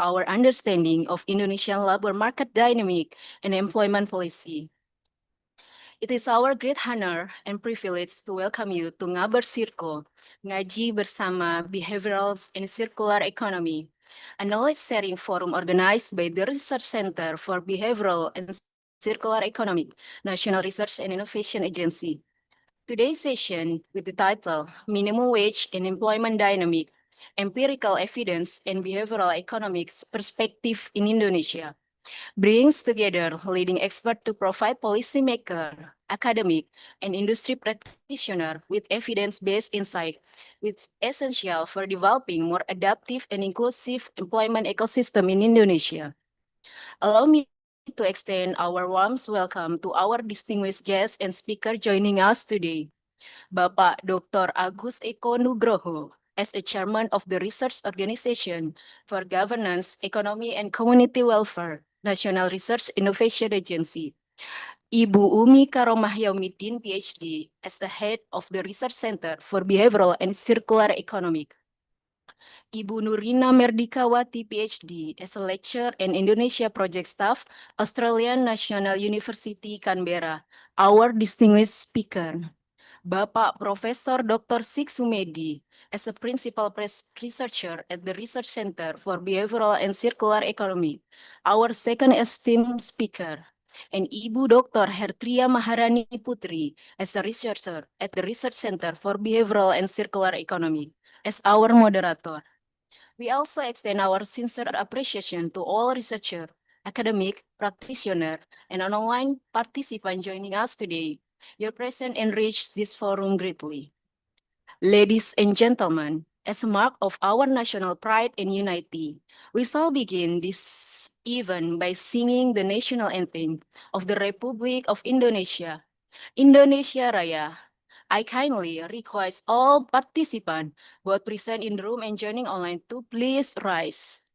our understanding of Indonesian labor market dynamic and employment policy. It is our great honor and privilege to welcome you to Ngabers Circo, Ngaji Bersama Behavioral and Circular Economy, a knowledge-sharing forum organized by the Research Center for Behavioral and Circular Economic, National Research and Innovation Agency. Today's session, with the title Minimum Wage and Employment Dynamic, Empirical Evidence and Behavioral Economics Perspective in Indonesia, brings together leading experts to provide policymaker, academic, and industry practitioner with evidence-based insight, which is essential for developing more adaptive and inclusive employment ecosystem in Indonesia. Allow me to extend our warm welcome to our distinguished guest and speaker joining us today, Bapak Dr. Agus Eko Nugroho, as a chairman of the Research Organization for Governance, Economy, and Community Welfare, National Research Innovation Agency. Ibu Umi Karomah Yaumiddin, PhD, as the head of the Research Center for Behavioral and Circular Economy. Ibu Nurina Merdikawati, PhD, as a lecturer and Indonesia Project Staff, Australian National University, Canberra, our distinguished speaker. Bapak Profesor Dr. Sik Sumedi, as a principal researcher at the Research Center for Behavioral and Circular Economy, our second esteemed speaker. And Ibu Dr. Hertria Maharani Putri, as a researcher at the Research Center for Behavioral and Circular Economy, as our moderator. We also extend our sincere appreciation to all researchers, academic, practitioners, and online participants joining us today. Your presence enriched this forum greatly. Ladies and gentlemen, as a mark of our national pride and unity, we shall begin this event by singing the national anthem of the Republic of Indonesia, Indonesia Raya. I kindly request all participants, both present in the room and joining online, to please rise.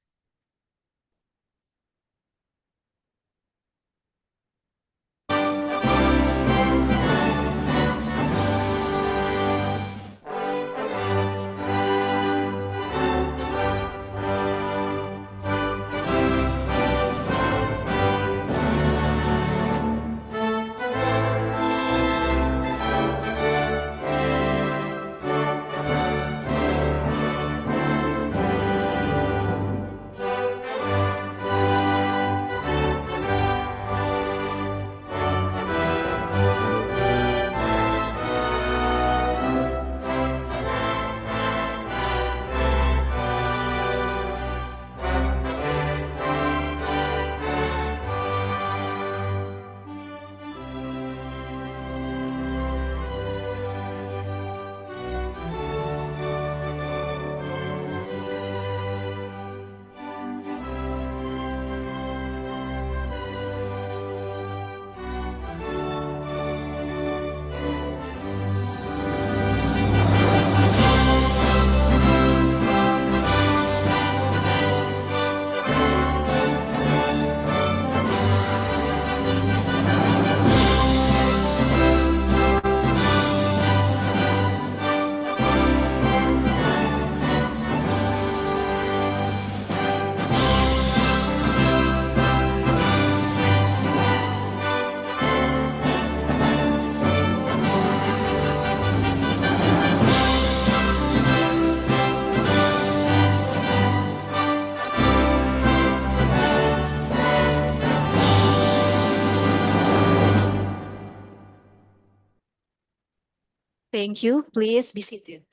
Thank you. Please be seated.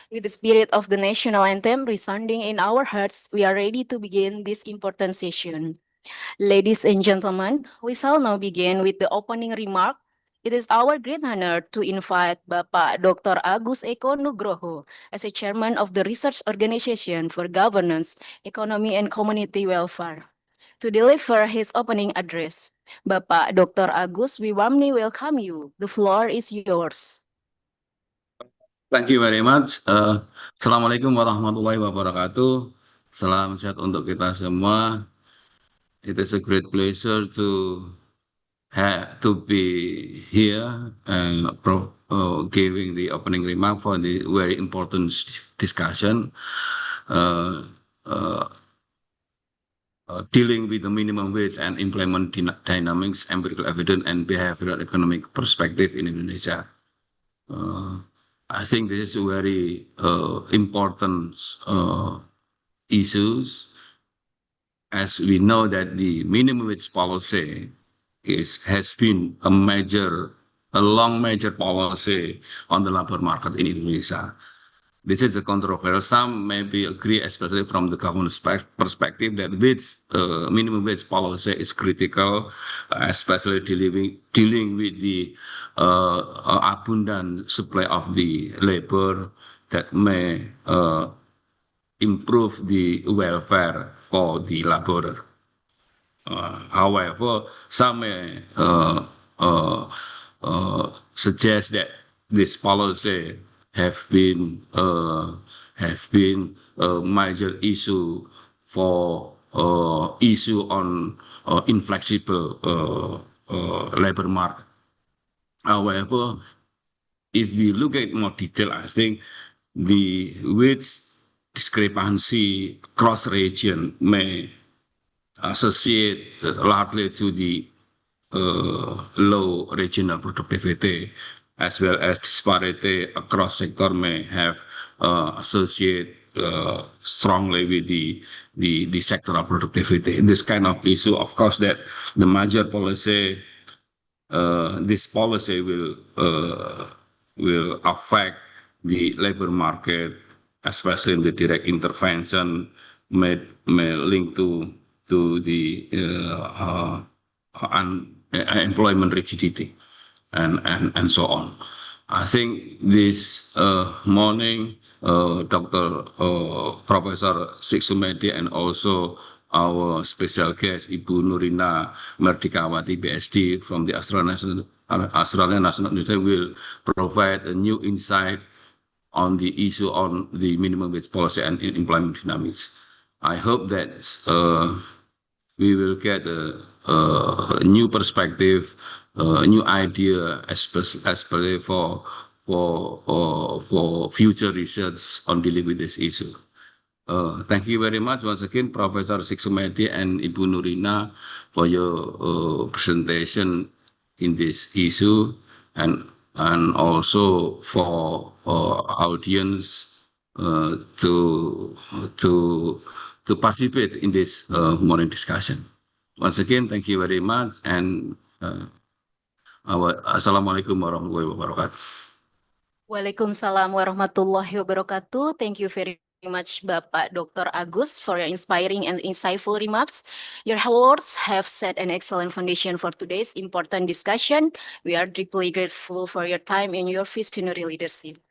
With the spirit of the national anthem resounding in our hearts, we are ready to begin this important session. Ladies and gentlemen, we shall now begin with the opening remark. It is our great honor to invite Bapak Dr. Agus Eko Nugroho as a chairman of the Research Organization for Governance, Economy, and Community Welfare to deliver his opening address. Bapak Dr. Agus, we warmly welcome you. The floor is yours. Thank you very much. Assalamualaikum warahmatullahi wabarakatuh. Salam sehat untuk kita semua. It is a great pleasure to be here and giving the opening remark for the very important discussion. dealing with the minimum wage and employment dynamics, empirical evidence, and behavioral economic perspective in Indonesia. I think this is a very important issues, as we know that the minimum wage policy has been a long major policy on the labor market in Indonesia. This is a controversial. Some maybe agree, especially from the government perspective, that minimum wage policy is critical, especially dealing with the abundant supply of the labor that may improve the welfare for the laborer. However, some may suggest that this policy have been a major issue for issue on inflexible labor market. However, if we look at more detail, I think the wage discrepancy cross region may associate largely to the low regional productivity, as well as disparity across sector may have associate strongly with the sectoral productivity. This kind of issue, of course, that the major policy, this policy will affect the labor market, especially in the direct intervention, may link to the employment rigidity and so on. I think this morning, Dr. Professor Siksumedi and also our special guest, Ibu Nurina Merdikawati, PhD from the Australian National University, will provide a new insight on the issue on the minimum wage policy and employment dynamics. I hope that we will get a new perspective, a new idea, especially for future research on dealing with this issue. Thank you very much once again, Professor Siksumedi and Ibu Nurina, for your presentation in this issue, and also for audience to participate in this morning discussion. Once again, thank you very much, and Assalamualaikum warahmatullahi wabarakatuh. Waalaikumsalam warahmatullahi wabarakatuh. Thank you very much, Bapak Dr. Agus, for your inspiring and insightful remarks. Your words have set an excellent foundation for today's important discussion. We are deeply grateful for your time and your visionary leadership.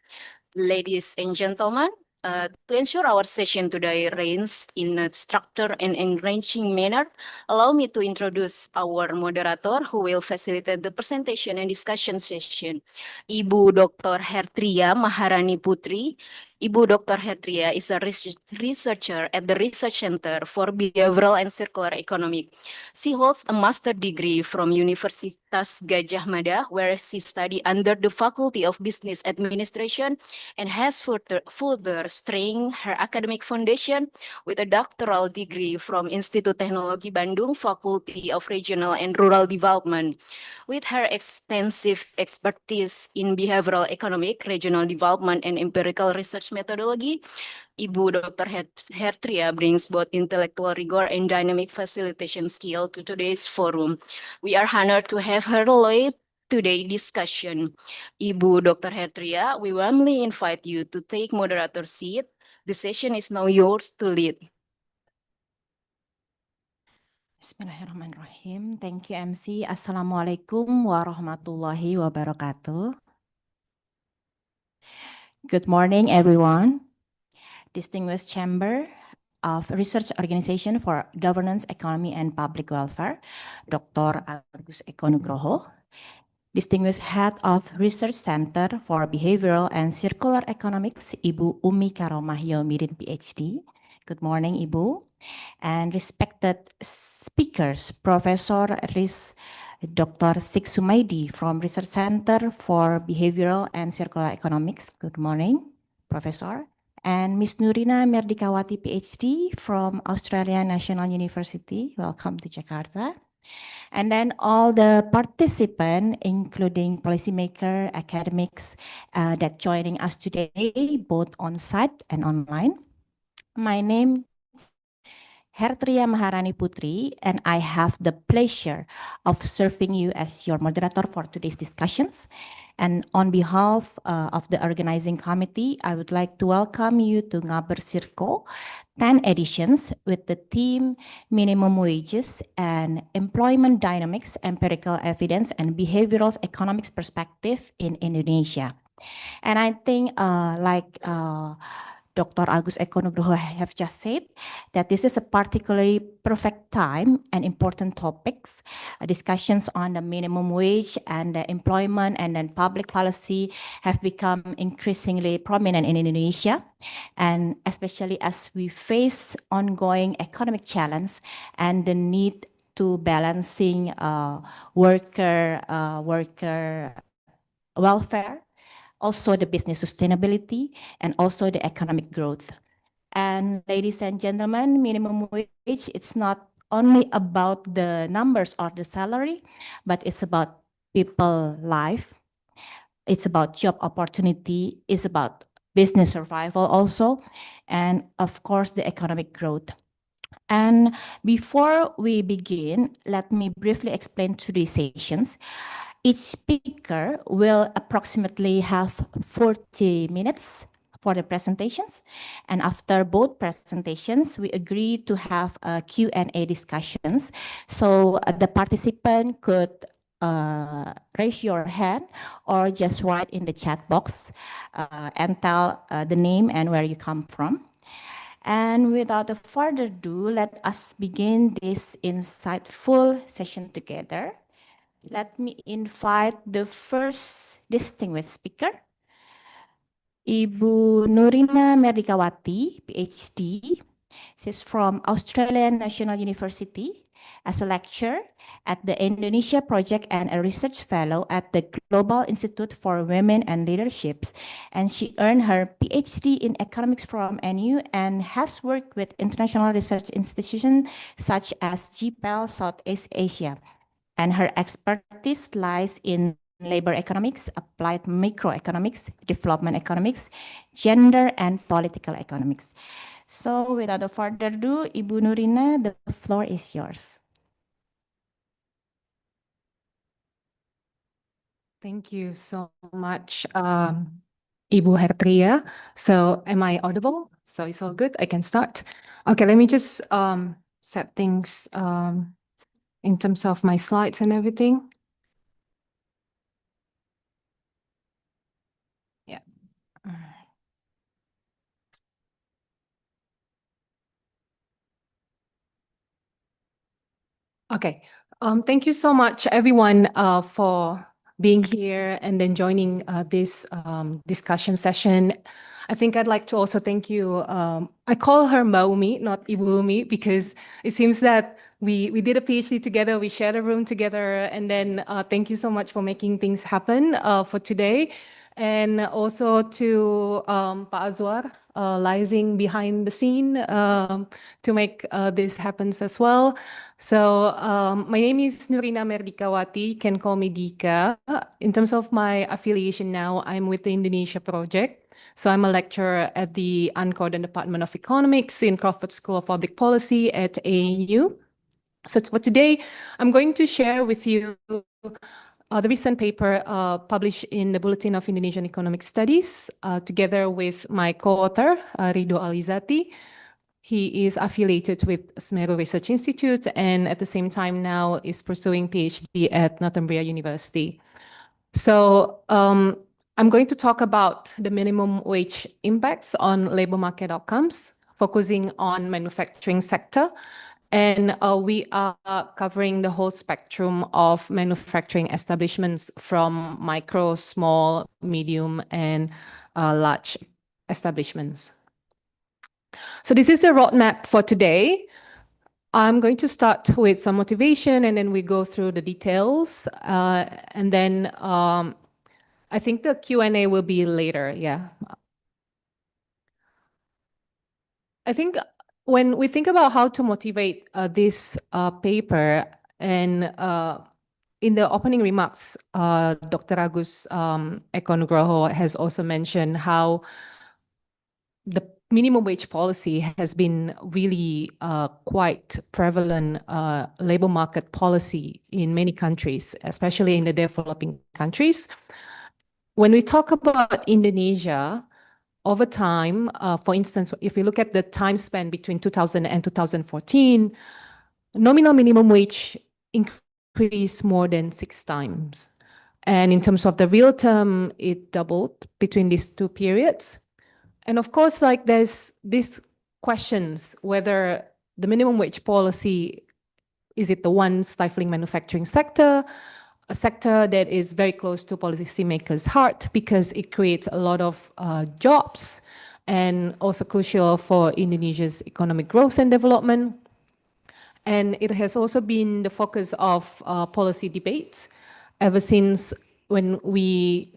Ladies and gentlemen, to ensure our session today runs in a structured and enriching manner, allow me to introduce our moderator who will facilitate the presentation and discussion session, Ibu Dr. Hertria Maharani Putri. Ibu Dr. Hertria is a researcher at the Research Center for Behavioral and Circular Economic. She holds a master's degree from Universitas Gadjah Mada, where she studied under the Faculty of Business Administration and has further strengthened her academic foundation with a doctoral degree from Institut Teknologi Bandung, Faculty of Regional and Rural Development. With her extensive expertise in behavioral economic, regional development, and empirical research methodology, Ibu Dr. Hertria brings both intellectual rigor and dynamic facilitation skill to today's forum. We are honored to have her lead today's discussion. Ibu Dr. Hertria, we warmly invite you to take moderator seat. The session is now yours to lead. Bismillahirrahmanirrahim. Thank you, MC. Assalamualaikum warahmatullahi wabarakatuh. Good morning, everyone. Distinguished Chamber of Research Organization for Governance, Economy, and Public Welfare, Dr. Agus Eko Nugroho. Distinguished Head of Research Center for Behavioral and Circular Economics, Ibu Umi Karomah Yomidin, PhD. Good morning, Ibu. And respected speakers, Professor Dr. Siksumedi from Research Center for Behavioral and Circular Economics. Good morning, Professor. and Miss Nurina Merdikawati, PhD from Australian National University. Welcome to Jakarta. And then all the participants, including policymaker, academics that joining us today, both on site and online. My name Hertria Maharani Putri, and I have the pleasure of serving you as your moderator for today's discussions. And on behalf of the organizing committee, I would like to welcome you to Ngabers Circo 10 editions with the theme Minimum Wages and Employment Dynamics, Empirical Evidence and Behavioral Economics Perspective in Indonesia. And I think Dr. Agus Eko Nugroho have just said that this is a particularly perfect time and important topics. Discussions on the minimum wage and the employment and then public policy have become increasingly prominent in Indonesia, and especially as we face ongoing economic challenge and the need to balancing worker welfare, also the business sustainability, and also the economic growth. And ladies and gentlemen, minimum wage, it's not only about the numbers or the salary, but it's about people life. It's about job opportunity. It's about business survival also. And of course, the economic growth. And before we begin, let me briefly explain today's sessions. Each speaker will approximately have 40 minutes for the presentations. And after both presentations, we agreed to have a Q&A discussions. So the participant could raise your hand or just write in the chat box and tell the name and where you come from. And without further ado, let us begin this insightful session together. Let me invite the first distinguished speaker, Ibu Nurina Merdikawati, PhD. She's from Australian National University as a lecturer at the Indonesia Project and a research fellow at the Global Institute for Women and Leaderships. And she earned her PhD in economics from NU and has worked with international research institutions such as GPAL Southeast Asia. And her expertise lies in labor economics, applied microeconomics, development economics, gender, and political economics. So without further ado, Ibu Nurina, the floor is yours. Thank you so much, Ibu Hertria. So am I audible? So it's all good, I can start. Okay, let me just set things in terms of my slides and everything. Yeah. Okay. Thank you so much, everyone, for being here and then joining this discussion session. I think I'd like to also thank you. I call her Maumi, not Ibuumi, because it seems that we did a PhD together, we shared a room together, and then thank you so much for making things happen for today. And also to Pak Azwar, liaising behind the scene to make this happen as well. So my name is Nurina Merdikawati, you can call me Dika. In terms of my affiliation now, I'm with the Indonesia Project. So I'm a lecturer at the Uncordon Department of Economics in Crawford School of Public Policy at ANU. So for today, I'm going to share with you the recent paper published in the Bulletin of Indonesian Economic Studies, together with my co-author, Ridho Alizati. He is affiliated with Semeru Research Institute and at the same time now is pursuing PhD at Northumbria University. So I'm going to talk about the minimum wage impacts on labor market outcomes, focusing on manufacturing sector. And we are covering the whole spectrum of manufacturing establishments from micro, small, medium, and large establishments. So this is a roadmap for today. I'm going to start with some motivation and then we go through the details. And then I think the Q&A will be later, yeah. I think when we think about how to motivate this paper, and in the opening remarks, Dr. Agus Ekonugroho has also mentioned how the minimum wage policy has been really quite prevalent labor market policy in many countries, especially in the developing countries. When we talk about Indonesia, over time, for instance, if we look at the time span between 2000 and 2014, nominal minimum wage increased more than 6 times. And in terms of the real term, it doubled between these two periods. And of course, like there's these questions whether the minimum wage policy, is it the one stifling manufacturing sector, a sector that is very close to policymakers' heart because it creates a lot of jobs and also crucial for Indonesia's economic growth and development. And it has also been the focus of policy debates ever since when we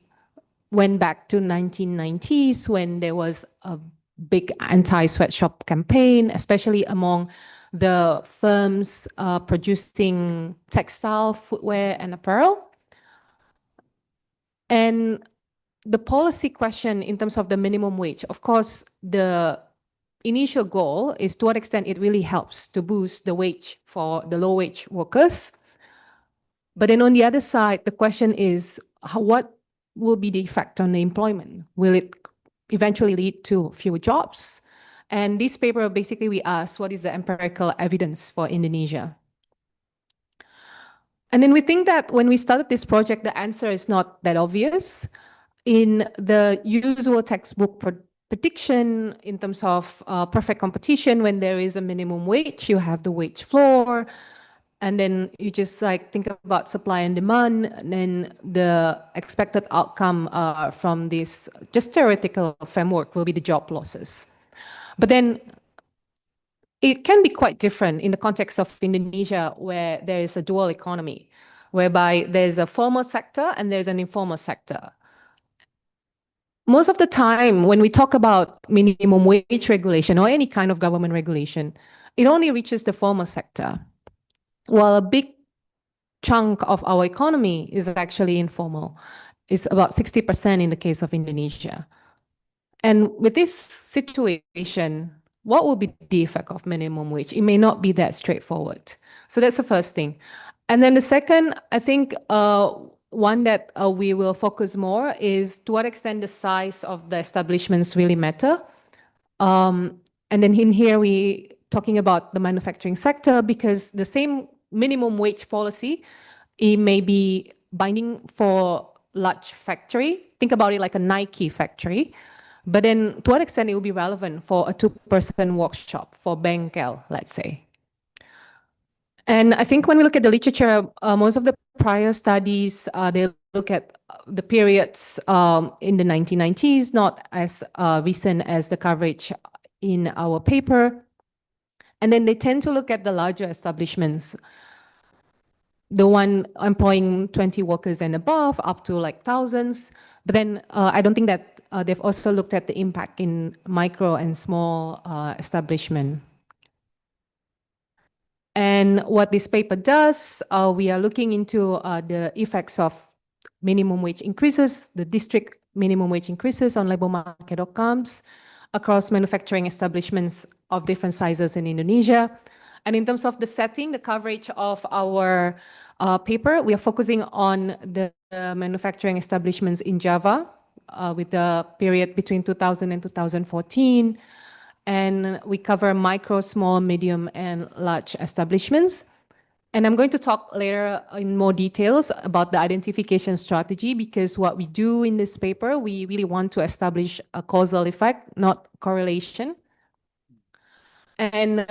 went back to 1990s, when there was a big anti-sweatshop campaign, especially among the firms producing textile, footwear, and apparel. And the policy question in terms of the minimum wage, of course, the initial goal is to what extent it really helps to boost the wage for the low-wage workers. But then on the other side, the question is, what will be the effect on the employment? Will it eventually lead to fewer jobs? And this paper, basically, we asked, what is the empirical evidence for Indonesia? And then we think that when we started this project, the answer is not that obvious. In the usual textbook prediction, in terms of perfect competition, when there is a minimum wage, you have the wage floor, and then you just like think about supply and demand, and then the expected outcome from this just theoretical framework will be the job losses. But then it can be quite different in the context of Indonesia, where there is a dual economy, whereby there's a formal sector and there's an informal sector. Most of the time, when we talk about minimum wage regulation or any kind of government regulation, it only reaches the formal sector, while a big chunk of our economy is actually informal. It's about 60% in the case of Indonesia. And with this situation, what will be the effect of minimum wage? It may not be that straightforward. So that's the first thing. And then the second, I think one that we will focus more is to what extent the size of the establishments really matter. And then in here, we talking about the manufacturing sector, because the same minimum wage policy, it may be binding for large factory. Think about it like a Nike factory. But then to what extent it will be relevant for a 2-person workshop for Bengkel, let's say. And I think when we look at the literature, most of the prior studies, they look at the periods in the 1990s, not as recent as the coverage in our paper. And then they tend to look at the larger establishments, the one employing 20 workers and above, up to like thousands. But then I don't think that they've also looked at the impact in micro and small establishment. And what this paper does, we are looking into the effects of minimum wage increases, the district minimum wage increases on labor market outcomes across manufacturing establishments of different sizes in Indonesia. And in terms of the setting, the coverage of our paper, we are focusing on the manufacturing establishments in Java with the period between 2000 and 2014. And we cover micro, small, medium, and large establishments. And I'm going to talk later in more details about the identification strategy, because what we do in this paper, we really want to establish a causal effect, not correlation. And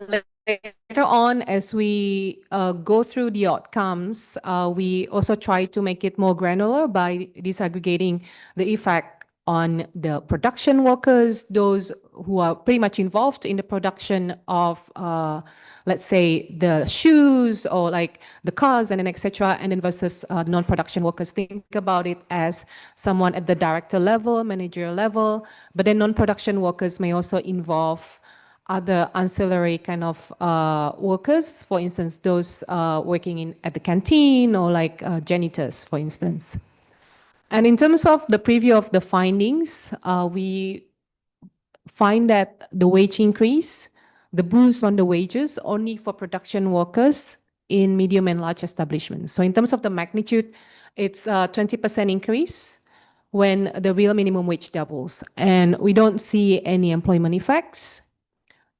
later on, as we go through the outcomes, we also try to make it more granular by disaggregating the effect on the production workers, those who are pretty much involved in the production of, let's say, the shoes or like the cars and then etc. And then versus non-production workers. Think about it as someone at the director level, managerial level, but then non-production workers may also involve other ancillary kind of workers, for instance, those working at the canteen or like janitors, for instance. And in terms of the preview of the findings, we find that the wage increase, the boost on the wages only for production workers in medium and large establishments. So in terms of the magnitude, it's a 20% increase when the real minimum wage doubles. And we don't see any employment effects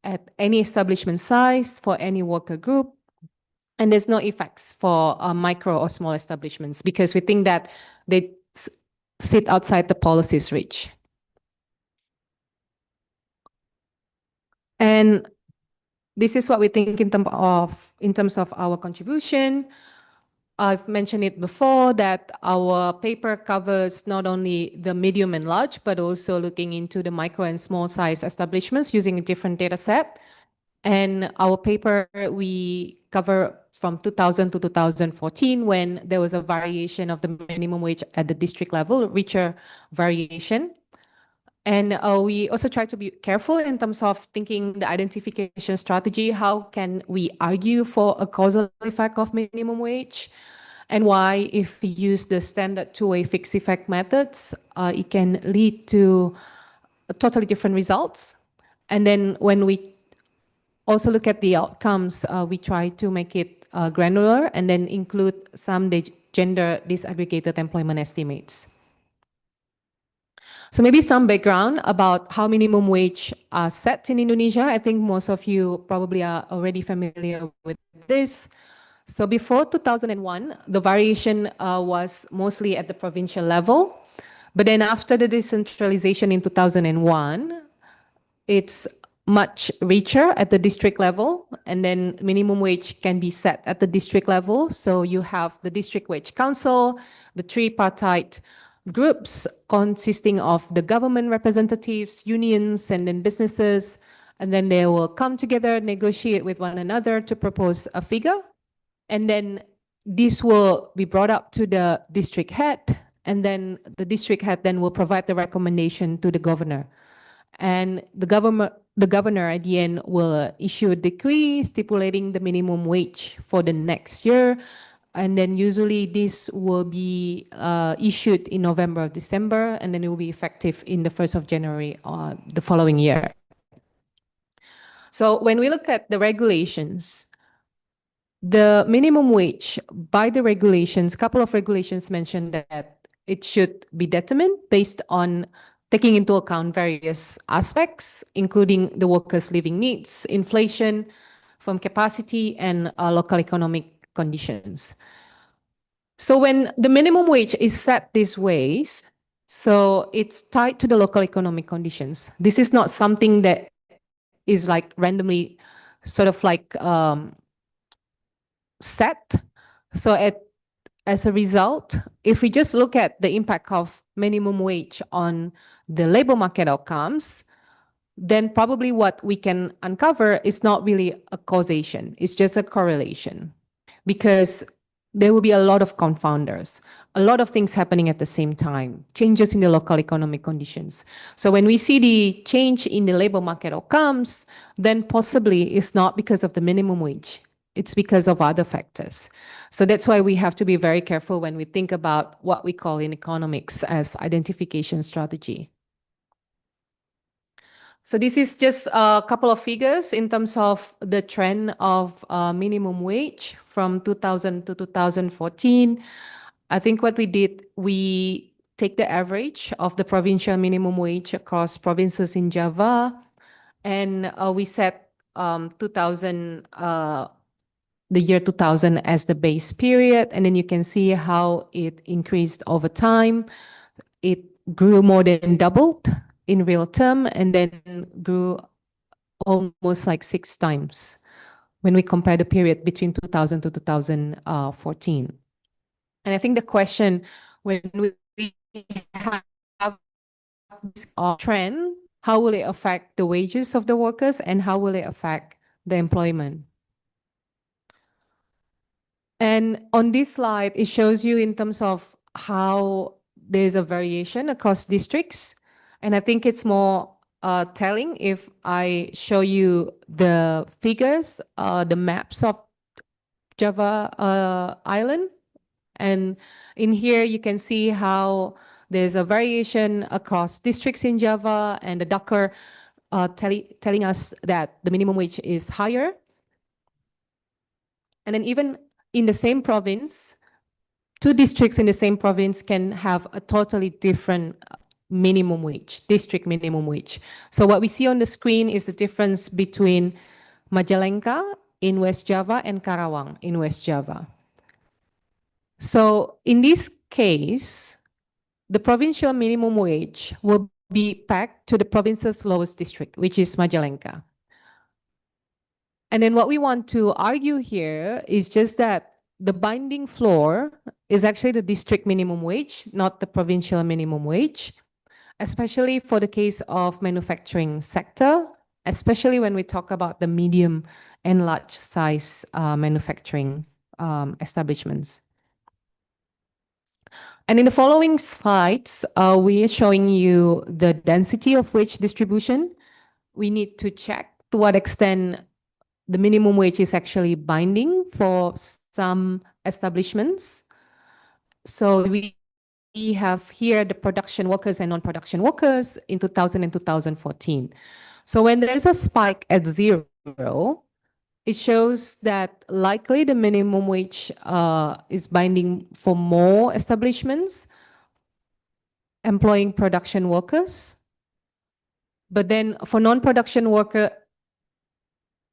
at any establishment size for any worker group. And there's no effects for micro or small establishments because we think that they sit outside the policy's reach. And this is what we think in terms of our contribution. I've mentioned it before that our paper covers not only the medium and large, but also looking into the micro and small size establishments using a different data set. And our paper, we cover from 2000 to 2014 when there was a variation of the minimum wage at the district level, richer variation. And we also try to be careful in terms of thinking the identification strategy. How can we argue for a causal effect of minimum wage? And why, if we use the standard two-way fixed effect methods, it can lead to totally different results. And then when we also look at the outcomes, we try to make it granular and then include some gender disaggregated employment estimates. So maybe some background about how minimum wage are set in Indonesia. I think most of you probably are already familiar with this. So before 2001, the variation was mostly at the provincial level. But then after the decentralization in 2001, it's much richer at the district level, and then minimum wage can be set at the district level. So you have the district wage council, the tripartite groups consisting of the government representatives, unions, and then businesses, and then they will come together, negotiate with one another to propose a figure, and then this will be brought up to the district head, and then the district head then will provide the recommendation to the governor. And the governor at the end will issue a decree stipulating the minimum wage for the next year. And then usually this will be issued in November or December, and then it will be effective in the 1st of January the following year. So when we look at the regulations, the minimum wage by the regulations, a couple of regulations mention that it should be determined based on taking into account various aspects, including the workers' living needs, inflation, firm capacity, and local economic conditions. So when the minimum wage is set these ways, so it's tied to the local economic conditions. This is not something that is like randomly sort of like set. So as a result, if we just look at the impact of minimum wage on the labor market outcomes, then probably what we can uncover is not really a causation, it's just a correlation. Because there will be a lot of confounders, a lot of things happening at the same time, changes in the local economic conditions. So when we see the change in the labor market outcomes, then possibly it's not because of the minimum wage, it's because of other factors. So that's why we have to be very careful when we think about what we call in economics as identification strategy. So this is just a couple of figures in terms of the trend of minimum wage from 2000 to 2014. I think what we did, we take the average of the provincial minimum wage across provinces in Java, and we set 2000, the year 2000 as the base period, and then you can see how it increased over time. It grew more than doubled in real term, and then grew almost like 6 times when we compare the period between 2000 to 2014. And I think the question when we have this trend, how will it affect the wages of the workers and how will it affect the employment? And on this slide, it shows you in terms of how there's a variation across districts. And I think it's more telling if I show you the figures, the maps of Java island. And in here, you can see how there's a variation across districts in Java, and the darker telling us that the minimum wage is higher. And then even in the same province, two districts in the same province can have a totally different minimum wage, district minimum wage. So what we see on the screen is the difference between Majalengka in West Java and Karawang in West Java. So in this case, the provincial minimum wage will be pegged to the province's lowest district, which is Majalengka. And then what we want to argue here is just that the binding floor is actually the district minimum wage, not the provincial minimum wage, especially for the case of manufacturing sector, especially when we talk about the medium and large size manufacturing establishments. And in the following slides, we are showing you the density of wage distribution. We need to check to what extent the minimum wage is actually binding for some establishments. So we have here the production workers and non-production workers in 2000 and 2014. So when there's a spike at 0, it shows that likely the minimum wage is binding for more establishments employing production workers. But then for non-production worker,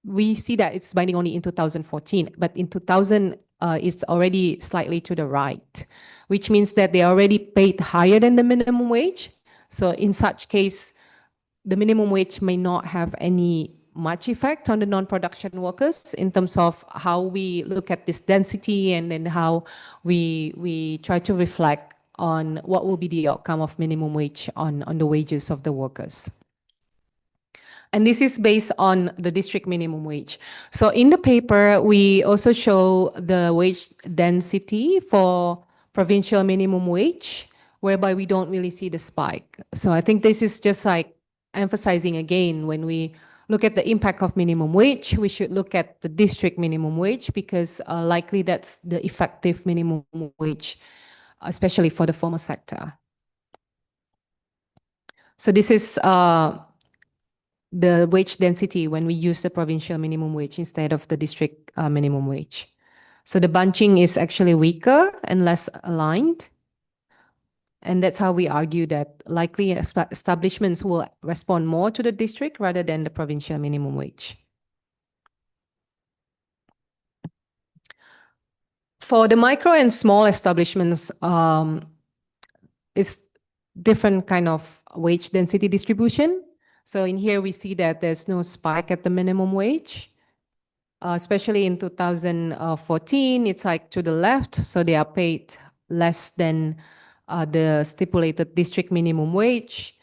we see that it's binding only in 2014, but in 2000, it's already slightly to the right, which means that they already paid higher than the minimum wage. So in such case, the minimum wage may not have any much effect on the non-production workers in terms of how we look at this density, and then how we try to reflect on what will be the outcome of minimum wage on the wages of the workers. And this is based on the district minimum wage. So in the paper, we also show the wage density for provincial minimum wage, whereby we don't really see the spike. So I think this is just like emphasizing again, when we look at the impact of minimum wage, we should look at the district minimum wage, because likely that's the effective minimum wage, especially for the formal sector. So this is the wage density when we use the provincial minimum wage instead of the district minimum wage. So the bunching is actually weaker and less aligned. And that's how we argue that likely establishments will respond more to the district rather than the provincial minimum wage. For the micro and small establishments, it's different kind of wage density distribution. So in here, we see that there's no spike at the minimum wage, especially in 2014, it's like to the left. So they are paid less than the stipulated district minimum wage.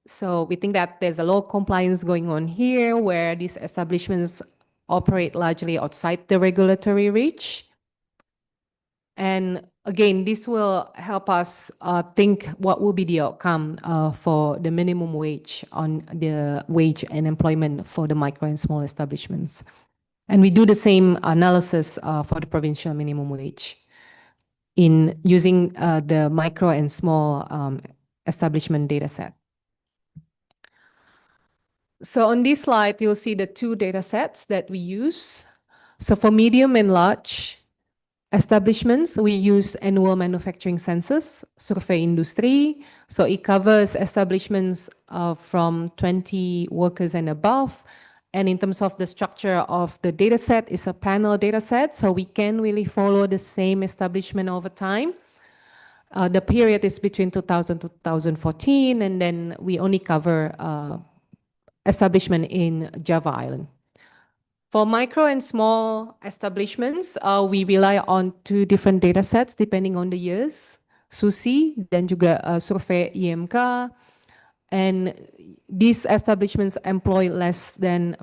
So we think that there's a low compliance going on here, where these establishments operate largely outside the regulatory reach. And again, this will help us think what will be the outcome for the minimum wage on the wage and employment for the micro and small establishments. And we do the same analysis for the provincial minimum wage in using the micro and small establishment data set. So on this slide, you'll see the two data sets that we use. So for medium and large establishments, we use annual manufacturing census, survey industry. So it covers establishments from 20 workers and above. And in terms of the structure of the data set, it's a panel data set. So we can really follow the same establishment over time. The period is between 2000 to 2014, and then we only cover establishment in Java Island. For micro and small establishments, we rely on two different data sets depending on the years, SUSI dan juga survei IMK. And these establishments employ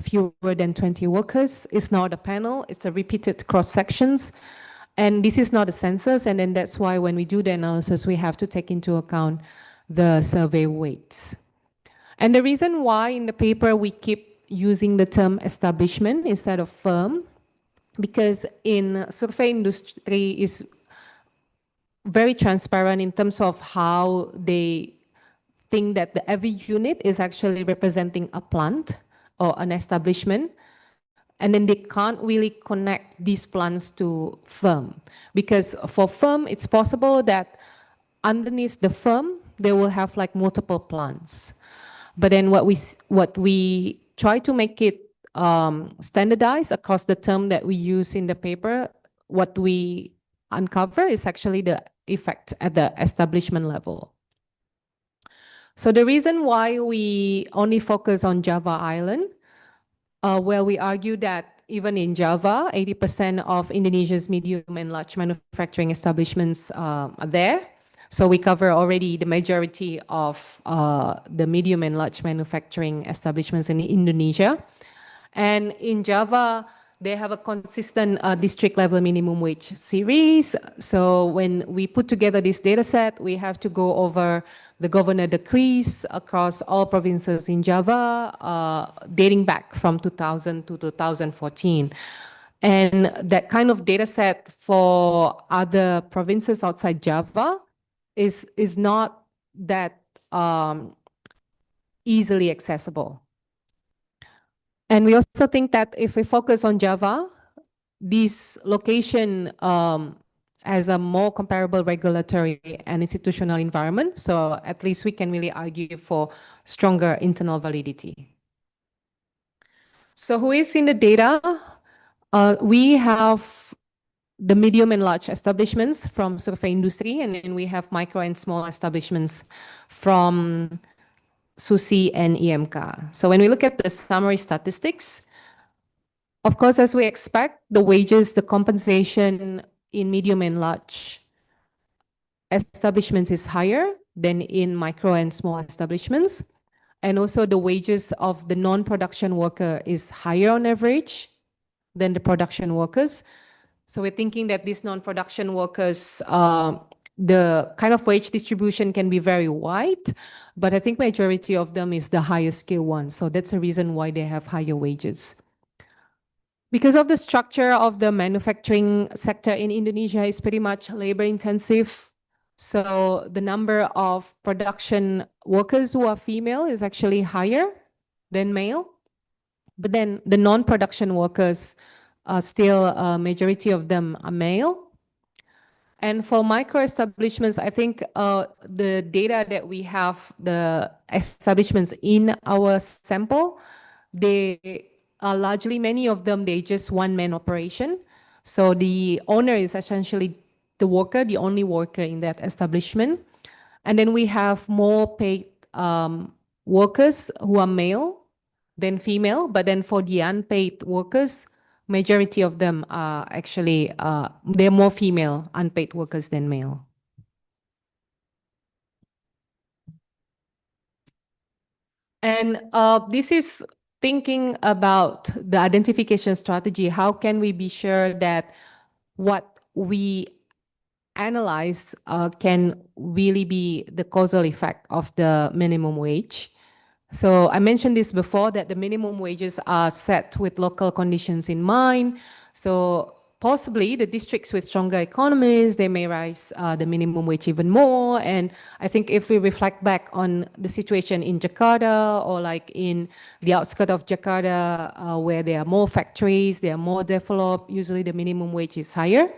fewer than 20 workers. It's not a panel, it's a repeated cross sections. And this is not a census, and then that's why when we do the analysis, we have to take into account the survey weights. And the reason why in the paper we keep using the term establishment instead of firm, because in survey industry is very transparent in terms of how they think that every unit is actually representing a plant or an establishment. And then they can't really connect these plants to firm. Because for firm, it's possible that underneath the firm, they will have like multiple plants. But then what we try to make it standardized across the term that we use in the paper, what we uncover is actually the effect at the establishment level. So the reason why we only focus on Java Island, where we argue that even in Java, 80% of Indonesia's medium and large manufacturing establishments are there. So we cover already the majority of the medium and large manufacturing establishments in Indonesia. And in Java, they have a consistent district level minimum wage series. So when we put together this data set, we have to go over the governor decrees across all provinces in Java, dating back from 2000 to 2014. And that kind of data set for other provinces outside Java is not that easily accessible. And we also think that if we focus on Java, this location has a more comparable regulatory and institutional environment. So at least we can really argue for stronger internal validity. So who is in the data? We have the medium and large establishments from survey industry, and then we have micro and small establishments from SUSI and EMK. So when we look at the summary statistics, of course, as we expect, the wages, the compensation in medium and large establishments is higher than in micro and small establishments. And also the wages of the non-production worker is higher on average than the production workers. So we're thinking that these non-production workers, the kind of wage distribution can be very wide, but I think majority of them is the higher skill ones. So that's the reason why they have higher wages. Because of the structure of the manufacturing sector in Indonesia is pretty much labor intensive. So the number of production workers who are female is actually higher than male. But then the non-production workers are still a majority of them are male. And for micro establishments, I think the data that we have, the establishments in our sample, they are largely, many of them, they just one-man operation. So the owner is essentially the worker, the only worker in that establishment. And then we have more paid workers who are male than female, but then for the unpaid workers, majority of them are actually, they're more female unpaid workers than male. And this is thinking about the identification strategy. How can we be sure that what we analyze can really be the causal effect of the minimum wage? So I mentioned this before, that the minimum wages are set with local conditions in mind. So possibly the districts with stronger economies, they may raise the minimum wage even more. And I think if we reflect back on the situation in Jakarta or like in the outskirts of Jakarta, where there are more factories, they are more developed, usually the minimum wage is higher.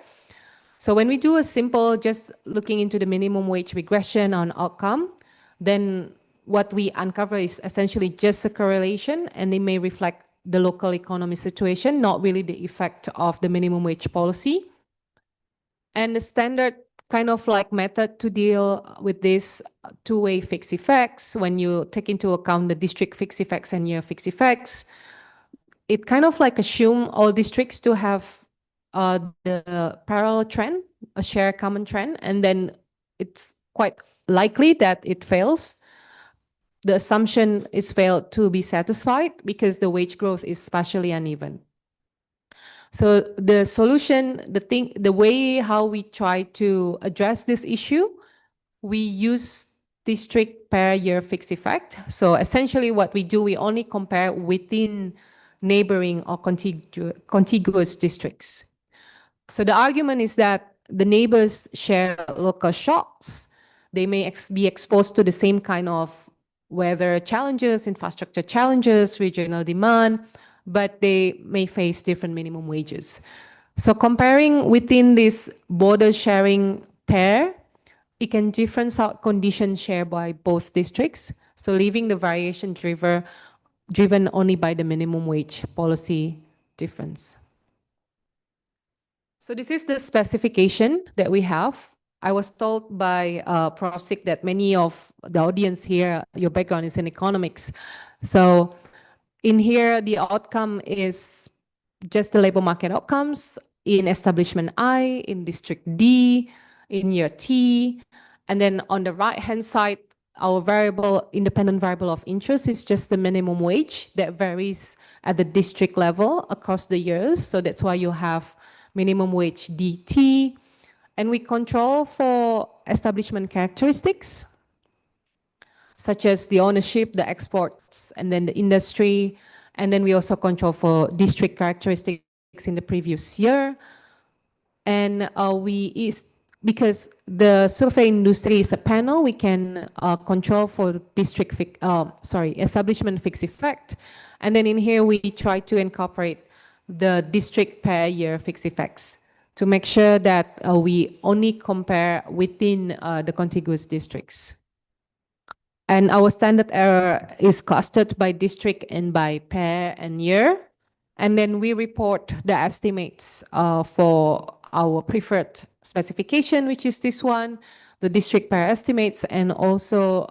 So when we do a simple, just looking into the minimum wage regression on outcome, then what we uncover is essentially just a correlation, and they may reflect the local economy situation, not really the effect of the minimum wage policy. And the standard kind of like method to deal with this two-way fixed effects, when you take into account the district fixed effects and year fixed effects, it kind of like assume all districts to have the parallel trend, a shared common trend, and then it's quite likely that it fails. The assumption is failed to be satisfied because the wage growth is spatially uneven. So the solution, the way how we try to address this issue, we use district per year fixed effect. So essentially what we do, we only compare within neighboring or contiguous districts. So the argument is that the neighbors share local shocks. They may be exposed to the same kind of weather challenges, infrastructure challenges, regional demand, but they may face different minimum wages. So comparing within this border sharing pair, it can difference out conditions shared by both districts, so leaving the variation driven only by the minimum wage policy difference. So this is the specification that we have. I was told by Prof. Sik that many of the audience here, your background is in economics. So in here, the outcome is just the labor market outcomes in establishment I, in district D, in year T. And then on the right-hand side, our variable, independent variable of interest is just the minimum wage that varies at the district level across the years. So that's why you have minimum wage DT. And we control for establishment characteristics, such as the ownership, the exports, and then the industry. And then we also control for district characteristics in the previous year. And because the survey industry is a panel, we can control for establishment fixed effect. And then in here, we try to incorporate the district per year fixed effects to make sure that we only compare within the contiguous districts. And our standard error is clustered by district and by pair and year. And then we report the estimates for our preferred specification, which is this one, the district pair estimates, and also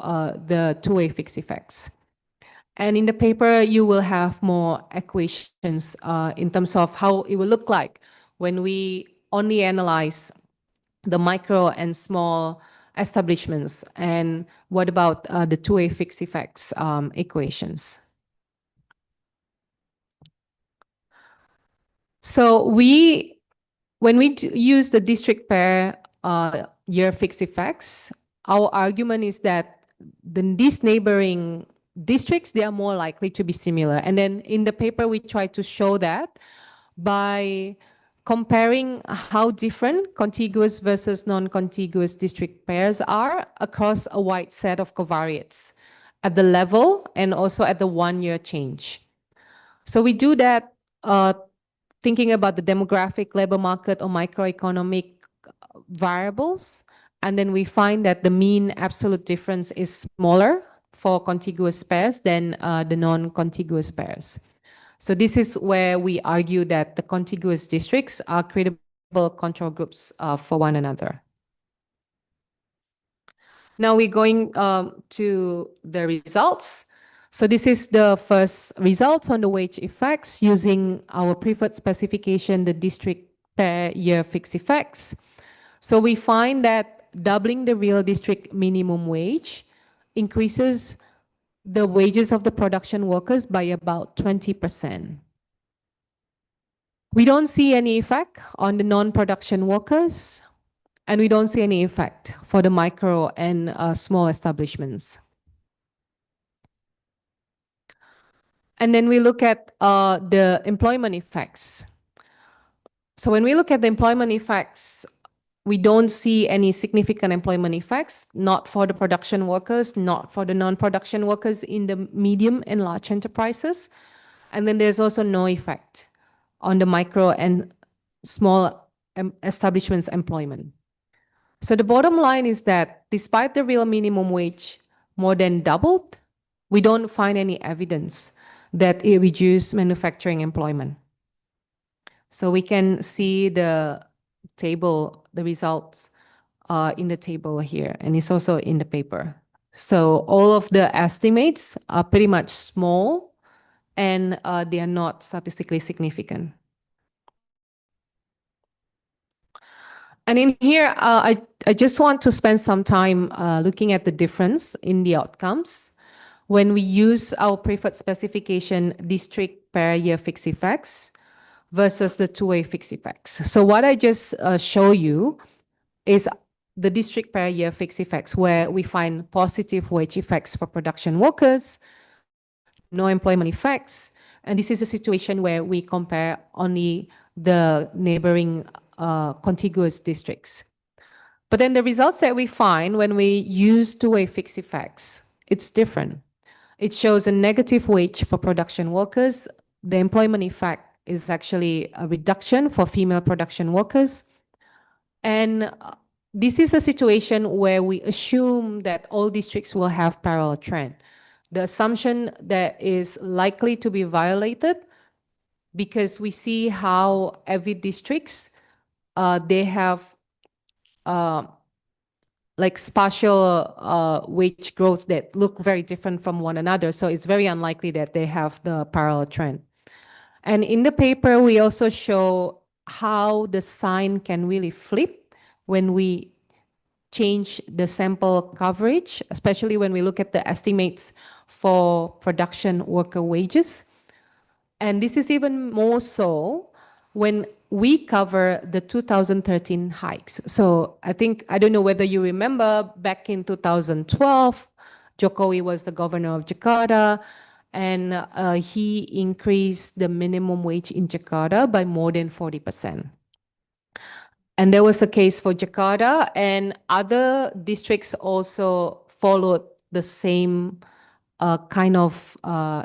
the two-way fixed effects. And in the paper, you will have more equations in terms of how it will look like when we only analyze the micro and small establishments, and what about the two-way fixed effects equations. So when we use the district pair year fixed effects, our argument is that these neighboring districts, they are more likely to be similar. And then in the paper, we try to show that by comparing how different contiguous versus non-contiguous district pairs are across a wide set of covariates at the level and also at the one-year change. So we do that thinking about the demographic, labor market, or microeconomic variables. And then we find that the mean absolute difference is smaller for contiguous pairs than the non-contiguous pairs. So this is where we argue that the contiguous districts are credible control groups for one another. Now we're going to the results. So this is the first results on the wage effects using our preferred specification, the district per year fixed effects. So we find that doubling the real district minimum wage increases the wages of the production workers by about 20%. We don't see any effect on the non-production workers, and we don't see any effect for the micro and small establishments. And then we look at the employment effects. So when we look at the employment effects, we don't see any significant employment effects, not for the production workers, not for the non-production workers in the medium and large enterprises. And then there's also no effect on the micro and small establishments employment. So the bottom line is that despite the real minimum wage more than doubled, we don't find any evidence that it reduced manufacturing employment. So we can see the table, the results in the table here, and it's also in the paper. So all of the estimates are pretty much small, and they are not statistically significant. And in here, I just want to spend some time looking at the difference in the outcomes when we use our preferred specification district per year fixed effects versus the two-way fixed effects. So what I just show you is the district per year fixed effects, where we find positive wage effects for production workers, no employment effects. And this is a situation where we compare only the neighboring contiguous districts. But then the results that we find when we use two-way fixed effects, it's different. It shows a negative wage for production workers. The employment effect is actually a reduction for female production workers. And this is a situation where we assume that all districts will have parallel trend. The assumption that is likely to be violated because we see how every districts, they have like spatial wage growth that look very different from one another. So it's very unlikely that they have the parallel trend. And in the paper, we also show how the sign can really flip when we change the sample coverage, especially when we look at the estimates for production worker wages. And this is even more so when we cover the 2013 hikes. So I don't know whether you remember back in 2012, Jokowi was the governor of Jakarta, and he increased the minimum wage in Jakarta by more than 40%. And there was the case for Jakarta, and other districts also followed the same kind of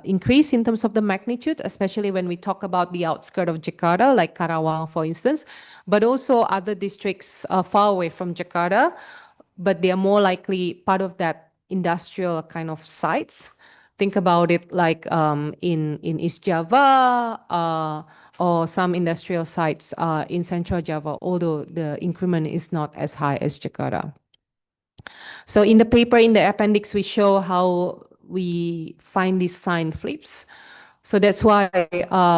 increase in terms of the magnitude, especially when we talk about the outskirts of Jakarta, like Karawang, for instance, but also other districts far away from Jakarta, but they are more likely part of that industrial kind of sites. Think about it like in East Java or some industrial sites in Central Java, although the increment is not as high as Jakarta. So in the paper, in the appendix, we show how we find these sign flips. So that's why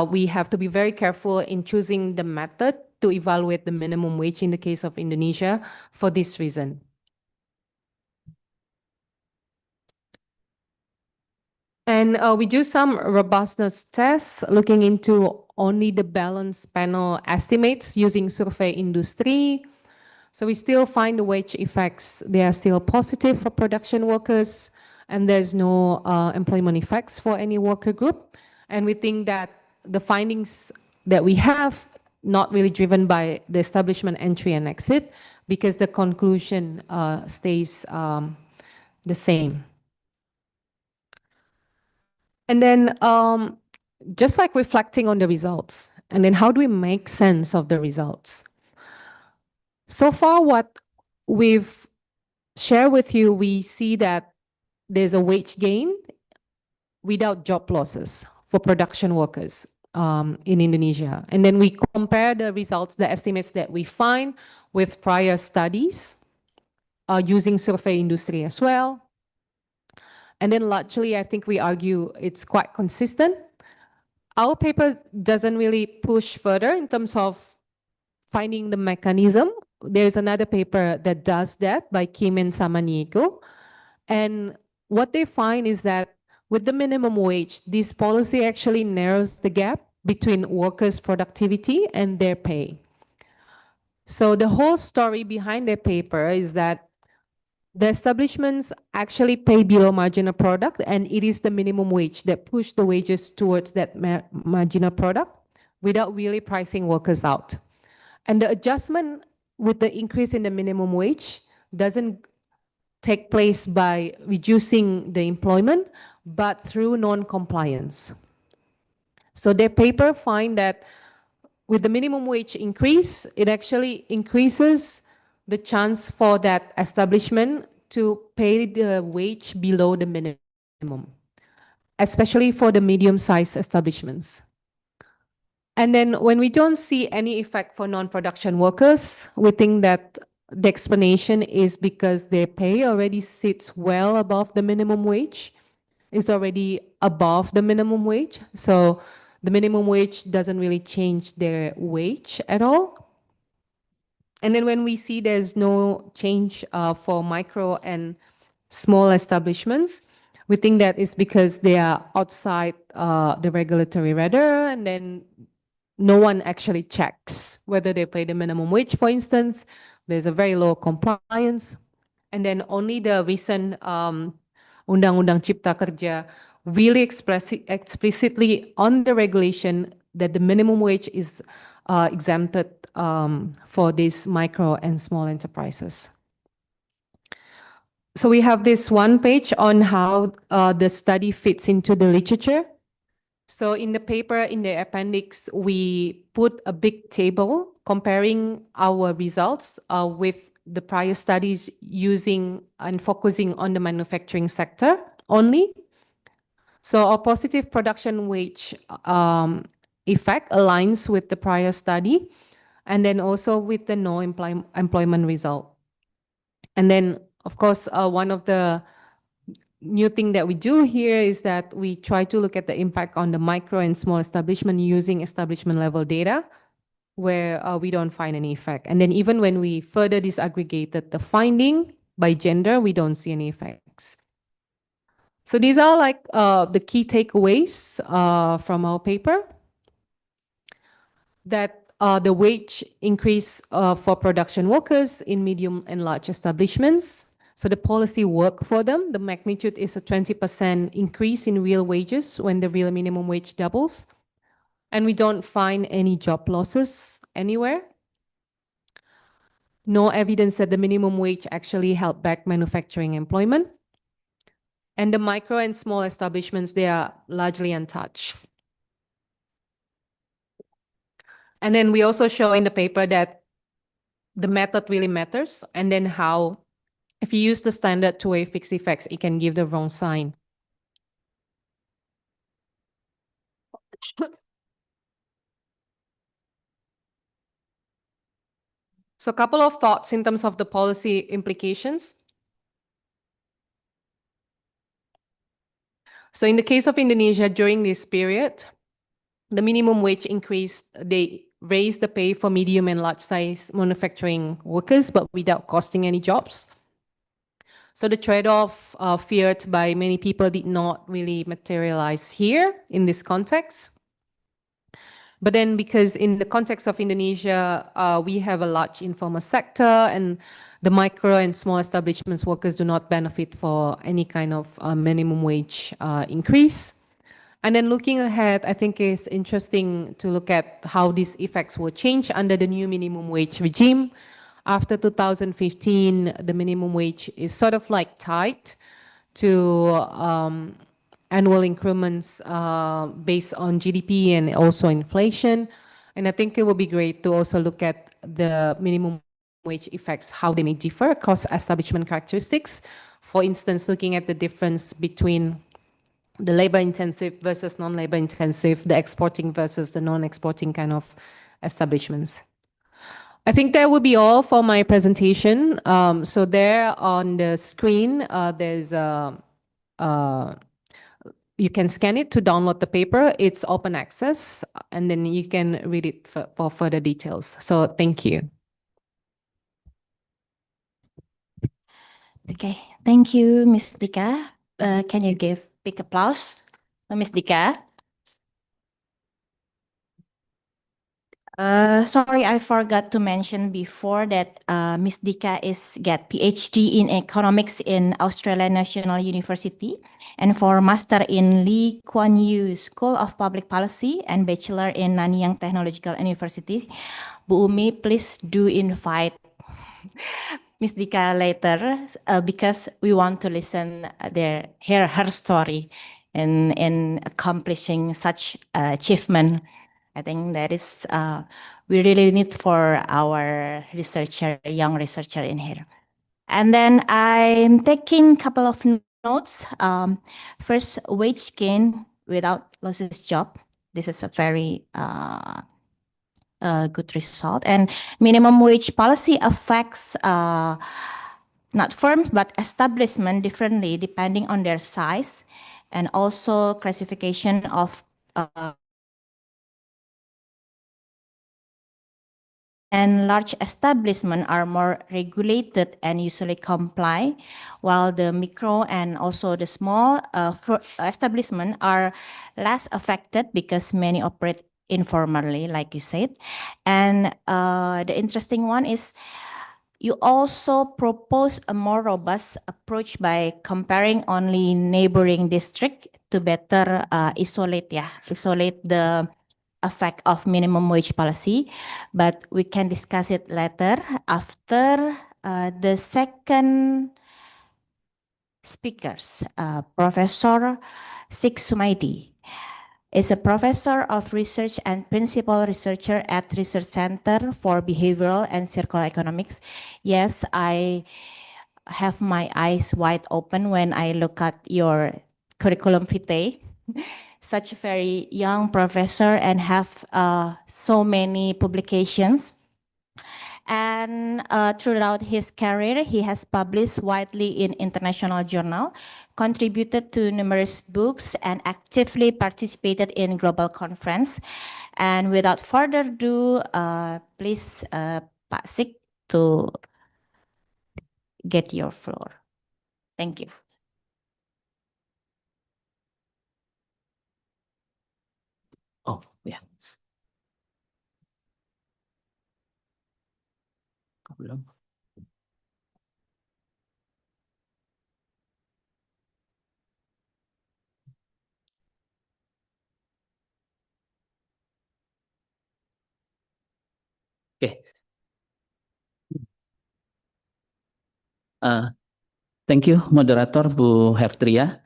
we have to be very careful in choosing the method to evaluate the minimum wage in the case of Indonesia for this reason. And we do some robustness tests looking into only the balance panel estimates using survey industry. So we still find the wage effects, they are still positive for production workers, and there's no employment effects for any worker group. And we think that the findings that we have not really driven by the establishment entry and exit, because the conclusion stays the same. And then just like reflecting on the results, and then how do we make sense of the results? So far, what we've shared with you, we see that there's a wage gain without job losses for production workers in Indonesia. And then we compare the results, the estimates that we find with prior studies using survey industry as well. And then largely, I think we argue it's quite consistent. Our paper doesn't really push further in terms of finding the mechanism. There's another paper that does that by Kim and Samaniego. And what they find is that with the minimum wage, this policy actually narrows the gap between workers' productivity and their pay. So the whole story behind their paper is that the establishments actually pay below marginal product, and it is the minimum wage that pushes the wages towards that marginal product without really pricing workers out. And the adjustment with the increase in the minimum wage doesn't take place by reducing the employment, but through non-compliance. So their paper find that with the minimum wage increase, it actually increases the chance for that establishment to pay the wage below the minimum, especially for the medium-sized establishments. And then when we don't see any effect for non-production workers, we think that the explanation is because their pay already sits well above the minimum wage, is already above the minimum wage. So the minimum wage doesn't really change their wage at all. And then when we see there's no change for micro and small establishments, we think that is because they are outside the regulatory radar, and then no one actually checks whether they pay the minimum wage, for instance, there's a very low compliance. And then only the recent Undang-Undang Cipta Kerja really explicitly on the regulation that the minimum wage is exempted for these micro and small enterprises. So we have this one page on how the study fits into the literature. So in the paper, in the appendix, we put a big table comparing our results with the prior studies using and focusing on the manufacturing sector only. So our positive production wage effect aligns with the prior study, and then also with the no employment result. And then, of course, one of the new thing that we do here is that we try to look at the impact on the micro and small establishment using establishment level data, where we don't find any effect. And then even when we further disaggregated the finding by gender, we don't see any effects. So these are like the key takeaways from our paper, that the wage increase for production workers in medium and large establishments. So the policy work for them. The magnitude is a 20% increase in real wages when the real minimum wage doubles. And we don't find any job losses anywhere. No evidence that the minimum wage actually held back manufacturing employment. And the micro and small establishments, they are largely untouched. And then we also show in the paper that the method really matters, and then how, if you use the standard two-way fixed effects, it can give the wrong sign. So a couple of thoughts in terms of the policy implications. So in the case of Indonesia, during this period, the minimum wage increased, they raised the pay for medium and large size manufacturing workers, but without costing any jobs. So the trade-off feared by many people did not really materialize here in this context. But then because in the context of Indonesia, we have a large informal sector, and the micro and small establishments workers do not benefit for any kind of minimum wage increase. And then looking ahead, I think it's interesting to look at how these effects will change under the new minimum wage regime. After 2015, the minimum wage is sort of like tied to annual increments based on GDP and also inflation. And I think it would be great to also look at the minimum wage effects, how they may differ across establishment characteristics. For instance, looking at the difference between the labor-intensive versus non-labor-intensive, the exporting versus the non-exporting kind of establishments. I think that would be all for my presentation. So there on the screen, there's you can scan it to download the paper. It's open access, and then you can read it for further details. So thank you. Okay, thank you, Ms. Dika. Can you give big applause for Ms. Dika? Sorry, I forgot to mention before that Ms. Dika get PhD in economics in Australian National University, and for master in Lee Kuan Yew School of Public Policy and bachelor in Nanyang Technological University. Bu Umi, please do invite Ms. Dika later because we want to listen hear her story in accomplishing such achievement. I think that is we really need for our researcher, young researcher in here. And then I'm taking a couple of notes. First, wage gain without losses job. This is a very good result. And minimum wage policy affects not firms but establishment differently depending on their size, and also classification of and large establishments are more regulated and usually comply, while the micro and also the small establishments are less affected because many operate informally, like you said. And the interesting one is You also propose a more robust approach by comparing only neighboring district to better isolate the effect of minimum wage policy, but we can discuss it later after the second speakers, Professor Sik Sumaidi is a professor of research and principal researcher at Research Center for Behavioral and Circular Economics. Yes, I have my eyes wide open when I look at your curriculum vitae. Such a very young professor and have so many publications. And throughout his career, he has published widely in international journals, contributed to numerous books, and actively participated in global conference. And without further ado, please, Pak Sik, to get your floor. Thank you. Oh, ya. Belum. Oke. Thank you, moderator Bu Hertria.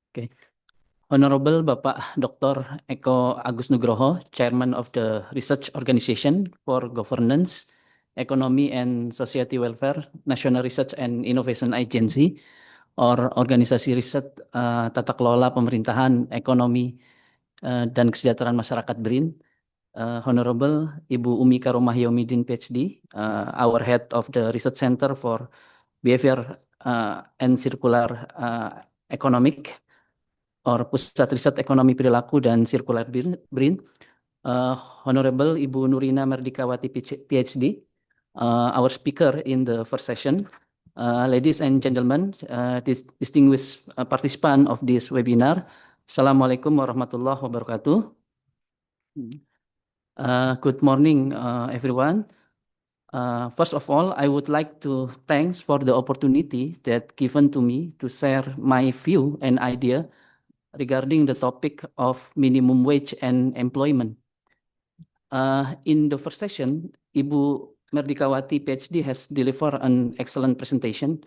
Oke. Honorable Bapak Dr. Eko Agus Nugroho, Chairman of the Research Organization for Governance, Economy and Society Welfare, National Research and Innovation Agency, or Organisasi Riset Tata Kelola Pemerintahan, Ekonomi, dan Kesejahteraan Masyarakat BRIN. Honorable Ibu Umi Karomah Yomidin PhD, our head of the Research Center for Behavior and Circular Economic, or Pusat Riset Ekonomi Perilaku dan Circular BRIN, Honorable Ibu Nurina Merdikawati PhD, our speaker in the first session, ladies and gentlemen, distinguished participant of this webinar, Assalamualaikum warahmatullahi wabarakatuh. Good morning, everyone. First of all, I would like to thanks for the opportunity that given to me to share my view and idea regarding the topic of minimum wage and employment. In the first session, Ibu Merdikawati PhD has delivered an excellent presentation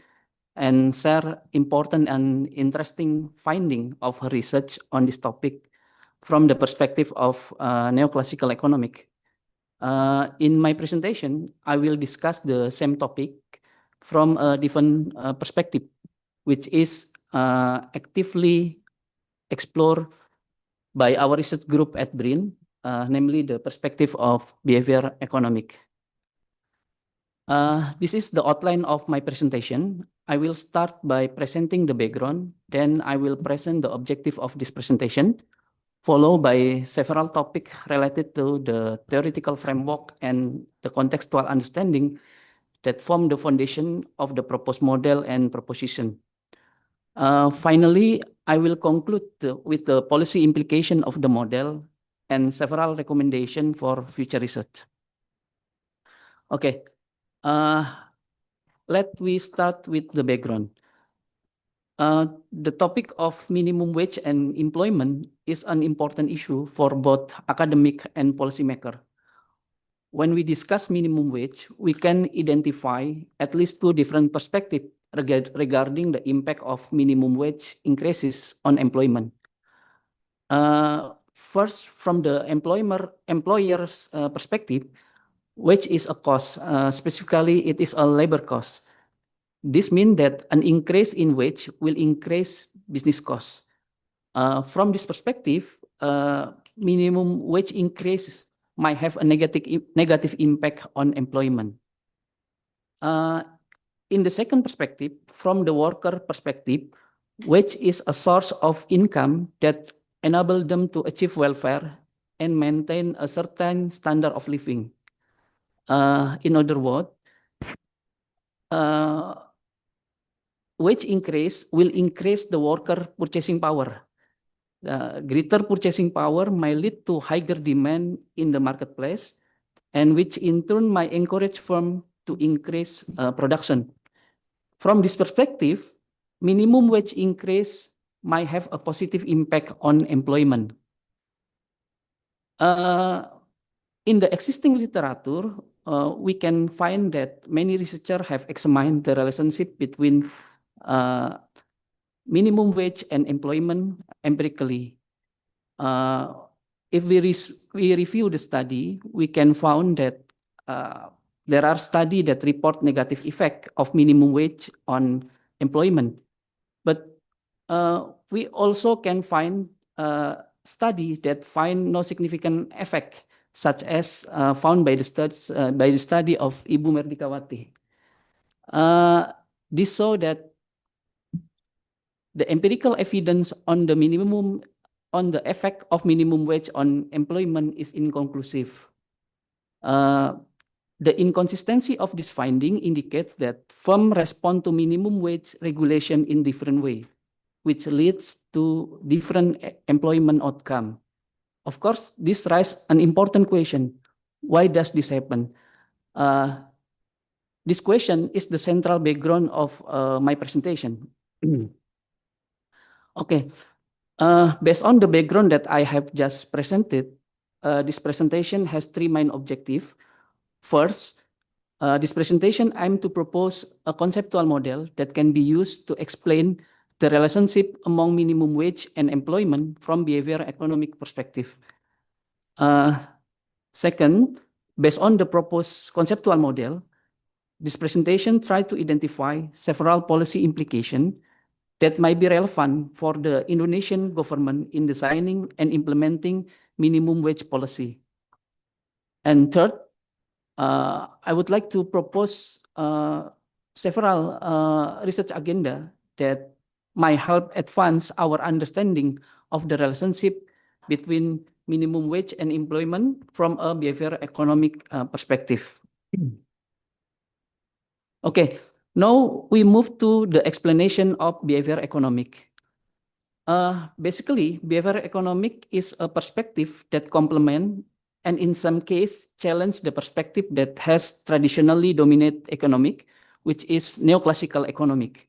and share important and interesting finding of her research on this topic from the perspective of neoclassical economic. In my presentation, I will discuss the same topic from a different perspective, which is actively explored by our research group at BRIN, namely the perspective of behavior economic. This is the outline of my presentation. I will start by presenting the background, then I will present the objective of this presentation, followed by several topics related to the theoretical framework and the contextual understanding that form the foundation of the proposed model and proposition. Finally, I will conclude with the policy implication of the model and several recommendations for future research. Okay, let we start with the background. The topic of minimum wage and employment is an important issue for both academic and policymaker. When we discuss minimum wage, we can identify at least two different perspectives regarding the impact of minimum wage increases on employment. First, from the employer's perspective, wage is a cost. Specifically, it is a labor cost. This means that an increase in wage will increase business costs. From this perspective, minimum wage increase might have a negative impact on employment. In the second perspective, from the worker perspective, wage is a source of income that enable them to achieve welfare and maintain a certain standard of living. In other words, wage increase will increase the worker purchasing power. Greater purchasing power might lead to higher demand in the marketplace, and which in turn might encourage firms to increase production. From this perspective, minimum wage increase might have a positive impact on employment. In the existing literature, we can find that many researchers have examined the relationship between minimum wage and employment empirically. If we review the study, we can find that there are studies that report negative effect of minimum wage on employment. But we also can find studies that find no significant effect, such as found by the study of Ibu Merdikawati. This show that the empirical evidence on the effect of minimum wage on employment is inconclusive. The inconsistency of this finding indicates that firms respond to minimum wage regulation in different ways, which leads to different employment outcome. Of course, this raises an important question. Why does this happen? This question is the central background of my presentation. Okay, based on the background that I have just presented, this presentation has three main objectives. First, this presentation aims to propose a conceptual model that can be used to explain the relationship among minimum wage and employment from behavior economic perspective. Second, based on the proposed conceptual model, this presentation tries to identify several policy implications that might be relevant for the Indonesian government in designing and implementing minimum wage policy. And third, I would like to propose several research agenda that might help advance our understanding of the relationship between minimum wage and employment from a behavior economic perspective. Okay, now we move to the explanation of behavior economic. Basically, behavior economic is a perspective that complements and in some cases challenge the perspective that has traditionally dominated economic, which is neoclassical economic.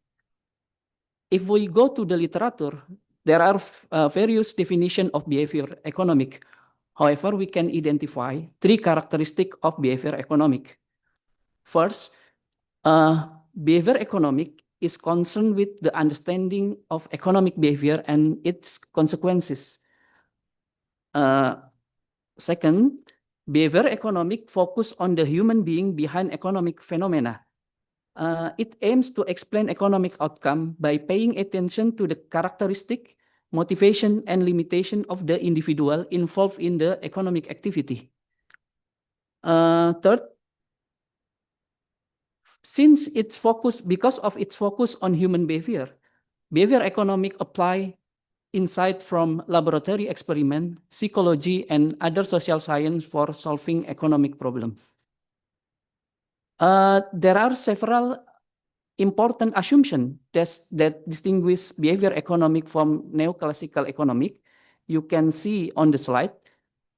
If we go to the literature, there are various definitions of behavior economic. However, we can identify three characteristics of behavior economic. First, behavior economic is concerned with the understanding of economic behavior and its consequences. Second, behavior economic focus on the human being behind economic phenomena. It aims to explain economic outcome by paying attention to the characteristic, motivation, and limitation of the individual involved in the economic activity. Third, because of its focus on human behavior, behavior economic apply insight from laboratory experiment, psychology, and other social science for solving economic problems. There are several important assumptions that distinguish behavior economic from neoclassical economic. You can see on the slide.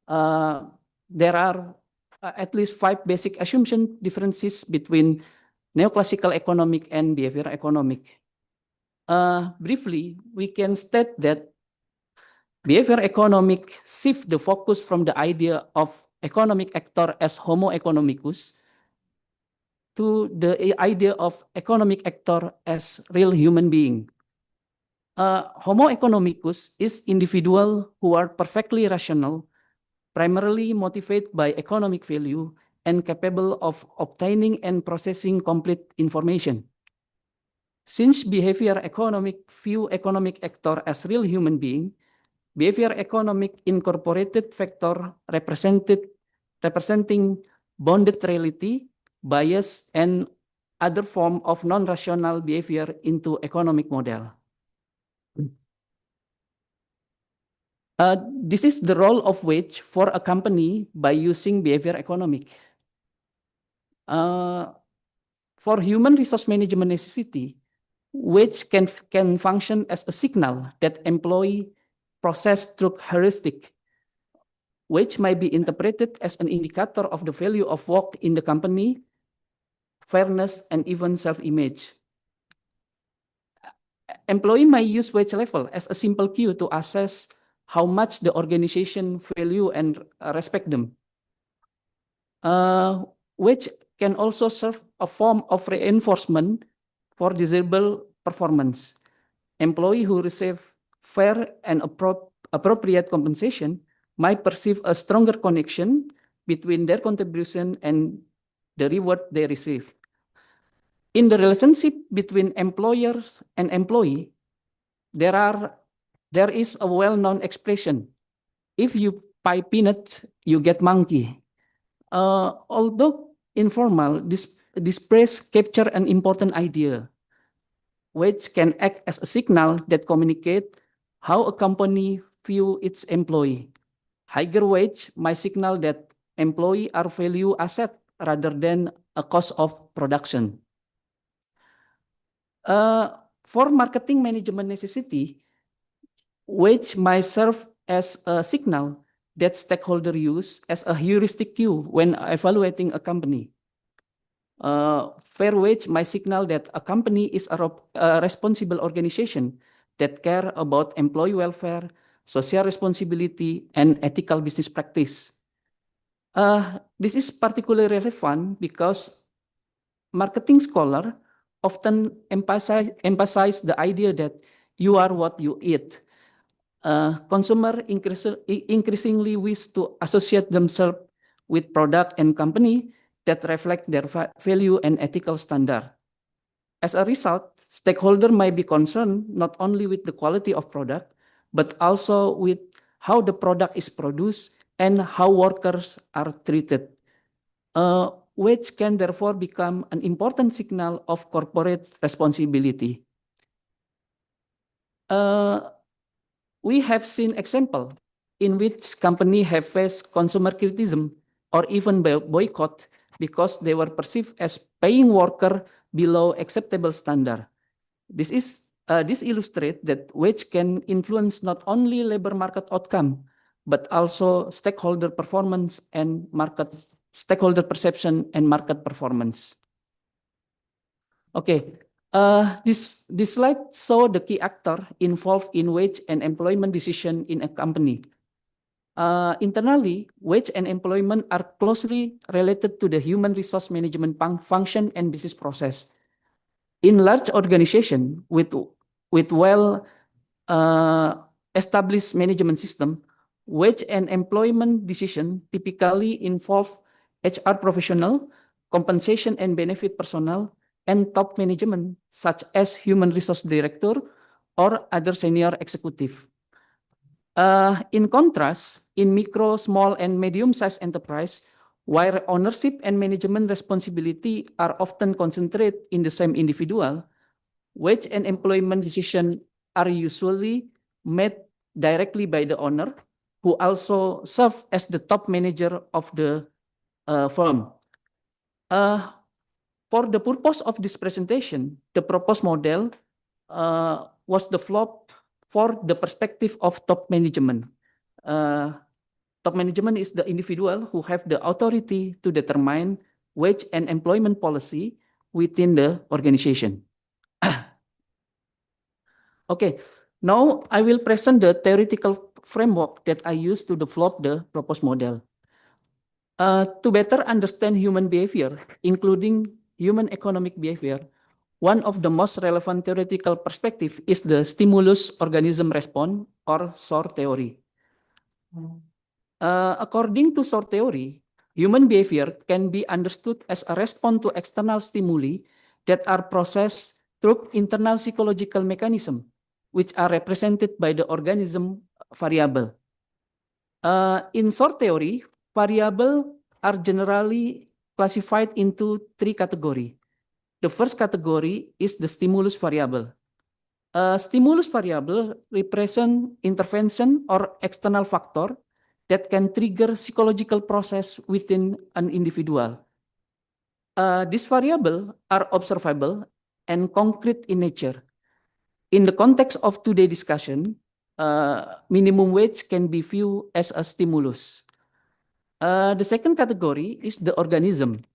There are at least 5 basic assumption differences between neoclassical economic and behavior economic. Briefly, we can state that behavior economic shift the focus from the idea of economic actor as homo economicus to the idea of economic actor as real human being. Homo economicus is individual who are perfectly rational, primarily motivated by economic value, and capable of obtaining and processing complete information. Since behavior economic view economic actor as real human being, behavior economic incorporated factor representing bounded reality, bias, and other form of non-rational behavior into economic model. This is the role of wage for a company by using behavior economic. For human resource management necessity, wage can function as a signal that employee process truth heuristic, which might be interpreted as an indicator of the value of work in the company, fairness, and even self-image. Employee may use wage level as a simple cue to assess how much the organization value and respect them. Wage can also serve a form of reinforcement for desirable performance. Employees who receive fair and appropriate compensation might perceive a stronger connection between their contribution and the reward they receive. In the relationship between employers and employee, there is a well-known expression: if you buy peanuts, you get monkey. Although informal, this phrase captures an important idea, which can act as a signal that communicates how a company views its employee. Higher wage might signal that employees are value asset rather than a cost of production. For marketing management necessity, wage might serve as a signal that stakeholders use as a heuristic cue when evaluating a company. Fair wage might signal that a company is a responsible organization that care about employee welfare, social responsibility, and ethical business practice. This is particularly relevant because marketing scholars often emphasize the idea that you are what you eat. Consumers increasingly wish to associate themselves with product and company that reflect their value and ethical standard. As a result, stakeholders might be concerned not only with the quality of product, but also with how the product is produced and how workers are treated, which can therefore become an important signal of corporate responsibility. We have seen examples in which companies have faced consumer criticism or even boycott because they were perceived as paying workers below acceptable standard. This illustrates that wage can influence not only labor market outcome, but also stakeholder performance and stakeholder perception and market performance. Okay, this slide shows the key actor involved in wage and employment decision in a company. Internally, wage and employment are closely related to the human resource management function and business process. In large organizations with well established management system, wage and employment decision typically involve HR professional, compensation and benefit personnel, and top management such as human resource director or other senior executive. In contrast, in micro, small, and medium-sized enterprise, where ownership and management responsibility are often concentrated in the same individual, wage and employment decisions are usually made directly by the owner, who also serve as the top manager of the firm. For the purpose of this presentation, the proposed model was developed for the perspective of top management. Top management is the individual who have the authority to determine wage and employment policy within the organization. Okay, now I will present the theoretical framework that I used to develop the proposed model. To better understand human behavior, including human economic behavior, one of the most relevant theoretical perspective is the stimulus-organism response, or SOR theory. According to SOR theory, human behavior can be understood as a response to external stimuli that are processed through internal psychological mechanisms, which are represented by the organism variable. In SOR theory, variables are generally classified into three categories. The first category is the stimulus variable. Stimulus variable represent intervention or external factor that can trigger psychological process within an individual. These variables are observable and concrete in nature. In the context of today's discussion, minimum wage can be viewed as a stimulus. The second category is the organism.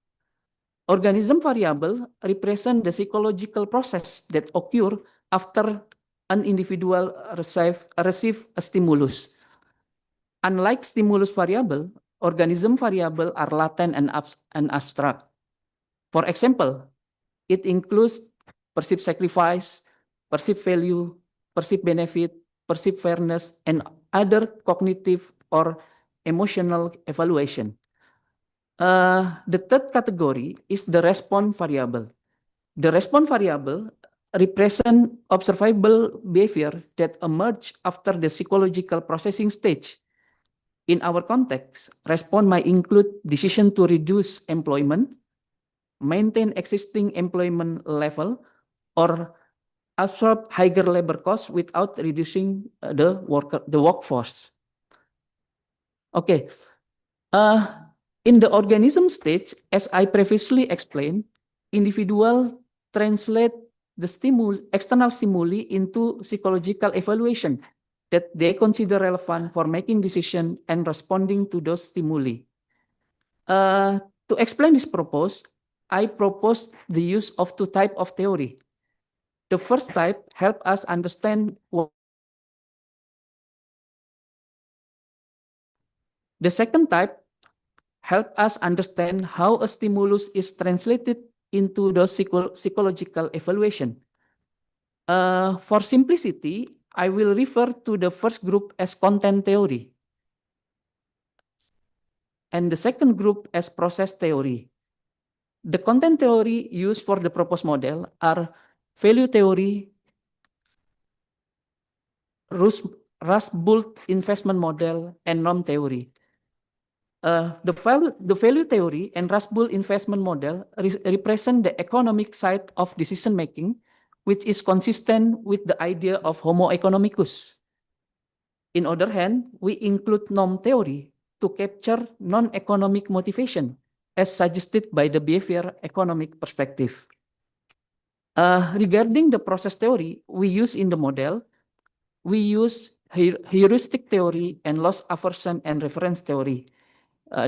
Organism variable represent the psychological process that occur after an individual receive a stimulus. Unlike stimulus variable, organism variable are latent and abstract. For example, it includes perceived sacrifice, perceived value, perceived benefit, perceived fairness, and other cognitive or emotional evaluation. The third category is the response variable. The response variable represent observable behavior that emerge after the psychological processing stage. In our context, response might include decision to reduce employment, maintain existing employment level, or absorb higher labor costs without reducing the workforce. Okay. In the organism stage, as I previously explained, individual translate the external stimuli into psychological evaluation that they consider relevant for making decision and responding to those stimuli. To explain this purpose, I propose the use of two types of theory. The first type help us understand what the second type help us understand how a stimulus is translated into the psychological evaluation. For simplicity, I will refer to the first group as content theory and the second group as process theory. The content theory used for the proposed model are value theory, Rust-Built investment model, and norm theory. The value theory and Rust-Built investment model represent the economic side of decision making, which is consistent with the idea of Homo economicus. In other hand, we include norm theory to capture non-economic motivation, as suggested by the behavior economic perspective. Regarding the process theory we use in the model, we use heuristic theory and loss aversion and reference theory.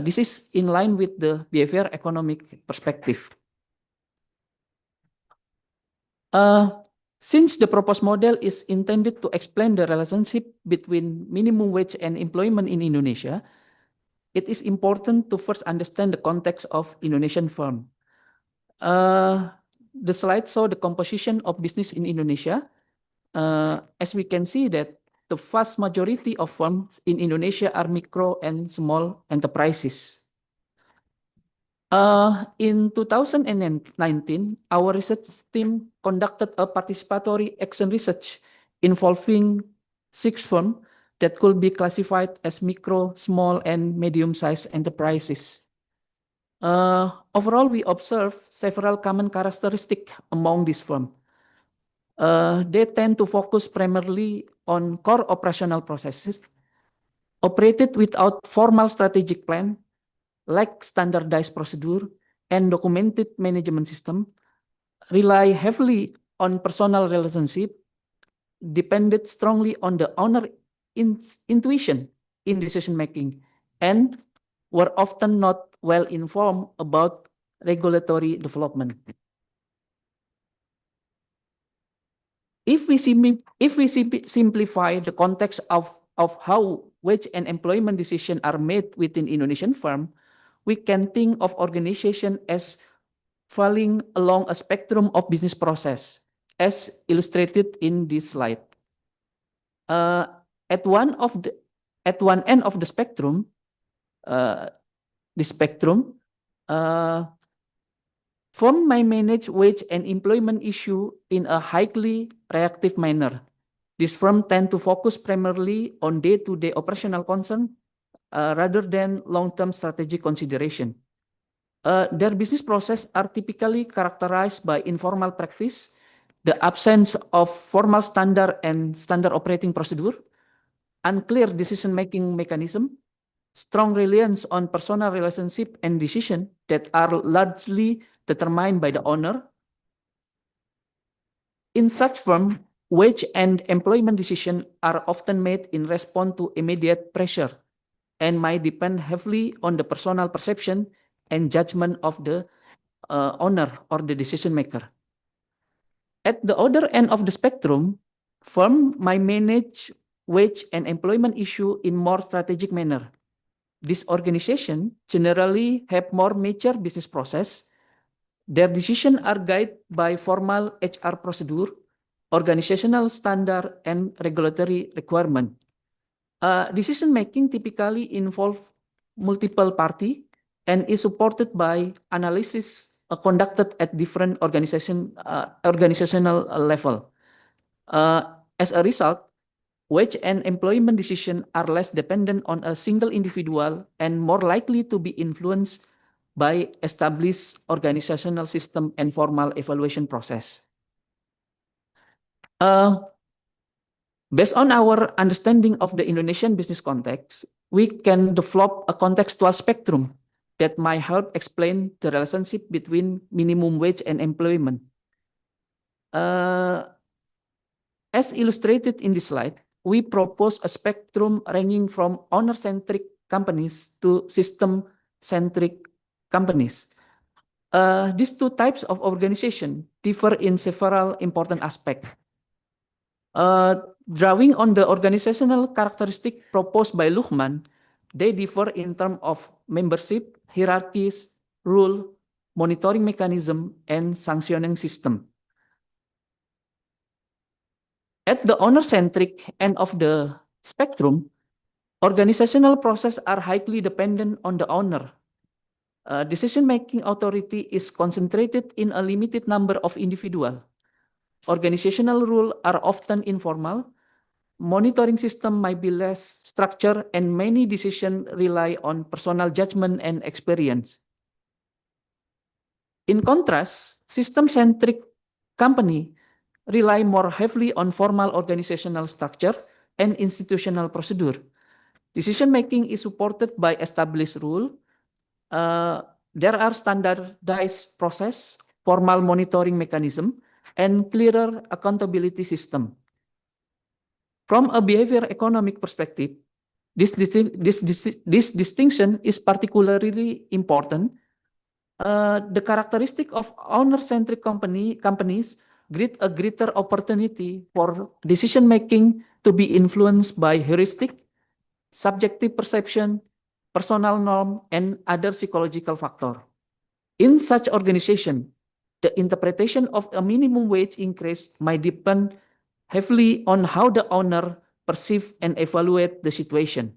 This is in line with the behavior economic perspective. Since the proposed model is intended to explain the relationship between minimum wage and employment in Indonesia, it is important to first understand the context of Indonesian firm. The slide shows the composition of business in Indonesia. As we can see that the vast majority of firms in Indonesia are micro and small enterprises. In 2019, our research team conducted a participatory action research involving 6 firms that could be classified as micro, small, and medium-sized enterprises. Overall, we observe several common characteristics among these firms. They tend to focus primarily on core operational processes, operated without formal strategic plan, lack standardized procedure and documented management system, rely heavily on personal relationship, depended strongly on the owner intuition in decision making, and were often not well informed about regulatory development. If we simplify the context of how wage and employment decisions are made within Indonesian firm, we can think of organization as falling along a spectrum of business process, as illustrated in this slide. At one end of the spectrum, firm may manage wage and employment issue in a highly reactive manner. These firms tend to focus primarily on day-to-day operational concern rather than long-term strategic consideration. Their business process are typically characterized by informal practice, the absence of formal standard and standard operating procedure, unclear decision-making mechanism, strong reliance on personal relationship and decision that are largely determined by the owner. In such firm, wage and employment decisions are often made in response to immediate pressure and might depend heavily on the personal perception and judgment of the owner or the decision maker. At the other end of the spectrum, firm might manage wage and employment issue in more strategic manner. This organization generally have more mature business process. Their decisions are guided by formal HR procedure, organizational standard, and regulatory requirement. Decision making typically involve multiple party and is supported by analysis conducted at different organizational level. As a result, wage and employment decisions are less dependent on a single individual and more likely to be influenced by established organizational system and formal evaluation process. Based on our understanding of the Indonesian business context, we can develop a contextual spectrum that might help explain the relationship between minimum wage and employment. As illustrated in this slide, we propose a spectrum ranging from owner-centric companies to system-centric companies. These two types of organization differ in several important aspects. Drawing on the organizational characteristic proposed by Luhmann, they differ in terms of membership, hierarchies, rule, monitoring mechanism, and sanctioning system. At the owner-centric end of the spectrum, organizational processes are highly dependent on the owner. Decision-making authority is concentrated in a limited number of individuals. Organizational rules are often informal. Monitoring system might be less structured, and many decisions rely on personal judgment and experience. In contrast, system-centric company rely more heavily on formal organizational structure and institutional procedure. Decision-making is supported by established rule. There are standardized process, formal monitoring mechanism, and clearer accountability system. From a behavior economic perspective, this distinction is particularly important. The characteristic of owner-centric companies create a greater opportunity for decision-making to be influenced by heuristic, subjective perception, personal norm, and other psychological factors. In such organization, the interpretation of a minimum wage increase might depend heavily on how the owner perceive and evaluate the situation.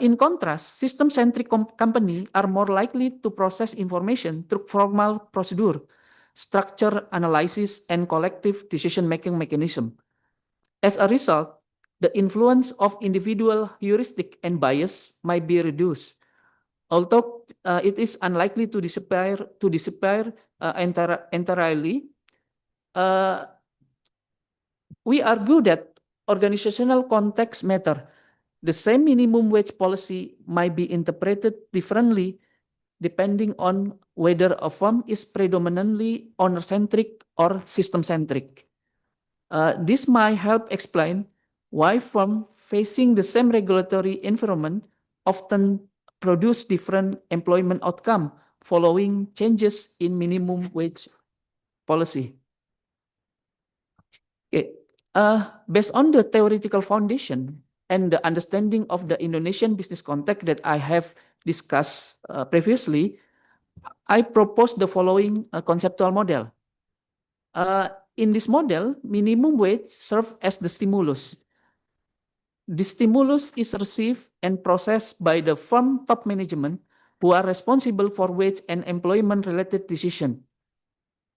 In contrast, system-centric companies are more likely to process information through formal procedure, structure analysis, and collective decision-making mechanism. As a result, the influence of individual heuristic and bias might be reduced, although it is unlikely to disappear entirely. We argue that organizational context matter. The same minimum wage policy might be interpreted differently depending on whether a firm is predominantly owner-centric or system-centric. This might help explain why firms facing the same regulatory environment often produce different employment outcomes following changes in minimum wage policy. Okay. Based on the theoretical foundation and the understanding of the Indonesian business context that I have discussed previously, I propose the following conceptual model. In this model, minimum wage serves as the stimulus. The stimulus is received and processed by the firm top management who are responsible for wage and employment-related decisions.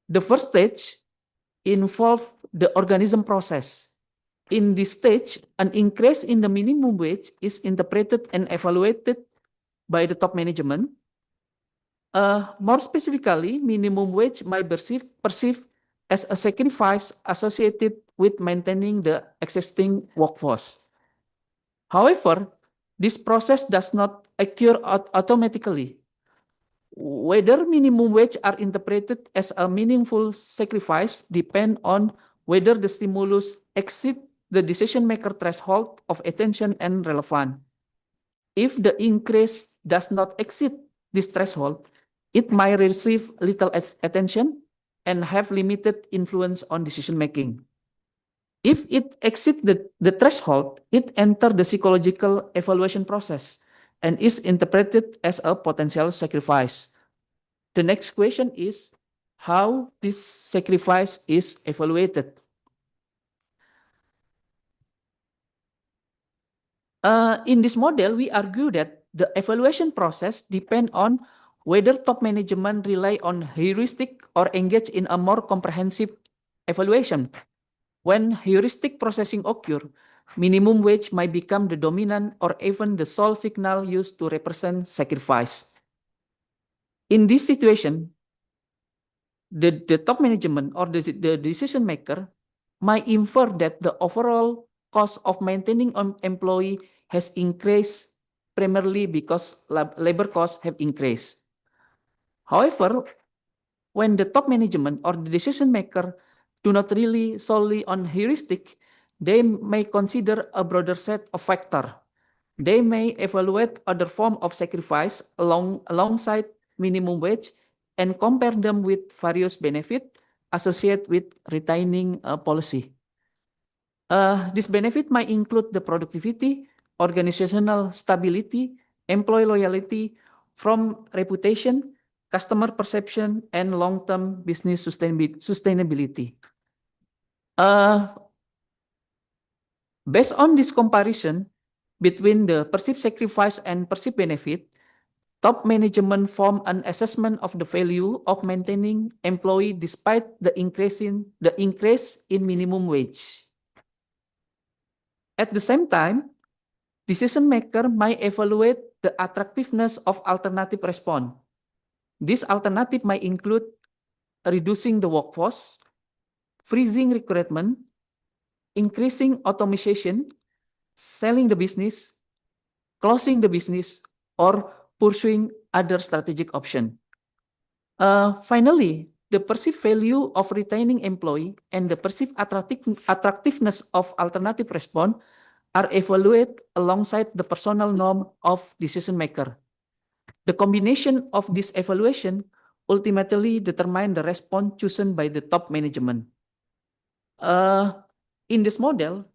The first stage involves the organism process. In this stage, an increase in the minimum wage is interpreted and evaluated by the top management. More specifically, minimum wage might be perceived as a sacrifice associated with maintaining the existing workforce. However, this process does not occur automatically. Whether minimum wage are interpreted as a meaningful sacrifice depend on whether the stimulus exceed the decision maker threshold of attention and relevance. If the increase does not exceed this threshold, it might receive little attention and have limited influence on decision making. If it exceeds the threshold, it enters the psychological evaluation process and is interpreted as a potential sacrifice. The next question is how this sacrifice is evaluated. In this model, we argue that the evaluation process depends on whether top management rely on heuristic or engage in a more comprehensive evaluation. When heuristic processing occurs, minimum wage might become the dominant or even the sole signal used to represent sacrifice. In this situation, the top management or the decision maker might infer that the overall cost of maintaining an employee has increased primarily because labor costs have increased. However, when the top management or the decision maker do not rely solely on heuristic, they may consider a broader set of factors. They may evaluate other forms of sacrifice alongside minimum wage and compare them with various benefits associated with retaining a policy. This benefit might include the productivity, organizational stability, employee loyalty, from reputation, customer perception, and long-term business sustainability. Based on this comparison between the perceived sacrifice and perceived benefit, top management form an assessment of the value of maintaining employee despite the increase in minimum wage. At the same time, decision maker might evaluate the attractiveness of alternative response. This alternative might include reducing the workforce, freezing recruitment, increasing automation, selling the business, closing the business, or pursuing other strategic option. Finally, the perceived value of retaining employee and the perceived attractiveness of alternative response are evaluated alongside the personal norm of decision maker. The combination of this evaluation ultimately determine the response chosen by the top management. In this model,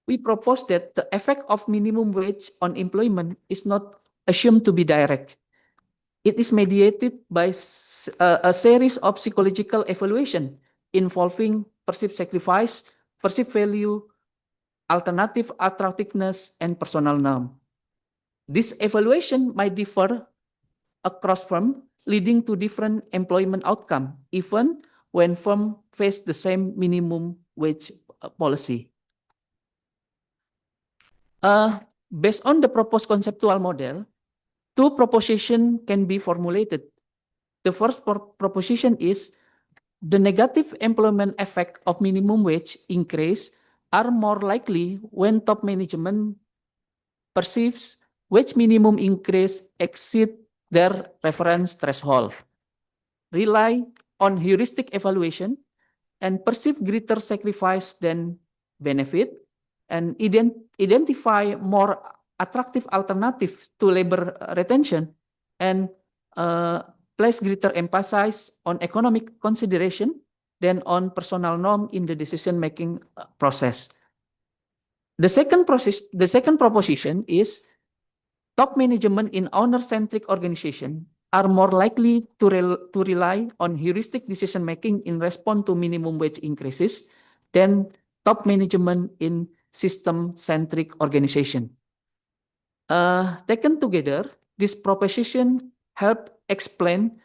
we propose that the effect of minimum wage on employment is not assumed to be direct. It is mediated by a series of psychological evaluation involving perceived sacrifice, perceived value, alternative attractiveness, and personal norm. This evaluation might differ across firms, leading to different employment outcome, even when firms face the same minimum wage policy. Based on the proposed conceptual model, two propositions can be formulated. The first proposition is the negative employment effect of minimum wage increase are more likely when top management perceives wage minimum increase exceed their reference threshold, rely on heuristic evaluation, and perceive greater sacrifice than benefit, and identify more attractive alternative to labor retention, and place greater emphasis on economic consideration than on personal norm in the decision-making process. The second proposition is top management in owner-centric organization are more likely to rely on heuristic decision-making in response to minimum wage increases than top management in system-centric organization. Taken together, this proposition help explain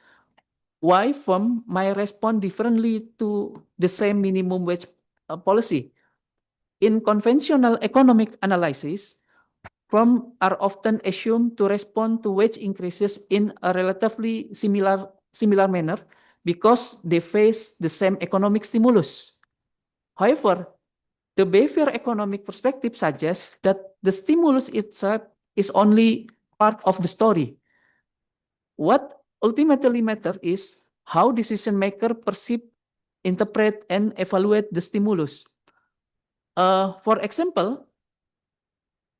why firms might respond differently to the same minimum wage policy. In conventional economic analysis, firms are often assumed to respond to wage increases in a relatively similar manner because they face the same economic stimulus. However, the behavior economic perspective suggests that the stimulus itself is only part of the story. What ultimately matter is how decision maker perceive, interpret, and evaluate the stimulus. For example,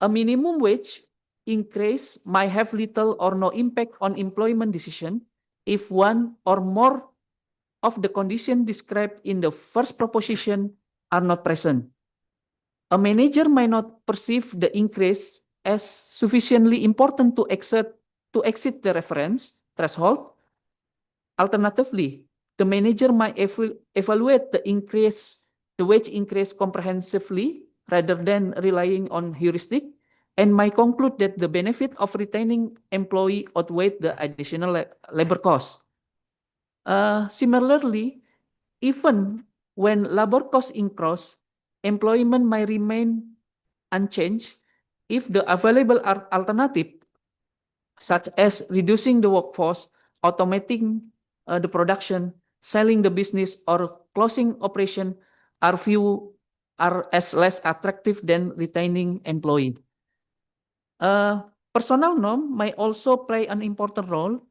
a minimum wage increase might have little or no impact on employment decision if one or more of the conditions described in the first proposition are not present. A manager might not perceive the increase as sufficiently important to exceed the reference threshold. Alternatively, the manager might evaluate the wage increase comprehensively rather than relying on heuristic, and might conclude that the benefit of retaining employee outweighed the additional labor cost. Similarly, even when labor costs increase, employment might remain unchanged if the available alternative, such as reducing the workforce, automating the production, selling the business, or closing operation, are as less attractive than retaining employee. Personal norm might also play an important role.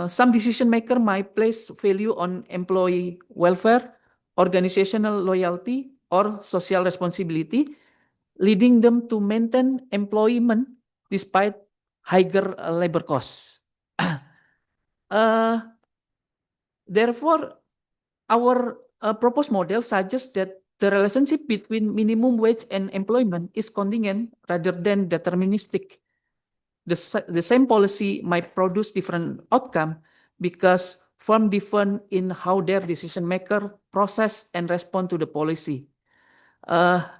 Some decision maker might place value on employee welfare, organizational loyalty, or social responsibility, leading them to maintain employment despite higher labor costs. Therefore, our proposed model suggests that the relationship between minimum wage and employment is contingent rather than deterministic. The same policy might produce different outcome because firms differ in how their decision maker process and respond to the policy.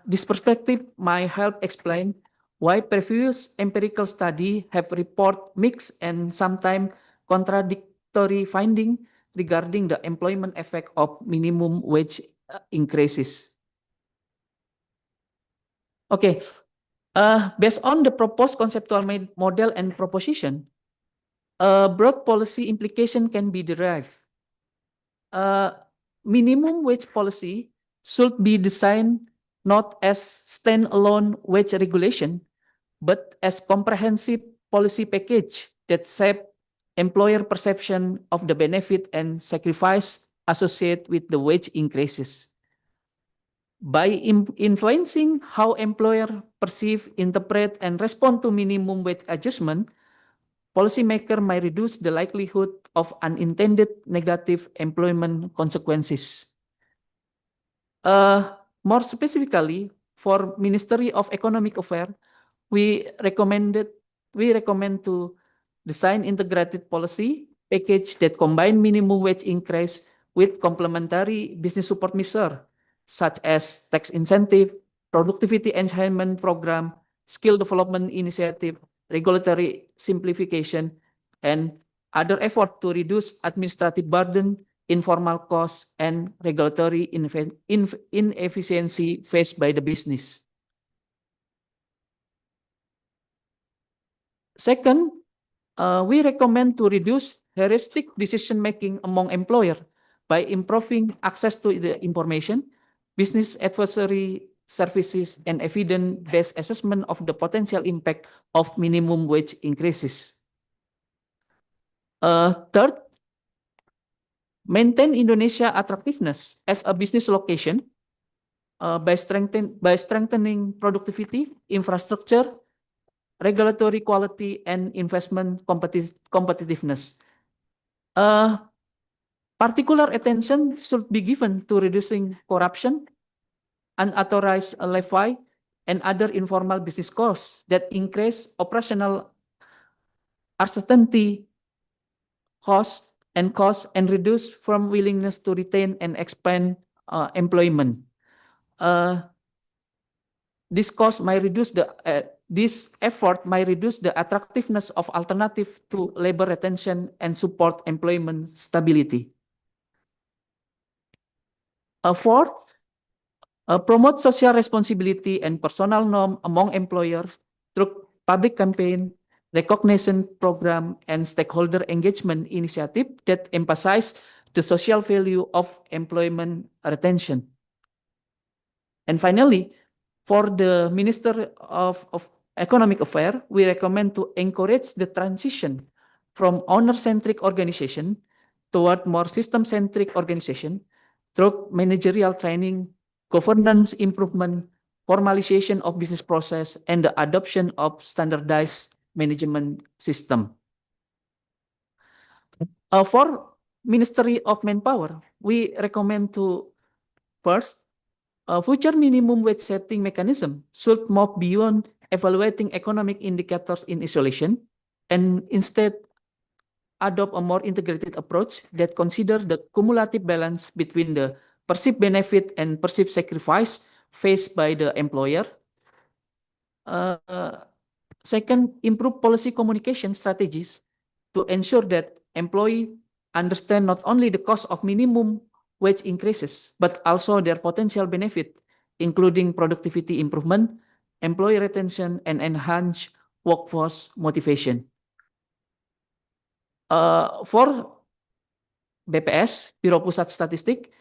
This perspective might help explain why previous empirical studies have report mixed and sometimes contradictory findings regarding the employment effect of minimum wage increases. Okay, based on the proposed conceptual model and proposition, a broad policy implication can be derived. Minimum wage policy should be designed not as standalone wage regulation, but as comprehensive policy package that shape employer perception of the benefit and sacrifice associated with the wage increases. By influencing how employer perceive, interpret, and respond to minimum wage adjustment, policymaker might reduce the likelihood of unintended negative employment consequences. More specifically, for Ministry of Economic Affairs, we recommend to design integrated policy package that combine minimum wage increase with complementary business support measures, such as tax incentive, productivity enhancement program, skill development initiative, regulatory simplification, and other effort to reduce administrative burden, informal costs, and regulatory inefficiency faced by the business. Second, we recommend to reduce heuristic decision-making among employers by improving access to the information, business advisory services, and evidence-based assessment of the potential impact of minimum wage increases. Third, maintain Indonesia attractiveness as a business location by strengthening productivity, infrastructure, regulatory quality, and investment competitiveness. Particular attention should be given to reducing corruption, unauthorized levy, and other informal business costs that increase operational uncertainty, costs, and reduce firm willingness to retain and expand employment. This effort might reduce the attractiveness of alternative to labor retention and support employment stability. Fourth, promote social responsibility and personal norm among employers through public campaign, recognition program, and stakeholder engagement initiative that emphasize the social value of employment retention. And finally, for the Minister of Economic Affairs, we recommend to encourage the transition from owner-centric organization toward more system-centric organization through managerial training, governance improvement, formalization of business process, and the adoption of standardized management system. For Ministry of Manpower, we recommend to first, a future minimum wage setting mechanism should move beyond evaluating economic indicators in isolation and instead adopt a more integrated approach that consider the cumulative balance between the perceived benefit and perceived sacrifice faced by the employer. Second, improve policy communication strategies to ensure that employees understand not only the cost of minimum wage increases, but also their potential benefit, including productivity improvement, employee retention, and enhanced workforce motivation. For BPS, Biro Pusat Statistik,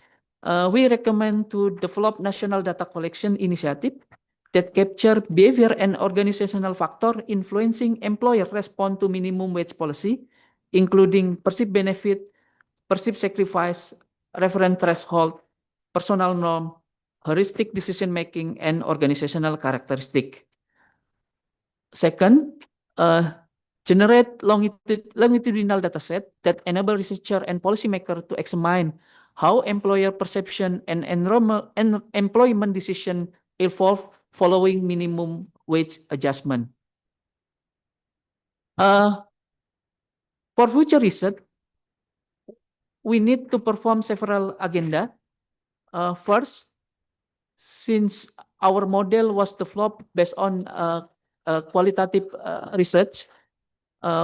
we recommend to develop national data collection initiative that capture behavior and organizational factor influencing employer response to minimum wage policy, including perceived benefit, perceived sacrifice, reference threshold, personal norm, heuristic decision-making, and organizational characteristic. Second, generate longitudinal dataset that enable researcher and policymaker to examine how employer perception and enrollment and employment decision evolve following minimum wage adjustment. For future research, we need to perform several agenda. First, since our model was developed based on qualitative research,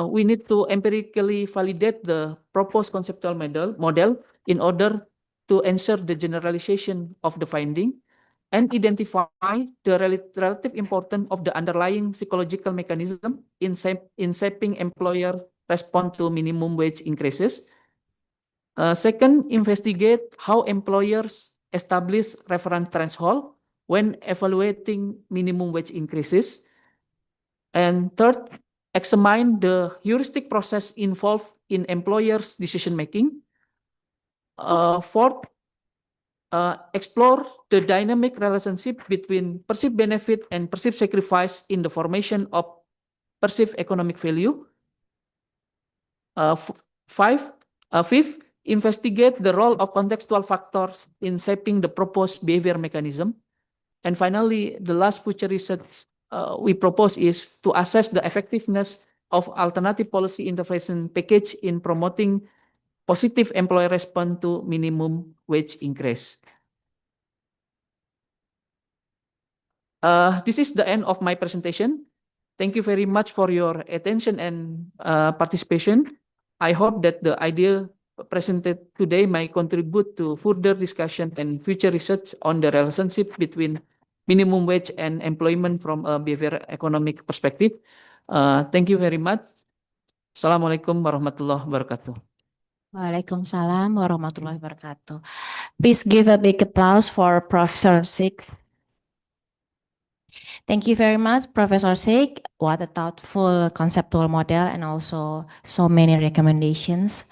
we need to empirically validate the proposed conceptual model in order to ensure the generalization of the finding and identify the relative importance of the underlying psychological mechanism in shaping employer response to minimum wage increases. Second, investigate how employers establish reference threshold when evaluating minimum wage increases. And third, examine the heuristic process involved in employers' decision-making. Fourth, explore the dynamic relationship between perceived benefit and perceived sacrifice in the formation of perceived economic value. Fifth, investigate the role of contextual factors in shaping the proposed behavior mechanism. And finally, the last future research we propose is to assess the effectiveness of alternative policy intervention package in promoting positive employer response to minimum wage increase. This is the end of my presentation. Thank you very much for your attention and participation. I hope that the idea presented today may contribute to further discussion and future research on the relationship between minimum wage and employment from a behavior economic perspective. Thank you very much. Assalamualaikum warahmatullahi wabarakatuh. Waalaikumsalam warahmatullahi wabarakatuh. Please give a big applause for Professor Sik. Thank you very much, Professor Sik. What a thoughtful conceptual model and also so many recommendations.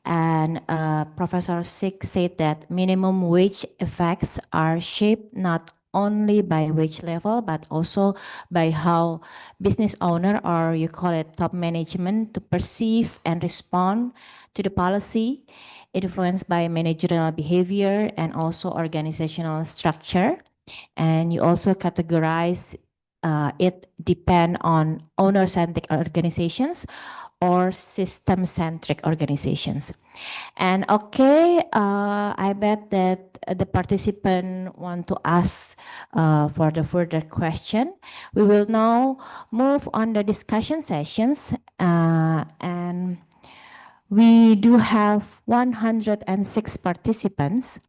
And Professor Sik said that minimum wage effects are shaped not only by wage level, but also by how business owner, or you call it top management, to perceive and respond to the policy influenced by managerial behavior and also organizational structure. And you also categorize it depend on owner-centric organizations or system-centric organizations. And okay, I bet that the participant want to ask for the further question. We will now move on the discussion sessions, and we do have 106 participants.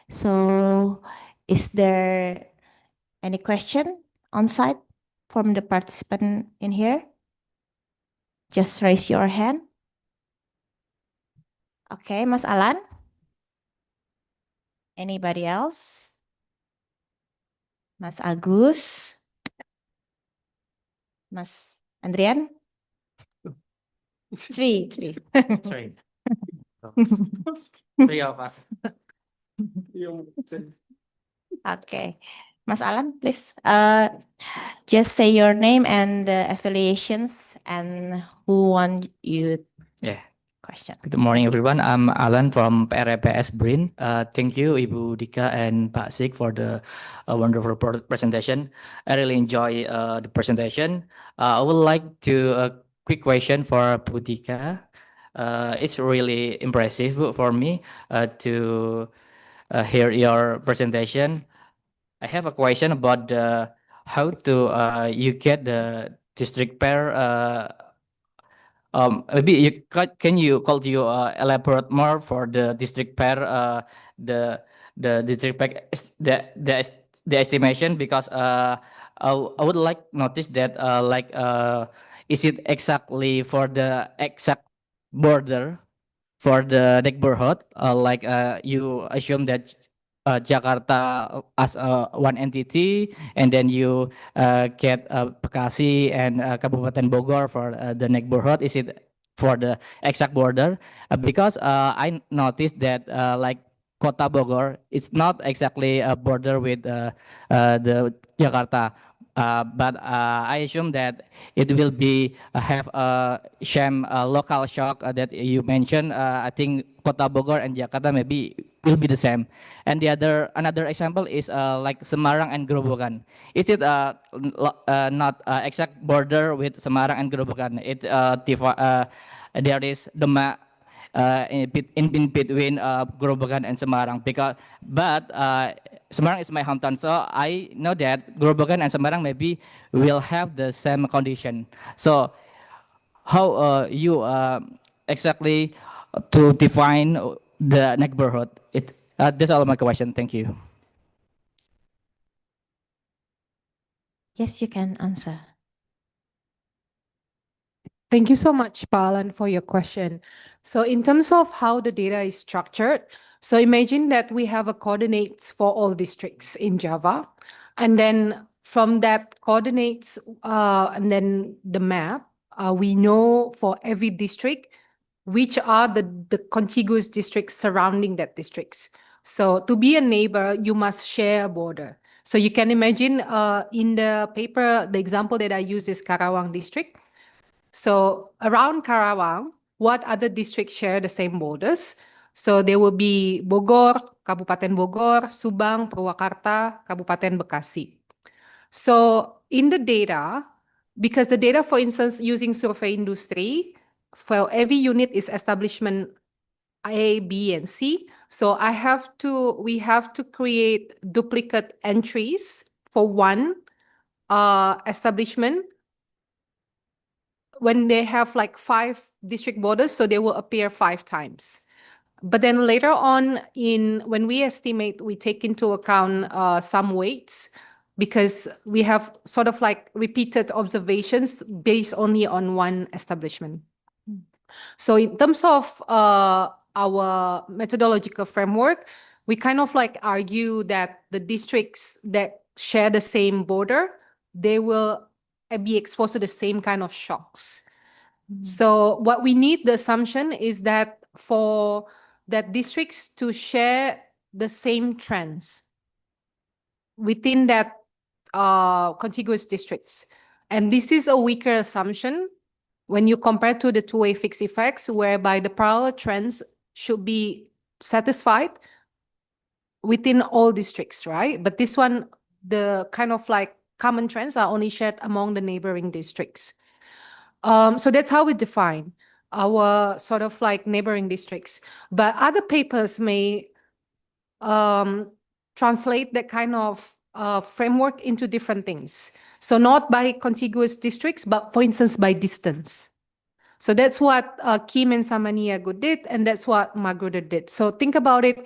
So is there any question on site from the participant in here? Just raise your hand. Okay, Mas Alan? Anybody else? Mas Agus? Mas Andrian? Three. Three. Three of us. Okay. Mas Alan, please. Just say your name and affiliations and who want you Yeah. question. Good morning, everyone. I'm Alan from PRPS BRIN. Thank you, Ibu Dika and Pak Sik, for the wonderful presentation. I really enjoy the presentation. I would like to a quick question for Bu Dika. It's really impressive for me to hear your presentation. I have a question about how to you get the district pair. Maybe can you elaborate more for the district pair, the district pair, the estimation, because I would like notice that is it exactly for the exact border for the neighborhood, you assume that Jakarta as one entity, and then you get Bekasi and Kabupaten Bogor for the neighborhood. Is it for the exact border? Because I noticed that Kota Bogor, it's not exactly a border with the Jakarta. But I assume that it will be have a local shock that you mentioned. I think Kota Bogor and Jakarta maybe will be the same. And another example is like Semarang and Grobogan. Is it not exact border with Semarang and Grobogan? There is the in between Grobogan and Semarang, but Semarang is my hometown, so I know that Grobogan and Semarang maybe will have the same condition. So how you exactly to define the neighborhood? That's all my question. Thank you. Yes, you can answer. Thank you so much, Palan, for your question. So in terms of how the data is structured, so imagine that we have a coordinates for all districts in Java. And then from that coordinates and then the map, we know for every district, which are the contiguous districts surrounding that districts. So to be a neighbor, you must share a border. So you can imagine in the paper, the example that I use is Karawang district. So around Karawang, what other districts share the same borders? So there will be Bogor, Kabupaten Bogor, Subang, Purwakarta, Kabupaten Bekasi. So in the data, because the data, for instance, using survey industry, for every unit is establishment A, B, and C. So we have to create duplicate entries for one establishment when they have like 5 district borders, so they will appear 5 times. But then later on, when we estimate, we take into account some weights, because we have sort of like repeated observations based only on one establishment. So in terms of our methodological framework, we kind of like argue that the districts that share the same border, they will be exposed to the same kind of shocks. So what we need, the assumption is that for that districts to share the same trends within that contiguous districts. And this is a weaker assumption when you compare to the two-way fixed effects, whereby the parallel trends should be satisfied within all districts, right? But this one, the kind of like common trends are only shared among the neighboring districts. So that's how we define our sort of like neighboring districts. But other papers may translate that kind of framework into different things. So not by contiguous districts, but for instance, by distance. So that's what Kim and Samaniago did, and that's what Magruder did. So think about it.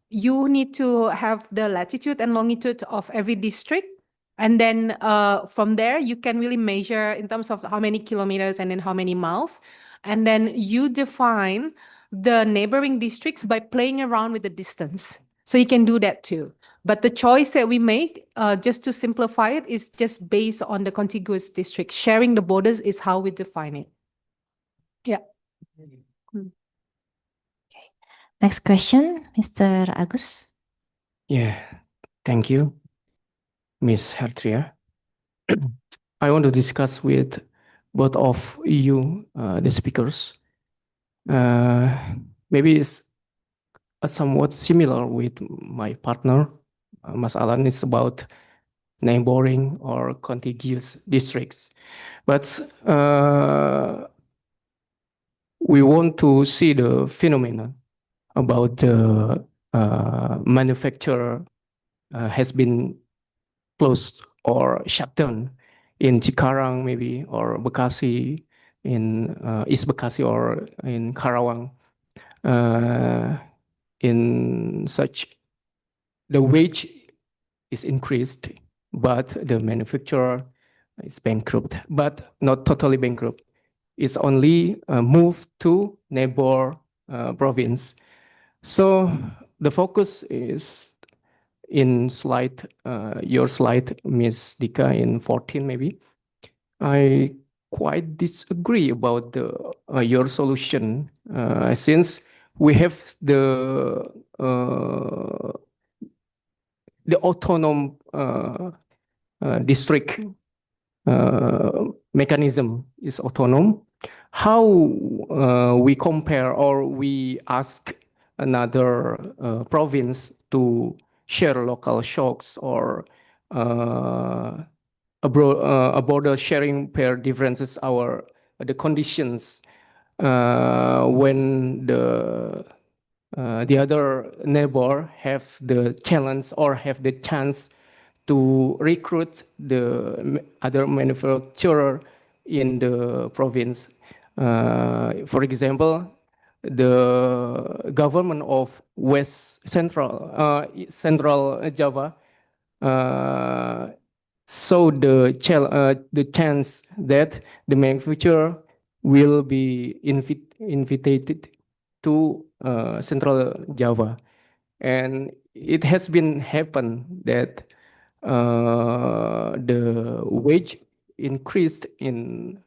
You need to have the latitude and longitude of every district. And then from there, you can really measure in terms of how many kilometers and then how many miles. And then you define the neighboring districts by playing around with the distance. So you can do that too. But the choice that we make, just to simplify it, is just based on the contiguous district. Sharing the borders is how we define it. Yeah. Next question, Mr. Agus. Yeah, thank you, Ms. Hertria. I want to discuss with both of you, the speakers. Maybe it's somewhat similar with my partner, Mas Alan. It's about neighboring or contiguous districts. But we want to see the phenomena about the manufacturer has been closed or shut down in Cikarang maybe, or Bekasi, in East Bekasi, or in Karawang. In such, the wage is increased, but the manufacturer is bankrupt, but not totally bankrupt. It's only moved to neighbor province. So the focus is in slide, your slide, Ms. Dika, in 14 maybe. I quite disagree about your solution, since we have the autonomous district mechanism is autonomous. How we compare or we ask another province to share local shocks, or a border sharing pair differences the conditions when the other neighbor have the challenge or have the chance to recruit the other manufacturer in the province. For example, the government of Central Java saw the chance that the manufacturer will be invited to Central Java, and it has been happened that the wage increased in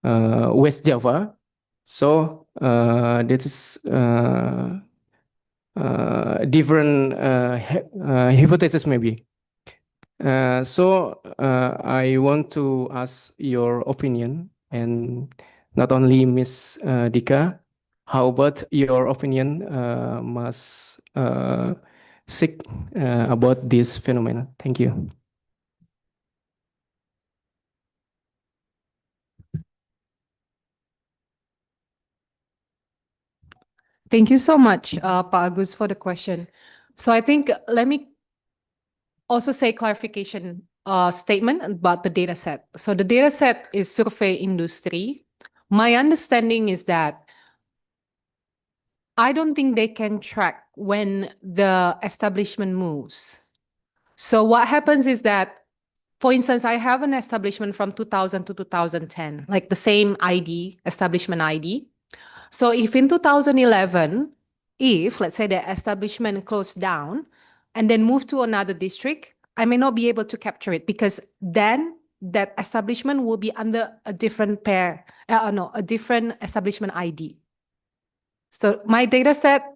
West Java. So this is different hypothesis maybe. So I want to ask your opinion, and not only Ms. Dika, how about your opinion, Mas Sik, about this phenomenon? Thank you. Thank you so much, Pak Agus, for the question. So I think let me also say clarification statement about the data set. So the data set is survey industry. My understanding is that I don't think they can track when the establishment moves. So what happens is that, for instance, I have an establishment from 2000 to 2010, like the same ID, establishment ID. So if in 2011, if let's say the establishment closed down and then moved to another district, I may not be able to capture it, because then that establishment will be under a different a different establishment ID. So my data set,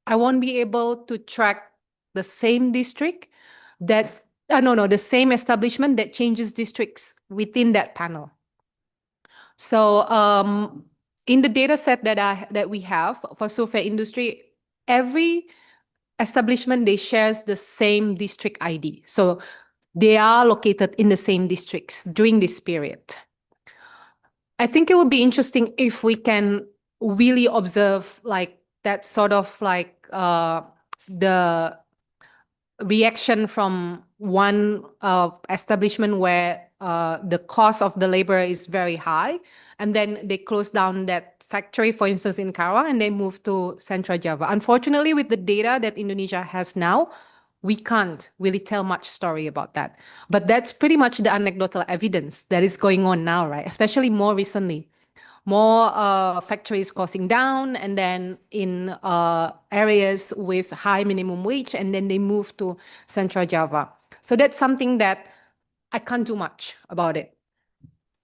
I won't be able to track the same district that, the same establishment that changes districts within that panel. So in the data set that we have for survey industry, every establishment, they shares the same district ID. So they are located in the same districts during this period. I think it would be interesting if we can really observe like that sort of like the reaction from one establishment where the cost of the labor is very high, and then they close down that factory, for instance, in Karawang, and they move to Central Java. Unfortunately, with the data that Indonesia has now, we can't really tell much story about that. But that's pretty much the anecdotal evidence that is going on now, right? Especially more recently. More factories closing down, and then in areas with high minimum wage, and then they move to Central Java. So that's something that I can't do much about it.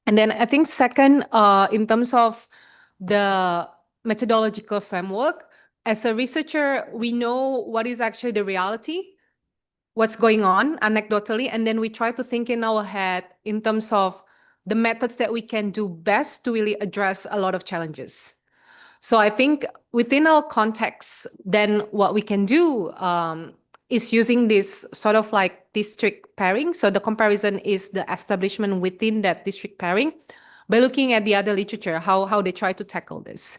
And then I think second, in terms of the methodological framework, as a researcher, we know what is actually the reality, what's going on anecdotally, and then we try to think in our head in terms of the methods that we can do best to really address a lot of challenges. So I think within our context, then what we can do is using this sort of like district pairing. So the comparison is the establishment within that district pairing by looking at the other literature, how they try to tackle this.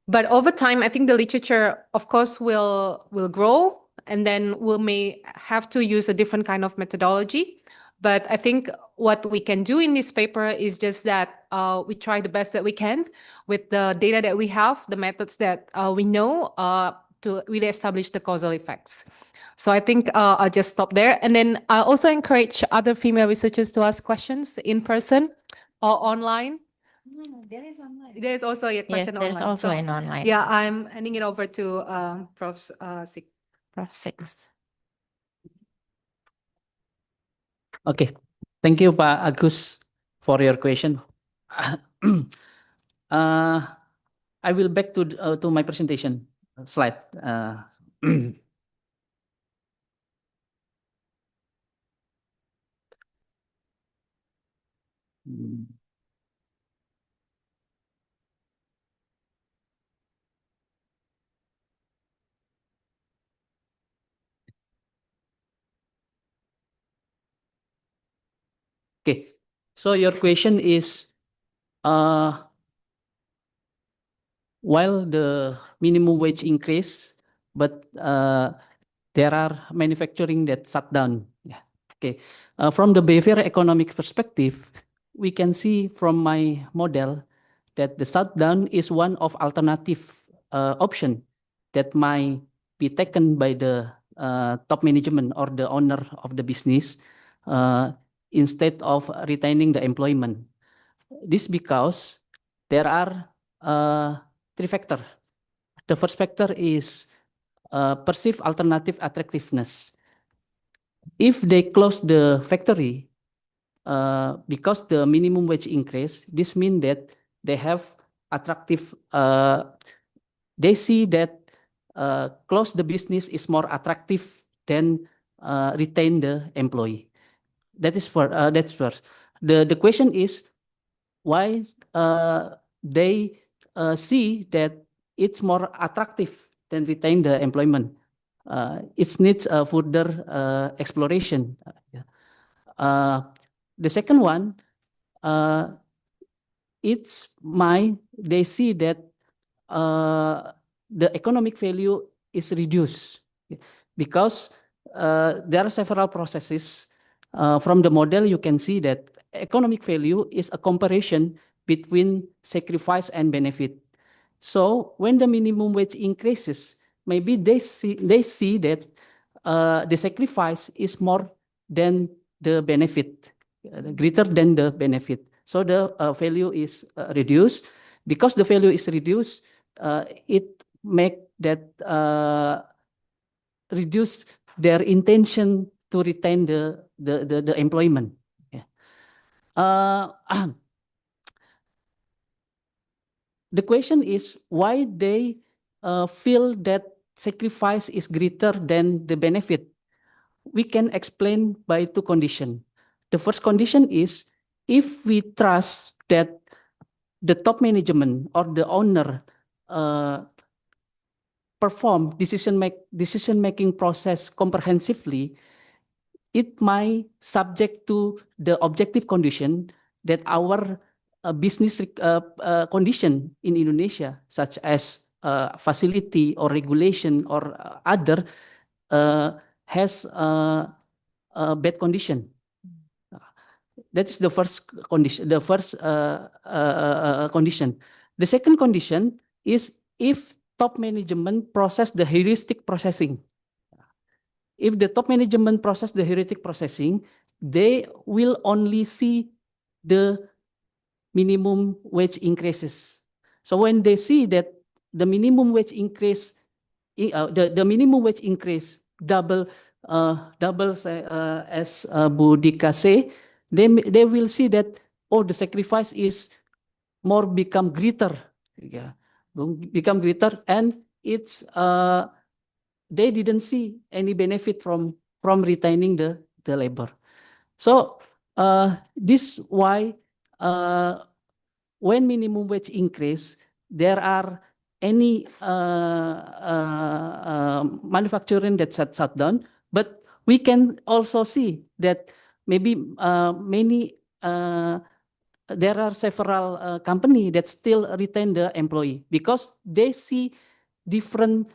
But over time, I think the literature, of course, will grow, and then we may have to use a different kind of methodology. But I think what we can do in this paper is just that we try the best that we can with the data that we have, the methods that we know to really establish the causal effects. So I think I'll just stop there. And then I also encourage other female researchers to ask questions in person or online. There is online. There is also a Yes, question there's online. also So, an online. yeah, I'm handing it over to Prof. Sik. Prof. Six. Okay, thank you, Pak Agus, for your question. I will back to my presentation slide. Okay, so your question is, while the minimum wage increase, but there are manufacturing that shut down. Yeah. Okay. From the behavior economic perspective, we can see from my model that the shutdown is one of alternative option that might be taken by the top management or the owner of the business instead of retaining the employment. This because there are three factors. The first factor is perceived alternative attractiveness. If they close the factory because the minimum wage increase, this means that they have attractive, they see that close the business is more attractive than retain the employee. That is that's first. The question is why they see that it's more attractive than retain the employment. It needs further exploration. The second one, they see that the economic value is reduced because there are several processes. From the model, you can see that economic value is a comparison between sacrifice and benefit. So when the minimum wage increases, maybe they see that the sacrifice is more than the benefit, greater than the benefit. So the value is reduced. Because the value is reduced, it make that reduce their intention to retain the employment. Yeah. The question is why they feel that sacrifice is greater than the benefit. We can explain by two conditions. The first condition is if we trust that the top management or the owner perform decision-making process comprehensively, it might subject to the objective condition that our business condition in Indonesia, such as facility or regulation or other, has a bad condition. That is the first condition. The first condition. The second condition is if top management process the heuristic processing. If the top management process the heuristic processing, they will only see the minimum wage increases. So when they see that the minimum wage increase, the minimum wage increase double as Bu Dika say, they will see that oh, the sacrifice is more become greater, yeah, become greater, and it's they didn't see any benefit from retaining the labor. So this why when minimum wage increase, there are any manufacturing that shut down, but we can also see that maybe there are several company that still retain the employee because they see different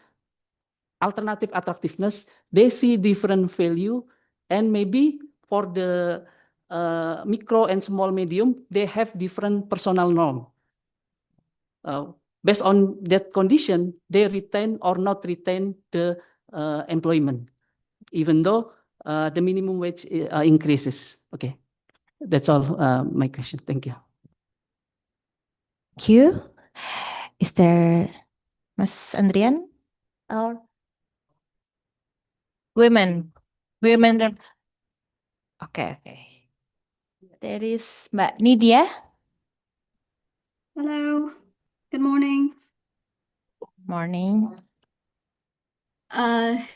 alternative attractiveness, they see different value, and maybe for the micro and small medium, they have different personal norm. Based on that condition, they retain or not retain the employment, even though the minimum wage increases. Okay, that's all my question. Thank you. Thank you. Is there Mas Andrian or women? Women. Okay, okay. There is Mbak Nidia. Hello, good morning. Morning. And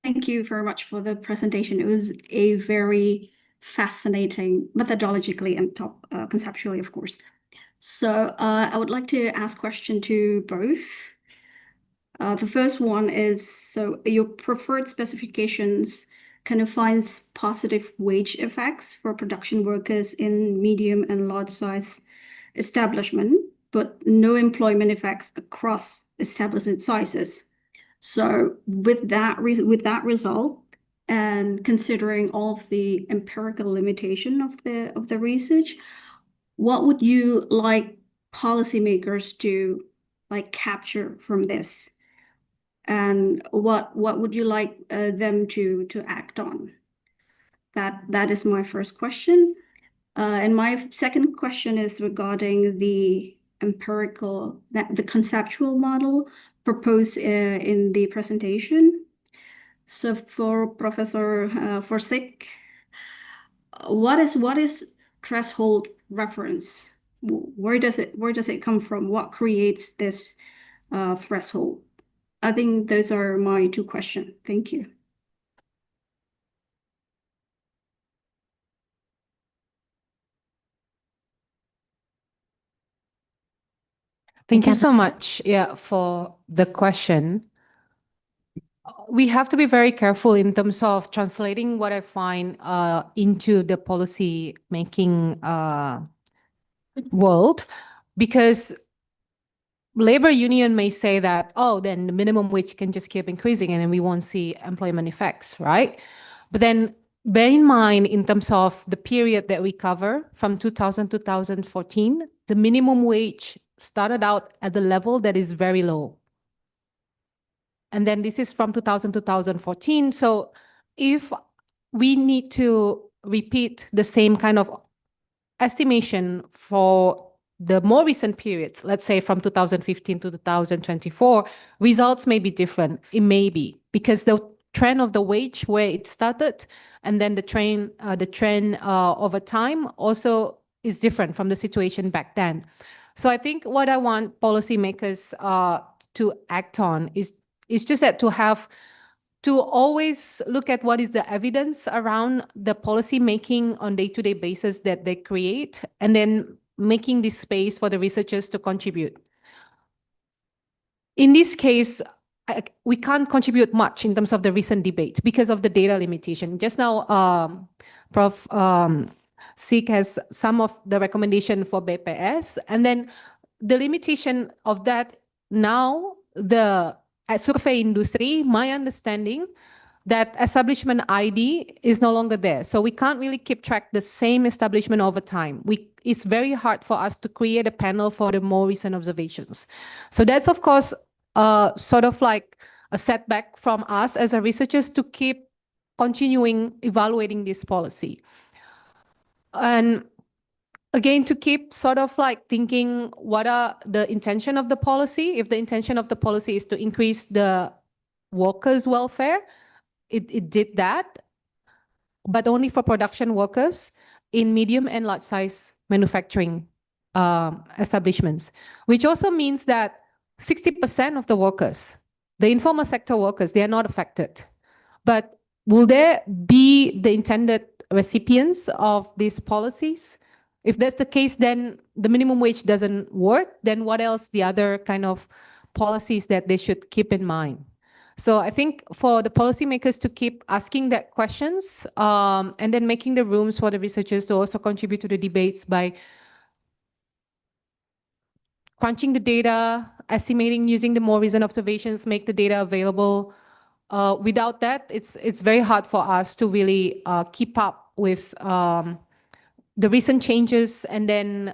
thank you very much for the presentation. It was a very fascinating methodologically and conceptually, of course. So I would like to ask question to both. The first one is, so your preferred specifications kind of finds positive wage effects for production workers in medium and large size establishment, but no employment effects across establishment sizes. So with that result, and considering all of the empirical limitation of the research, what would you like policymakers to like capture from this? And what would you like them to act on? That is my first question. And my second question is regarding the empirical, the conceptual model proposed in the presentation. So for Professor Forsik, what is threshold reference? Where does it come from? What creates this threshold? I think those are my two questions. Thank you. Thank you so much, yeah, for the question. We have to be very careful in terms of translating what I find into the policy making world, because labor union may say that, oh, then the minimum wage can just keep increasing and then we won't see employment effects, right? But then bear in mind, in terms of the period that we cover from 2000 to 2014, the minimum wage started out at the level that is very low. And then this is from 2000 to 2014. So if we need to repeat the same kind of estimation for the more recent periods, let's say from 2015 to 2024, results may be different. It may be because the trend of the wage where it started and then the trend over time also is different from the situation back then. So I think what I want policymakers to act on is just that to always look at what is the evidence around the policy making on day-to-day basis that they create, and then making this space for the researchers to contribute. In this case, we can't contribute much in terms of the recent debate because of the data limitation. Just now, Prof. Sik has some of the recommendation for BPS, and then the limitation of that now, the survey industry, my understanding that establishment ID is no longer there. So we can't really keep track the same establishment over time. It's very hard for us to create a panel for the more recent observations. So that's, of course, sort of like a setback from us as a researchers to keep continuing evaluating this policy. And again, to keep sort of like thinking what are the intention of the policy. If the intention of the policy is to increase the workers' welfare, it did that, but only for production workers. in medium and large size manufacturing establishments, which also means that 60% of the workers, the informal sector workers, they are not affected. But will there be the intended recipients of these policies? If that's the case, then the minimum wage doesn't work. Then what else the other kind of policies that they should keep in mind? So I think for the policymakers to keep asking that questions and then making the rooms for the researchers to also contribute to the debates by crunching the data, estimating, using the more recent observations, make the data available. Without that, it's very hard for us to really keep up with the recent changes and then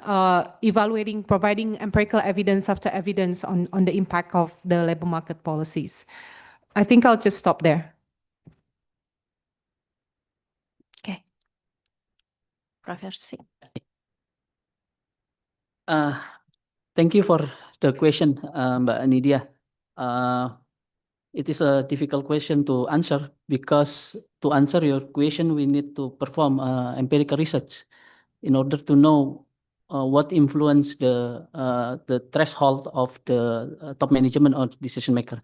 evaluating, providing empirical evidence after evidence on the impact of the labor market policies. I think I'll just stop there. Okay. Professor. Thank you for the question, Mbak Nidia. It is a difficult question to answer because to answer your question, we need to perform empirical research in order to know what influence the threshold of the top management or decision maker.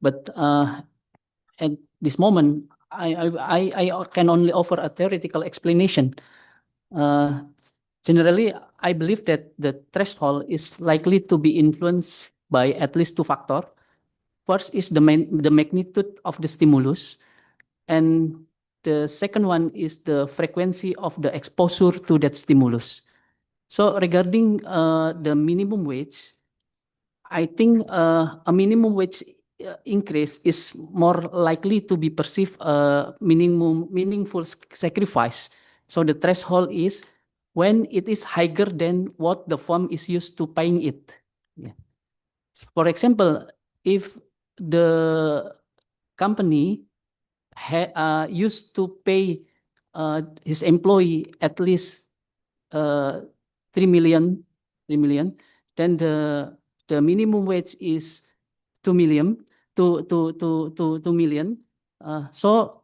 But at this moment, I can only offer a theoretical explanation. Generally, I believe that the threshold is likely to be influenced by at least two factors. First is the magnitude of the stimulus, and the second one is the frequency of the exposure to that stimulus. So regarding the minimum wage, I think a minimum wage increase is more likely to be perceived meaningful sacrifice. So the threshold is when it is higher than what the firm is used to paying it. Yeah. For example, if the company used to pay his employee at least 3 million, then the minimum wage is 2 million. So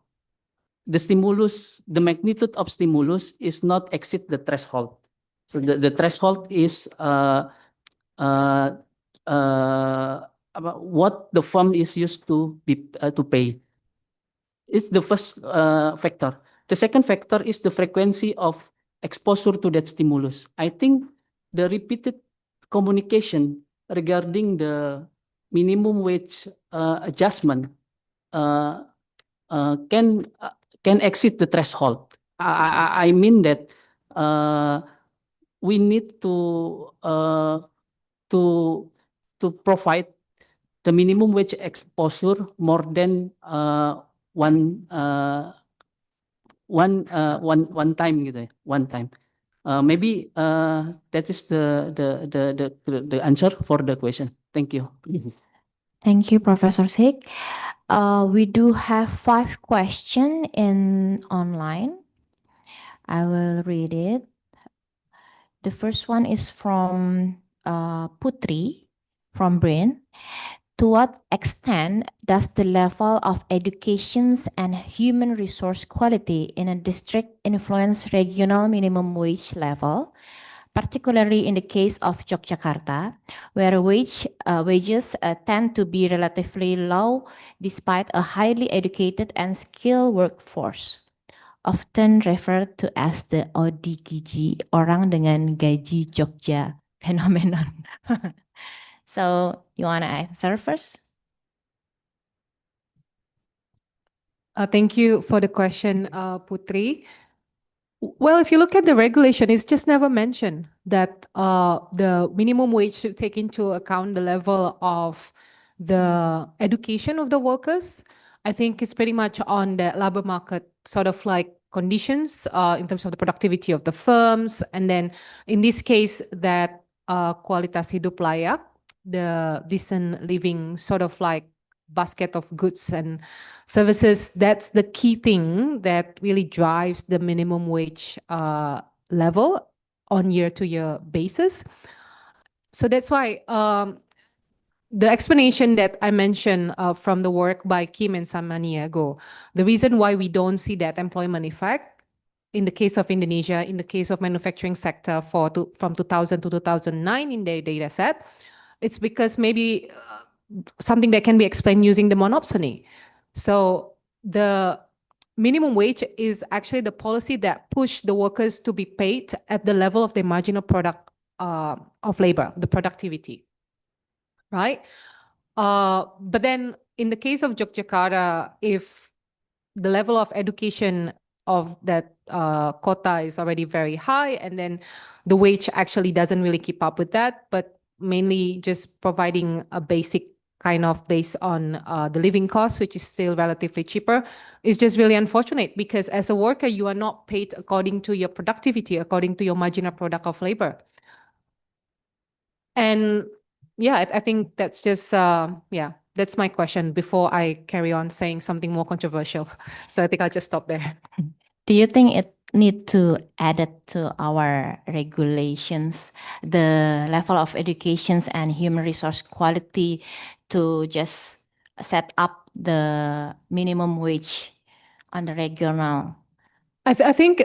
the stimulus, the magnitude of stimulus is not exceed the threshold. So the threshold is what the firm is used to pay. It's the first factor. The second factor is the frequency of exposure to that stimulus. I think the repeated communication regarding the minimum wage adjustment can exceed the threshold. I mean that we need to provide the minimum wage exposure more than one time gitu ya, one time. Maybe that is the answer for the question. Thank you. Thank you, Professor Sik. We do have 5 questions in online. I will read it. The first one is from Putri from BRIN. To what extent does the level of education and human resource quality in a district influence regional minimum wage level, particularly in the case of Yogyakarta, where wages tend to be relatively low despite a highly educated and skilled workforce, often referred to as the ODGJ, orang dengan gaji Jogja phenomenon. So you want to answer first? Thank you for the question, Putri. Well, if you look at the regulation, it's just never mentioned that the minimum wage should take into account the level of the education of the workers. I think it's pretty much on the labor market sort of like conditions in terms of the productivity of the firms. And then in this case, that kualitas hidup layak, the decent living sort of like basket of goods and services, that's the key thing that really drives the minimum wage level on year-to-year basis. So that's why the explanation that I mentioned from the work by Kim and Samaniego, the reason why we don't see that employment effect in the case of Indonesia, in the case of manufacturing sector from 2000 to 2009 in their data set, it's because maybe something that can be explained using the monopsony. So the minimum wage is actually the policy that pushed the workers to be paid at the level of their marginal product of labor, the productivity, right? But then in the case of Yogyakarta, if the level of education of that kota is already very high, and then the wage actually doesn't really keep up with that, but mainly just providing a basic kind of based on the living cost, which is still relatively cheaper, is just really unfortunate, because as a worker, you are not paid according to your productivity, according to your marginal product of labor. And yeah, I think that's just, yeah, that's my question before I carry on saying something more controversial. So I think I'll just stop there. Do you think it need to add it to our regulations, the level of educations and human resource quality, to just set up the minimum wage on the regional? I think,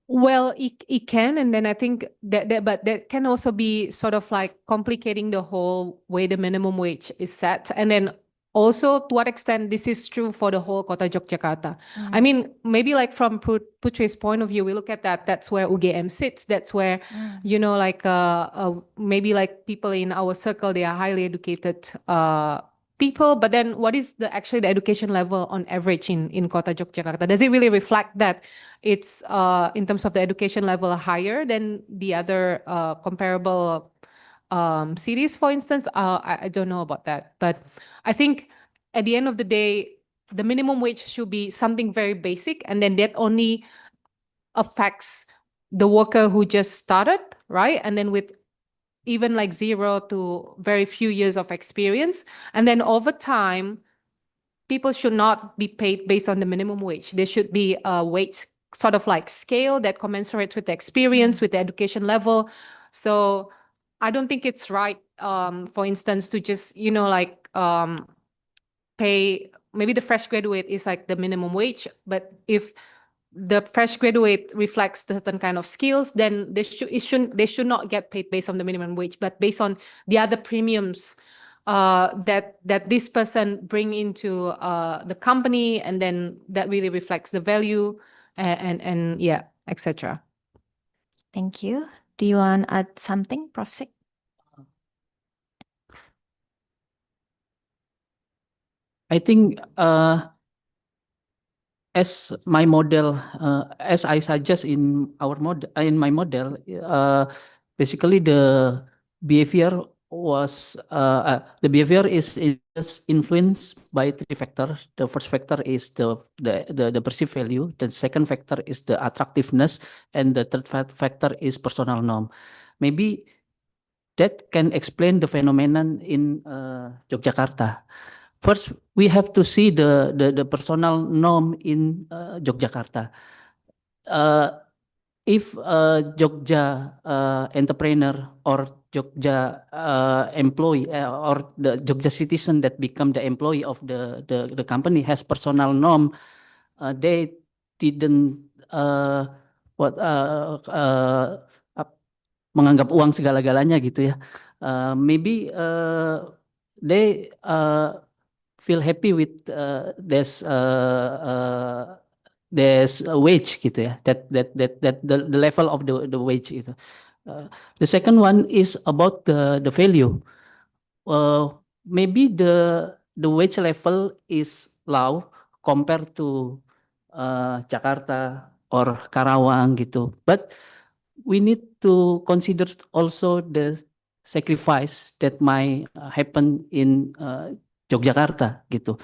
well, it can, and then I think but that can also be sort of like complicating the whole way the minimum wage is set, and then also to what extent this is true for the whole Kota Yogyakarta. I mean, maybe like from Putri's point of view, we look at that. That's where UGM sits. That's where, you know, like maybe like people in our circle, they are highly educated people, but then what is actually the education level on average in Kota Yogyakarta? Does it really reflect that it's in terms of the education level higher than the other comparable cities, for instance? I don't know about that, but I think at the end of the day, the minimum wage should be something very basic, and then that only affects the worker who just started, right? And then with even like 0 to very few years of experience. And then over time, people should not be paid based on the minimum wage. There should be a wage sort of like scale that commensurates with the experience, with the education level. So I don't think it's right, for instance, to just, you know, like pay, maybe the fresh graduate is like the minimum wage, but if the fresh graduate reflects certain kind of skills, then they should not get paid based on the minimum wage, but based on the other premiums that this person bring into the company, and then that really reflects the value and yeah, etc. Thank you. Do you want to add something, Prof. Sik? I think as my model, as I suggest in our model, in my model, basically the behavior was the behavior is influenced by 3 factors. The first factor is the perceived value. The second factor is the attractiveness, and the third factor is personal norm. Maybe that can explain the phenomenon in Yogyakarta. First, we have to see the personal norm in Yogyakarta. If Jogja entrepreneur or Jogja employee or the Jogja citizen that become the employee of the company has personal norm, they didn't menganggap uang segala-galanya gitu ya. Maybe they feel happy with this wage gitu ya, that the level of the wage itu. The second one is about the value. Maybe the wage level is low compared to Jakarta or Karawang gitu, but we need to consider also the sacrifice that might happen in Yogyakarta gitu.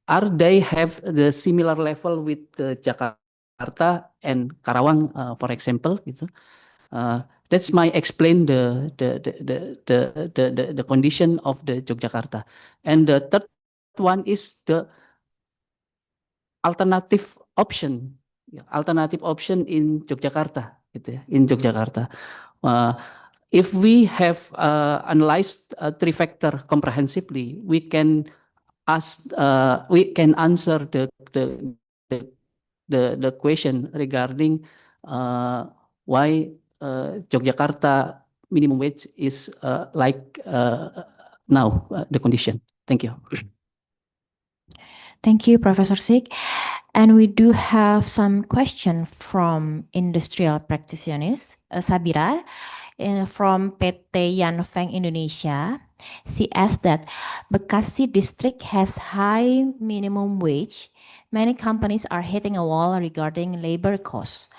Are they have the similar level with Jakarta and Karawang, for example, gitu. That's my explain the condition of the Yogyakarta. And the third one is the alternative option in Yogyakarta, gitu ya, in Yogyakarta. If we have analyzed 3 factor comprehensively, we can answer the the question regarding why Yogyakarta minimum wage is now the condition. Thank you. Thank you, Professor Sik. And we do have some question from industrial practitioners. Sabira from PT Yanfeng Indonesia. She asked that Bekasi district has high minimum wage. Many companies are hitting a wall regarding labor costs.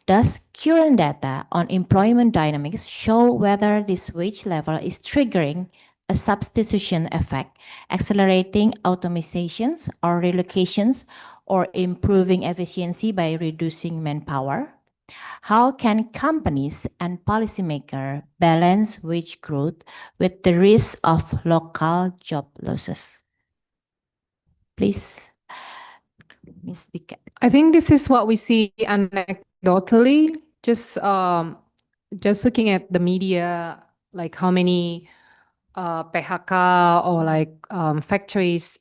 Does current data on employment dynamics show whether this wage level is triggering a substitution effect, accelerating automatizations or relocations, or improving efficiency by reducing manpower? How can companies and policymakers balance wage growth with the risk of local job losses? Please, Ms. Dika. I think this is what we see anecdotally, just looking at the media, like how many PHK or like factories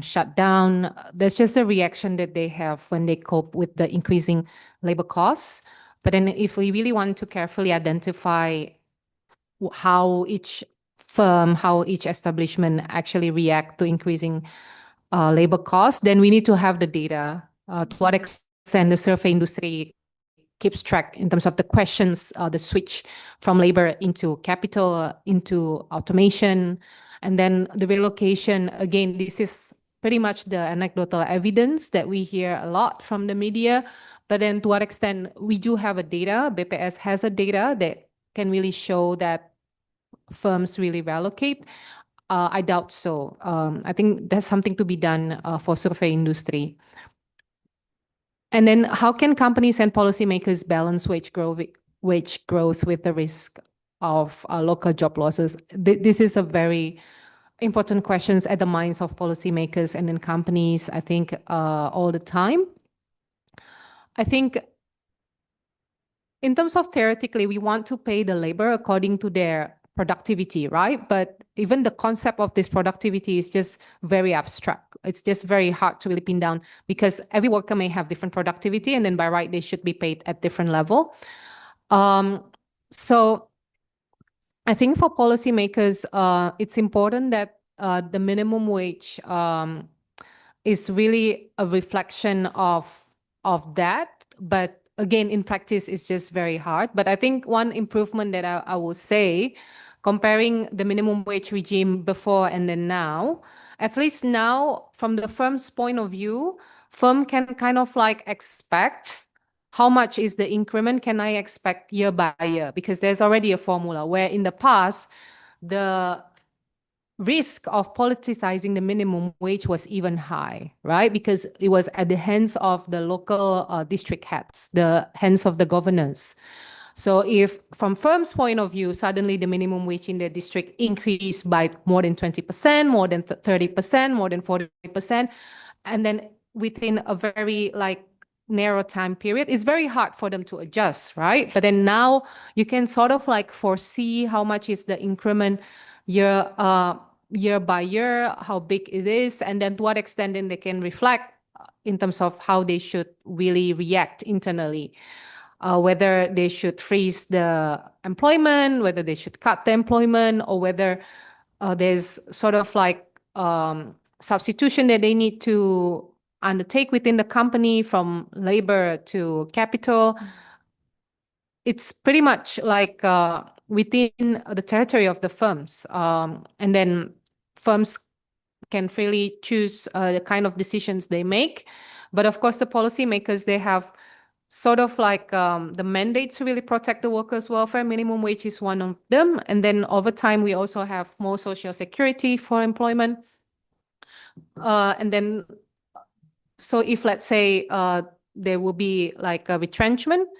shut down. There's just a reaction that they have when they cope with the increasing labor costs. But then if we really want to carefully identify how each firm, how each establishment actually react to increasing labor costs, then we need to have the data. To what extent the survey industry keeps track in terms of the questions, the switch from labor into capital, into automation, and then the relocation. Again, this is pretty much the anecdotal evidence that we hear a lot from the media. But then to what extent we do have a data, BPS has a data that can really show that firms really relocate. I doubt so. I think there's something to be done for survey industry. And then how can companies and policymakers balance wage growth with the risk of local job losses? This is a very important question at the minds of policymakers and in companies, I think, all the time. I think in terms of theoretically, we want to pay the labor according to their productivity, right? But even the concept of this productivity is just very abstract. It's just very hard to really pin down because every worker may have different productivity, and then by right, they should be paid at different level. So I think for policymakers, it's important that the minimum wage is really a reflection of that. But again, in practice, it's just very hard. But I think one improvement that I will say, comparing the minimum wage regime before and then now, at least now, from the firm's point of view, firm can kind of like expect how much is the increment can I expect year by year, because there's already a formula where in the past, the risk of politicizing the minimum wage was even high, right? Because it was at the hands of the local district heads, the hands of the governors. So if from firm's point of view, suddenly the minimum wage in the district increased by more than 20%, more than 30%, more than 40%, and then within a very like narrow time period, it's very hard for them to adjust, right? But then now you can sort of like foresee how much is the increment year by year, how big it is, and then to what extent then they can reflect in terms of how they should really react internally. Whether they should freeze the employment, whether they should cut the employment, or whether there's sort of like substitution that they need to undertake within the company from labor to capital. It's pretty much like within the territory of the firms. And then firms can freely choose the kind of decisions they make. But of course, the policymakers, they have sort of like the mandate to really protect the workers' welfare. Minimum wage is one of them. And then over time, we also have more social security for employment. And then, so if let's say there will be like a retrenchment,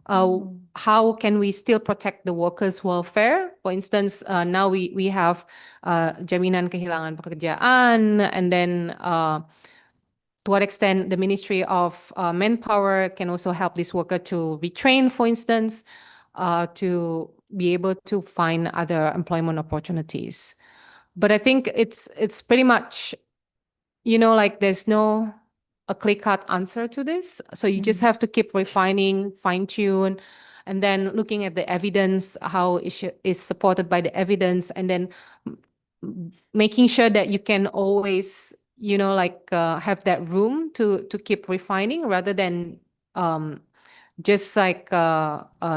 how can we still protect the workers' welfare? For instance, now we have jaminan kehilangan pekerjaan, and then to what extent the Ministry of Manpower can also help this worker to retrain, for instance, to be able to find other employment opportunities. But I think it's pretty much, you know, like there's no a clear-cut answer to this. So you just have to keep refining, fine-tune, and then looking at the evidence, how it is supported by the evidence, and then making sure that you can always, have that room to keep refining rather than just like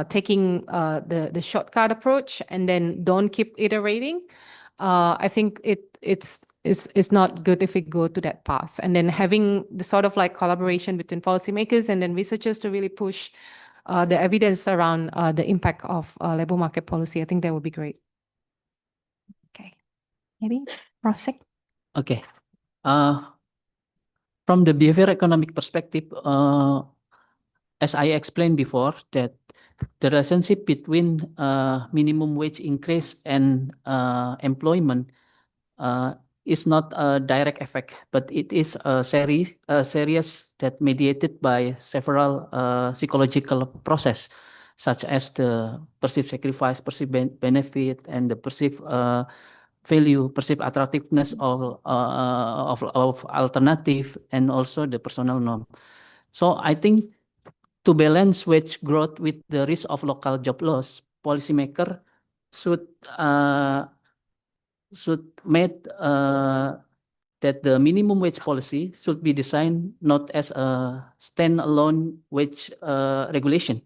taking the shortcut approach and then don't keep iterating. I think it's not good if we go to that path. And then having the sort of like collaboration between policymakers and then researchers to really push the evidence around the impact of labor market policy. I think that would be great. Okay, maybe Prof. Sek? Okay. From the behavior economic perspective, as I explained before, that the relationship between minimum wage increase and employment is not a direct effect, but it is a series that mediated by several psychological process, such as the perceived sacrifice, perceived benefit, and the perceived value, perceived attractiveness of alternative, and also the personal norm. So I think to balance wage growth with the risk of local job loss, policymaker should make that the minimum wage policy should be designed not as a standalone wage regulation,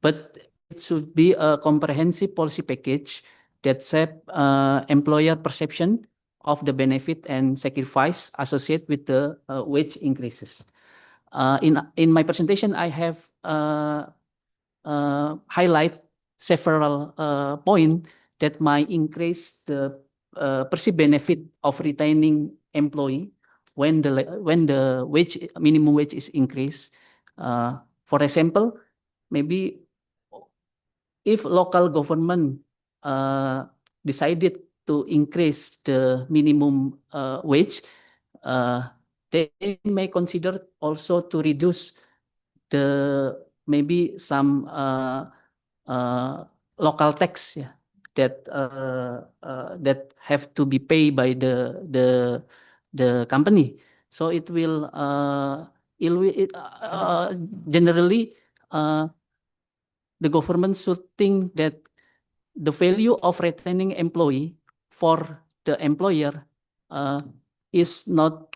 but it should be a comprehensive policy package that shape employer perception of the benefit and sacrifice associated with the wage increases. In my presentation, I have highlight several points that might increase the perceived benefit of retaining employee when the minimum wage is increased. For example, maybe if local government decided to increase the minimum wage, they may consider also to reduce maybe some local tax, yeah, that have to be paid by the company. So it will generally the government should think that the value of retaining employee for the employer is not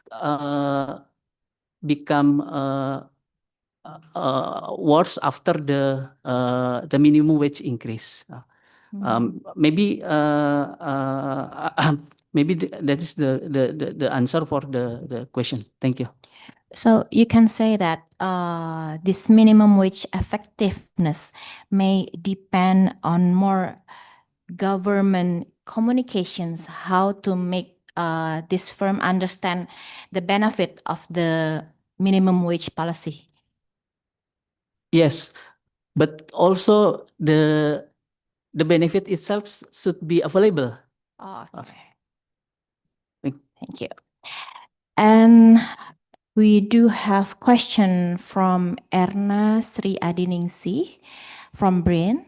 become worse after the minimum wage increase. Maybe that is the answer for the question. Thank you. So you can say that this minimum wage effectiveness may depend on more government communications, how to make this firm understand the benefit of the minimum wage policy. Yes, but also the benefit itself should be available. Oh, okay. Thank Thank you. And we do have question from Erna Sri Adiningsih from BRIN.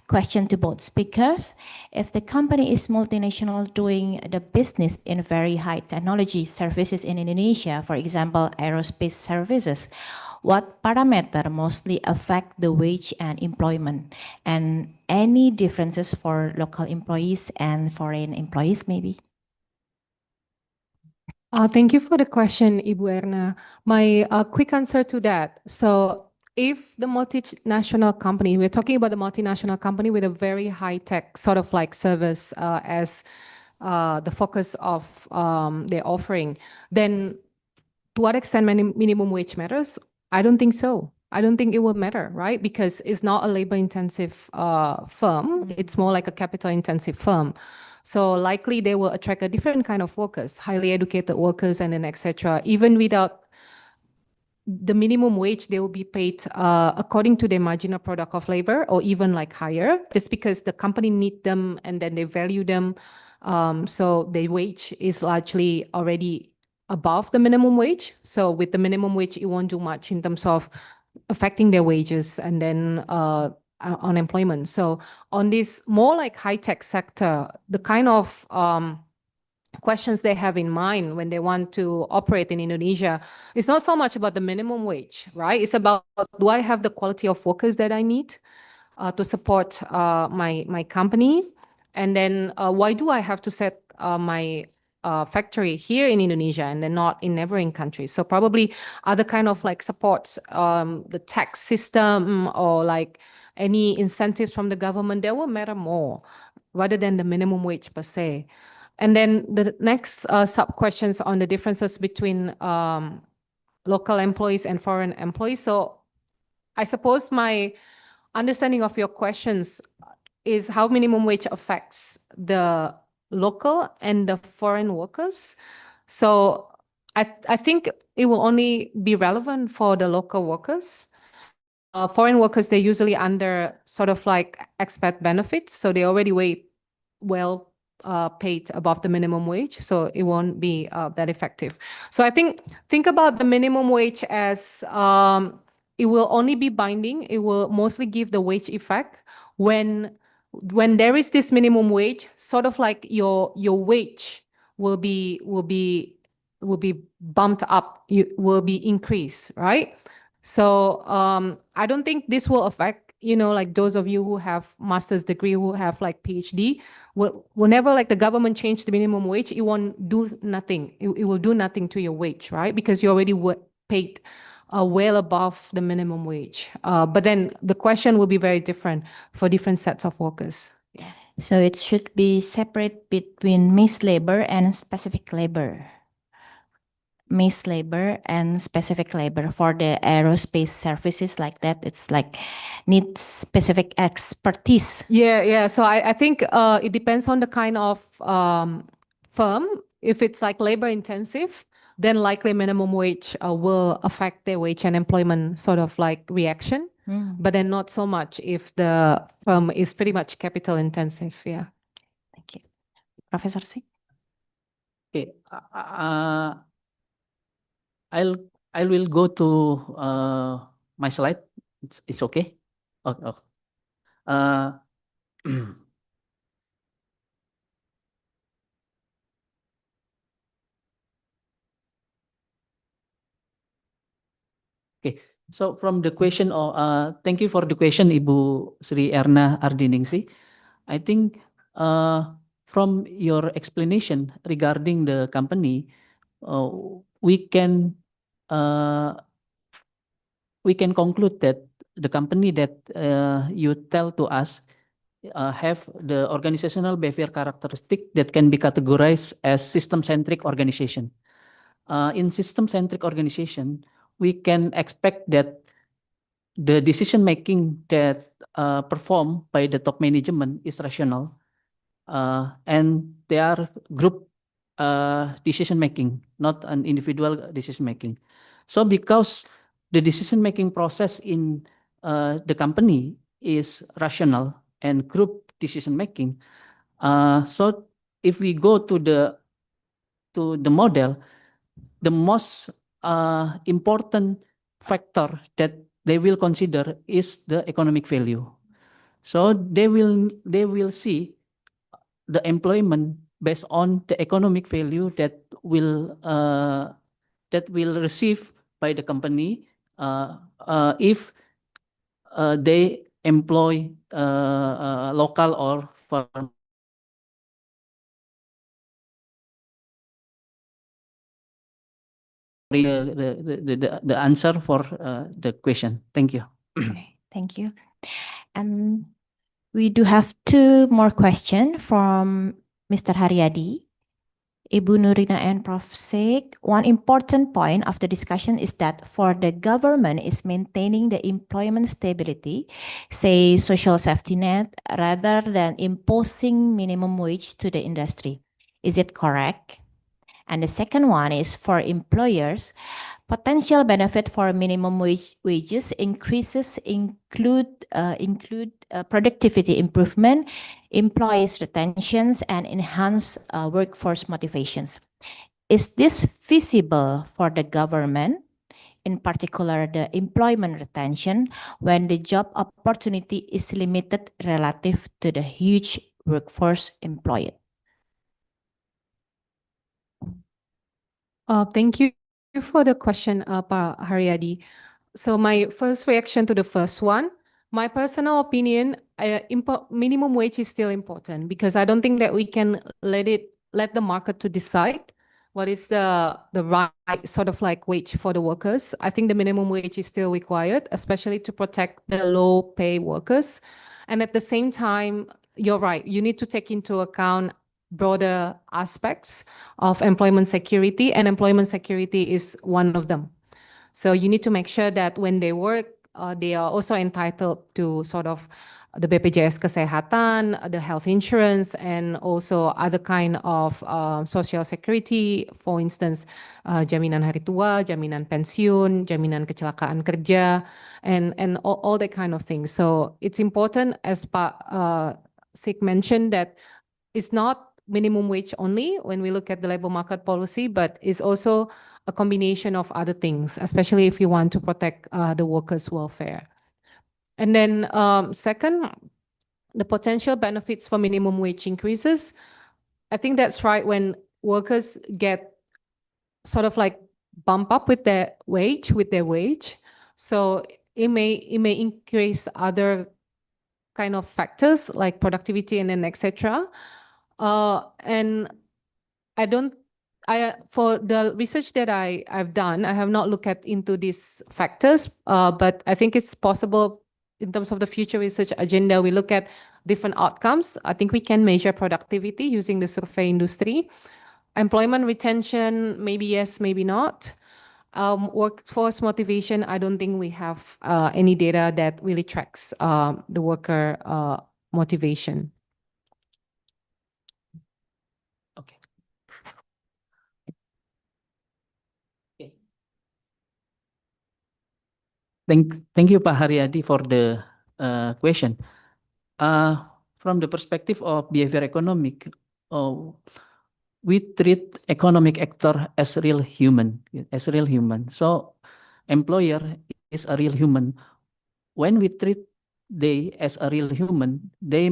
Question to both speakers. If the company is multinational doing the business in very high technology services in Indonesia, for example, aerospace services, what parameter mostly affect the wage and employment? And any differences for local employees and foreign employees maybe? Thank you for the question, Ibu Erna. My quick answer to that. So if the multinational company, we're talking about a multinational company with a very high-tech sort of like service as the focus of their offering, then to what extent minimum wage matters? I don't think so. I don't think it will matter, right? Because it's not a labor-intensive firm. It's more like a capital-intensive firm. So likely they will attract a different kind of workers, highly educated workers, and then etc. Even without the minimum wage, they will be paid according to their marginal product of labor, or even like higher, just because the company need them and then they value them. So the wage is largely already above the minimum wage. So with the minimum wage, it won't do much in terms of affecting their wages and then unemployment. So on this more like high-tech sector, the kind of questions they have in mind when they want to operate in Indonesia, it's not so much about the minimum wage, right? It's about, do I have the quality of workers that I need to support my company? And then why do I have to set my factory here in Indonesia and then not in neighboring countries? So probably other kind of like supports, the tax system or like any incentives from the government, that will matter more rather than the minimum wage per se. And then the next sub-questions on the differences between local employees and foreign employees. So I suppose my understanding of your questions is how minimum wage affects the local and the foreign workers. So I think it will only be relevant for the local workers. Foreign workers, they're usually under sort of like expat benefits, so they already well paid above the minimum wage, so it won't be that effective. So I think about the minimum wage as it will only be binding. It will mostly give the wage effect when there is this minimum wage, sort of like your wage will be bumped up, will be increased, right? So I don't think this will affect, like those of you who have master's degree, who have like PhD. Whenever like the government change the minimum wage, it won't do nothing. It will do nothing to your wage, right? Because you already paid well above the minimum wage. But then the question will be very different for different sets of workers. Yeah. So it should be separate between mixed labor and specific labor. Mixed labor and specific labor. For the aerospace services like that, it's like needs specific expertise. Yeah. So I think it depends on the kind of firm. If it's like labor intensive, then likely minimum wage will affect their wage and employment sort of like reaction. But then not so much if the firm is pretty much capital intensive. Yeah. Thank you. Professor Singh? Okay. I will go to my slide. It's okay. Oh. Okay. So from the question, thank you for the question, Ibu Sri Erna Ardiningsi. I think from your explanation regarding the company, we can conclude that the company that you tell to us have the organizational behavior characteristic that can be categorized as system-centric organization. In system-centric organization, we can expect that the decision-making that performed by the top management is rational, and they are group decision-making, not an individual decision-making. So because the decision-making process in the company is rational and group decision-making, so if we go to the model, the most important factor that they will consider is the economic value. So they will see the employment based on the economic value that will receive by the company if they employ local or foreign. The answer for the question. Thank you. Okay, thank you. And we do have two more questions from Mr. Haryadi, Ibu Nurina and Prof. Sik. One important point of the discussion is that for the government is maintaining the employment stability, say social safety net, rather than imposing minimum wage to the industry. Is it correct? And the second one is for employers, potential benefit for minimum wages increases include productivity improvement, employees retentions, and enhanced workforce motivations. Is this feasible for the government, in particular the employment retention, when the job opportunity is limited relative to the huge workforce employed? Thank you for the question, Pak Haryadi. So my first reaction to the first one, my personal opinion, minimum wage is still important because I don't think that we can let the market to decide what is the right sort of like wage for the workers. I think the minimum wage is still required, especially to protect the low pay workers. And at the same time, you're right, you need to take into account broader aspects of employment security, and employment security is one of them. So you need to make sure that when they work, they are also entitled to sort of the BPJS Kesehatan, the health insurance, and also other kind of social security, for instance, jaminan hari tua, jaminan pensiun, jaminan kecelakaan kerja, and all that kind of things. So it's important, as Pak Sik mentioned, that it's not minimum wage only when we look at the labor market policy, but it's also a combination of other things, especially if you want to protect the workers' welfare. And then second, the potential benefits for minimum wage increases. I think that's right, when workers get sort of like bump up with their wage, So it may increase other kind of factors like productivity and then etc. And for the research that I've done, I have not looked into these factors, but I think it's possible in terms of the future research agenda, we look at different outcomes. I think we can measure productivity using the survey industry. Employment retention, maybe yes, maybe not. Workforce motivation, I don't think we have any data that really tracks the worker motivation. Okay. Okay. Thank you, Pak Haryadi, for the question. From the perspective of behavior economic, we treat economic actor as real human, So employer is a real human. When we treat they as a real human, they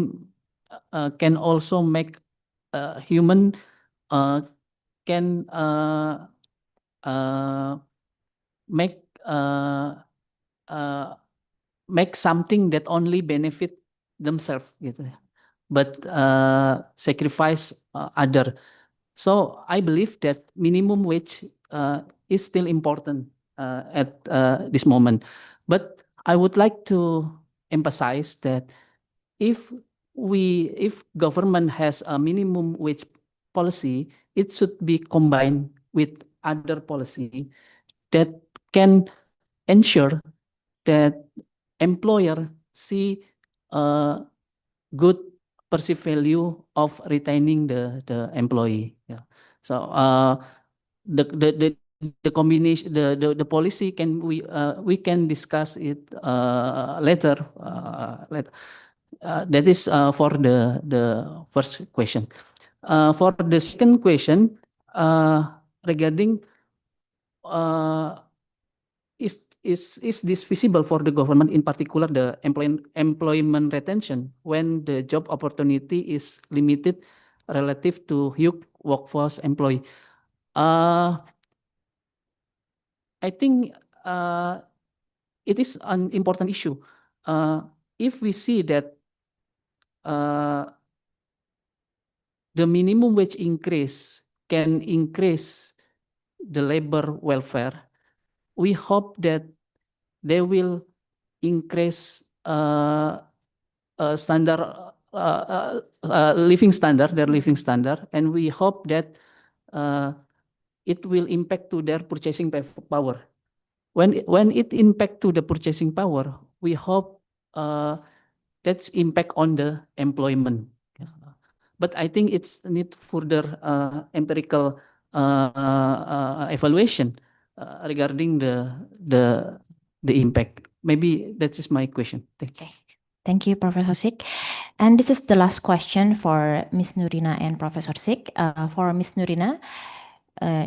can also make human can make something that only benefit themselves, gitu. But sacrifice other. So I believe that minimum wage is still important at this moment. But I would like to emphasize that if government has a minimum wage policy, it should be combined with other policy that can ensure that employer see a good perceived value of retaining the employee. Yeah. So the combination, the policy we can discuss it later. That is for the first question. For the second question, regarding is this visible for the government, in particular the employment retention, when the job opportunity is limited relative to huge workforce employee? I think it is an important issue. If we see that the minimum wage increase can increase the labor welfare, we hope that they will increase standard living standard, their living standard, and we hope that it will impact to their purchasing power. When it impact to the purchasing power, we hope that's impact on the employment. But I think it's need further empirical evaluation regarding the impact. Maybe that is my question. Thank you. Okay. Thank you, Professor Sik. And this is the last question for Ms. Nurina and Professor Sik. For Ms. Nurina,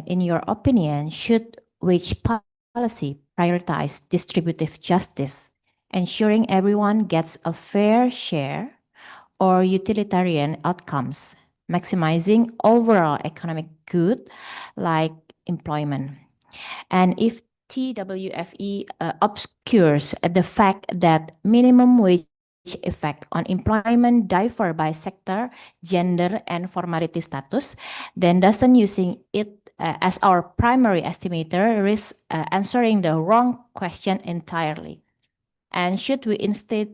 in your opinion, should wage policy prioritize distributive justice, ensuring everyone gets a fair share, or utilitarian outcomes, maximizing overall economic good like employment. And if TWFE obscures the fact that minimum wage effect on employment differ by sector, gender, and formality status, then doesn't using it as our primary estimator risks answering the wrong question entirely. And should we instead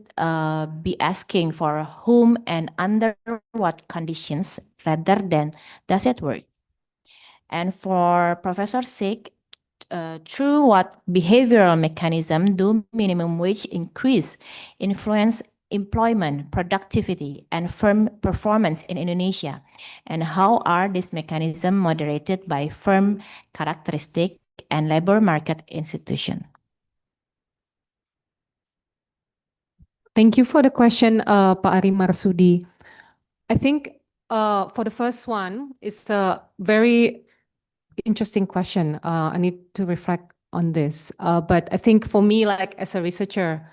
be asking for whom and under what conditions rather than does it work? And for Professor Sik, through what behavioral mechanism do minimum wage increase influence employment, productivity, and firm performance in Indonesia? And how are these mechanisms moderated by firm characteristic and labor market institution? Thank you for the question, Pak Ari Marsudi. I think for the first one, it's a very interesting question. I need to reflect on this. But I think for me, like as a researcher,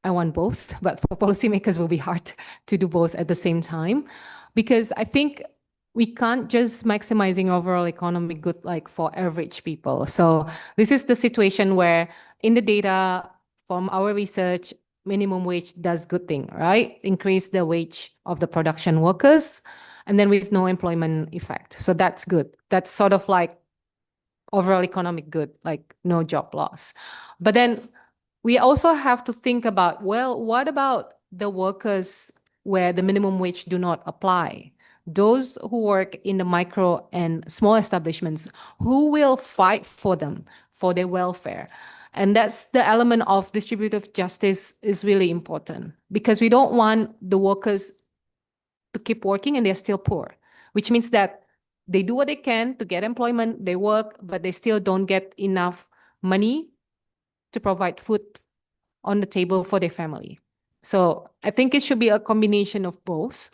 I want both, but for policymakers, it will be hard to do both at the same time, because I think we can't just maximizing overall economic good like for average people. So this is the situation where in the data from our research, minimum wage does good thing, right? Increase the wage of the production workers, and then with no employment effect. So that's good. That's sort of like overall economic good, like no job loss. But then we also have to think about, well, what about the workers where the minimum wage do not apply? Those who work in the micro and small establishments, who will fight for them, for their welfare? And that's the element of distributive justice is really important, because we don't want the workers to keep working and they're still poor, which means that they do what they can to get employment, they work, but they still don't get enough money to provide food on the table for their family. So I think it should be a combination of both.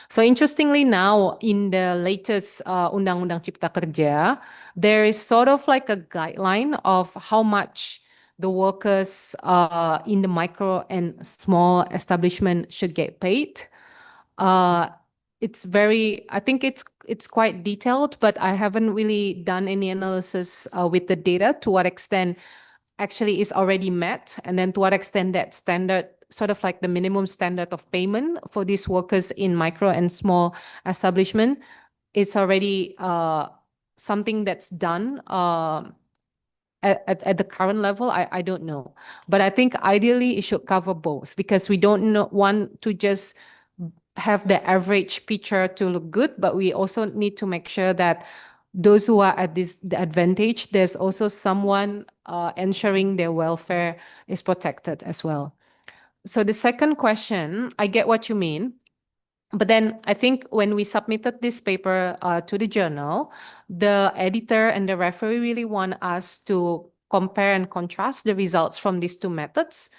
So interestingly now in the latest Undang-Undang Cipta Kerja, there is sort of like a guideline of how much the workers in the micro and small establishment should get paid. It's very, I think it's quite detailed, but I haven't really done any analysis with the data to what extent actually is already met, and then to what extent that standard, sort of like the minimum standard of payment for these workers in micro and small establishment, it's already something that's done at the current level. I don't know, but I think ideally it should cover both, because we don't want to just have the average picture to look good, but we also need to make sure that those who are at the advantage, there's also someone ensuring their welfare is protected as well. So the second question, I get what you mean. But then I think when we submitted this paper to the journal, the editor and the referee really want us to compare and contrast the results from these two methods,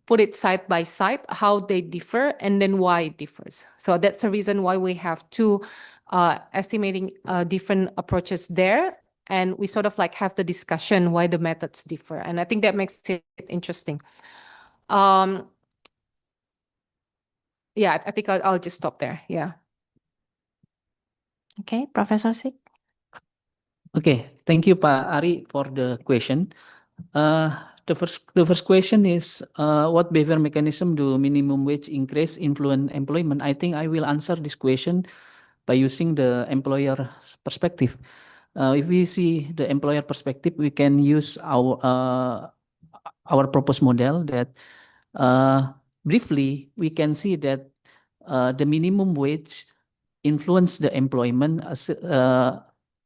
put it side by side, how they differ, and then why it differs. So that's the reason why we have two estimating different approaches there. And we sort of like have the discussion why the methods differ. And I think that makes it interesting. Yeah, I think I'll just stop there. Yeah. Okay, Professor Sik. Okay, thank you, Pak Ari, for the question. The first question is what behavior mechanism do minimum wage increase influence employment? I think I will answer this question by using the employer perspective. If we see the employer perspective, we can use our proposed model that briefly we can see that the minimum wage influence the employment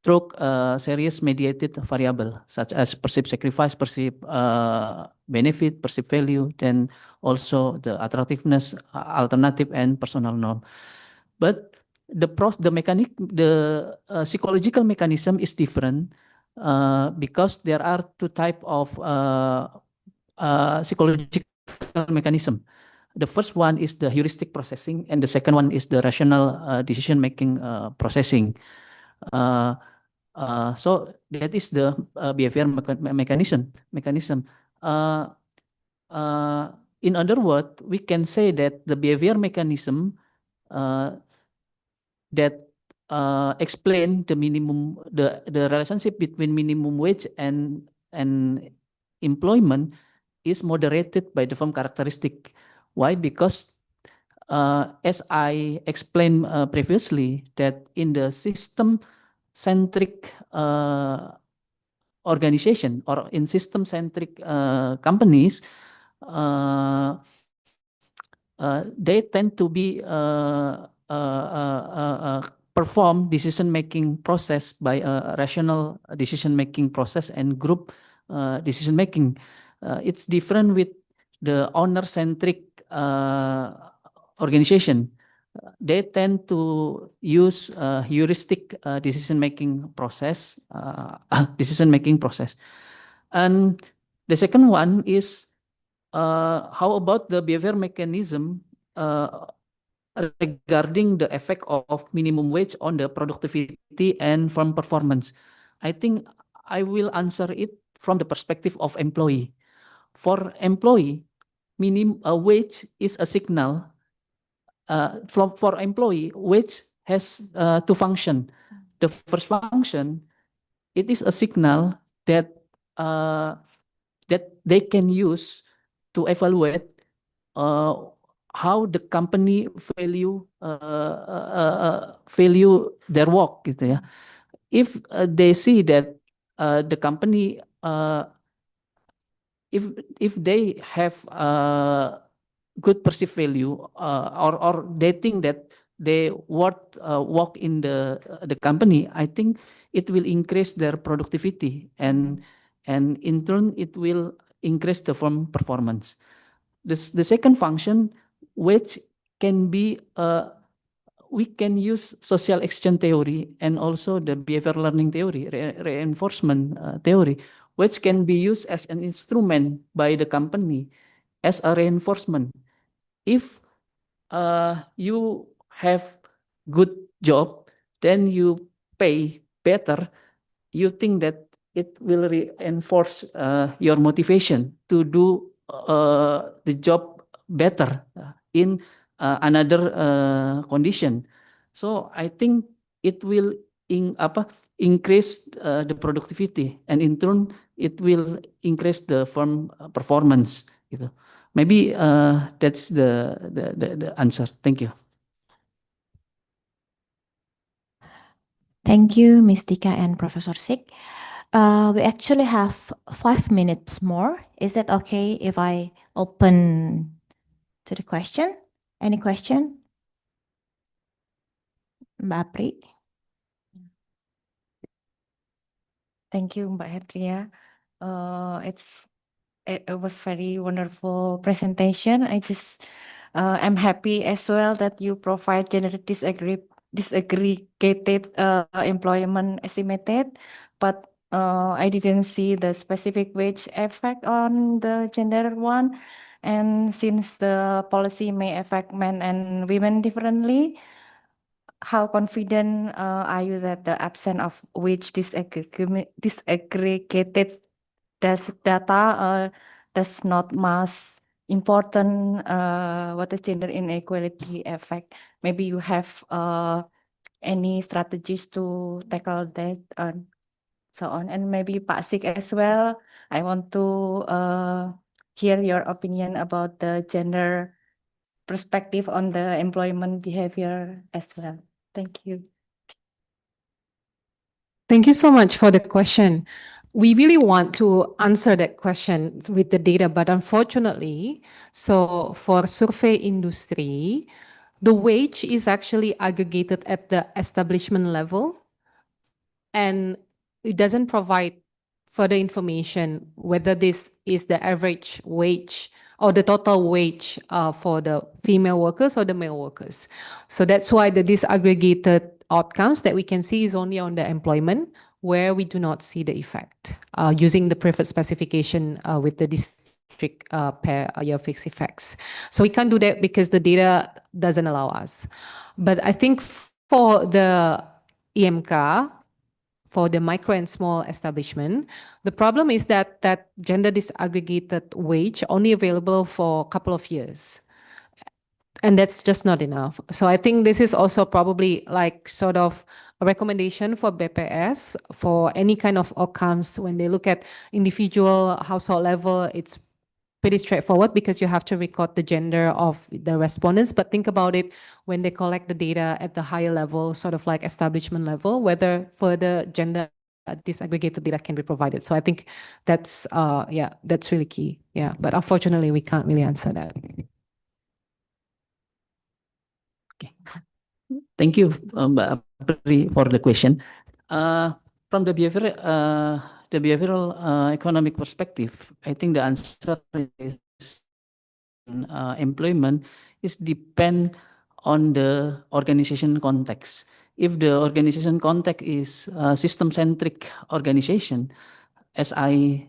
through serious mediated variable such as perceived sacrifice, perceived benefit, perceived value, then also the attractiveness, alternative, and personal norm. But the psychological mechanism is different because there are two types of psychological mechanism. The first one is the heuristic processing, and the second one is the rational decision-making processing. So that is the behavior mechanism. In other words, we can say that the behavior mechanism that explain the relationship between minimum wage and employment is moderated by the firm characteristic. Why? Because as I explained previously, that in the system-centric organization or in system-centric companies, they tend to be perform decision-making process by a rational decision-making process and group decision-making. It's different with the owner-centric organization. They tend to use heuristic decision-making process. And the second one is how about the behavior mechanism regarding the effect of minimum wage on the productivity and firm performance? I think I will answer it from the perspective of employee. For employee, minimum wage is a signal. For employee, wage has two functions. The first function, it is a signal that that they can use to evaluate how the company value their work, gitu ya. If they see that the company if they have good perceived value or they think that they worth work in the company, I think it will increase their productivity and in turn it will increase the firm performance. The second function, which can be we can use social exchange theory and also the behavior learning theory, reinforcement theory, which can be used as an instrument by the company as a reinforcement. If you have good job, then you pay better, you think that it will reinforce your motivation to do the job better in another condition. So I think it will increase the productivity, and in turn it will increase the firm performance. Gitu. Maybe that's the answer. Thank you. Thank you, Ms. Dika and Professor Sik. We actually have 5 minutes more. Is that okay if I open to the question? Any question? Mbak Apri? Thank you, Mbak Hetria. It was very wonderful presentation. I'm happy as well that you provide gender disaggregated employment estimated, but I didn't see the specific wage effect on the gender one. And since the policy may affect men and women differently, how confident are you that the absence of wage disaggregated data does not mask important what is gender inequality effect? Maybe you have any strategies to tackle that and so on. And maybe Pak Sik as well. I want to hear your opinion about the gender perspective on the employment behavior as well. Thank you. Thank you so much for the question. We really want to answer that question with the data, but unfortunately, so for survey industry, the wage is actually aggregated at the establishment level, and it doesn't provide further information whether this is the average wage or the total wage for the female workers or the male workers. So that's why the disaggregated outcomes that we can see is only on the employment, where we do not see the effect using the preferred specification with the district pair year fixed effects. So we can't do that because the data doesn't allow us. But I think for the EMK, for the micro and small establishment, the problem is that gender disaggregated wage only available for a couple of years. And that's just not enough. So I think this is also probably like sort of a recommendation for BPS for any kind of outcomes when they look at individual household level. It's pretty straightforward because you have to record the gender of the respondents, but think about it when they collect the data at the higher level, sort of like establishment level, whether further gender disaggregated data can be provided. So I think that's that's really key. Yeah, but unfortunately we can't really answer that. Thank you, Mbak Apri, for the question. From the behavioral economic perspective, I think the answer is employment is depend on the organization context. If the organization context is system-centric organization, as I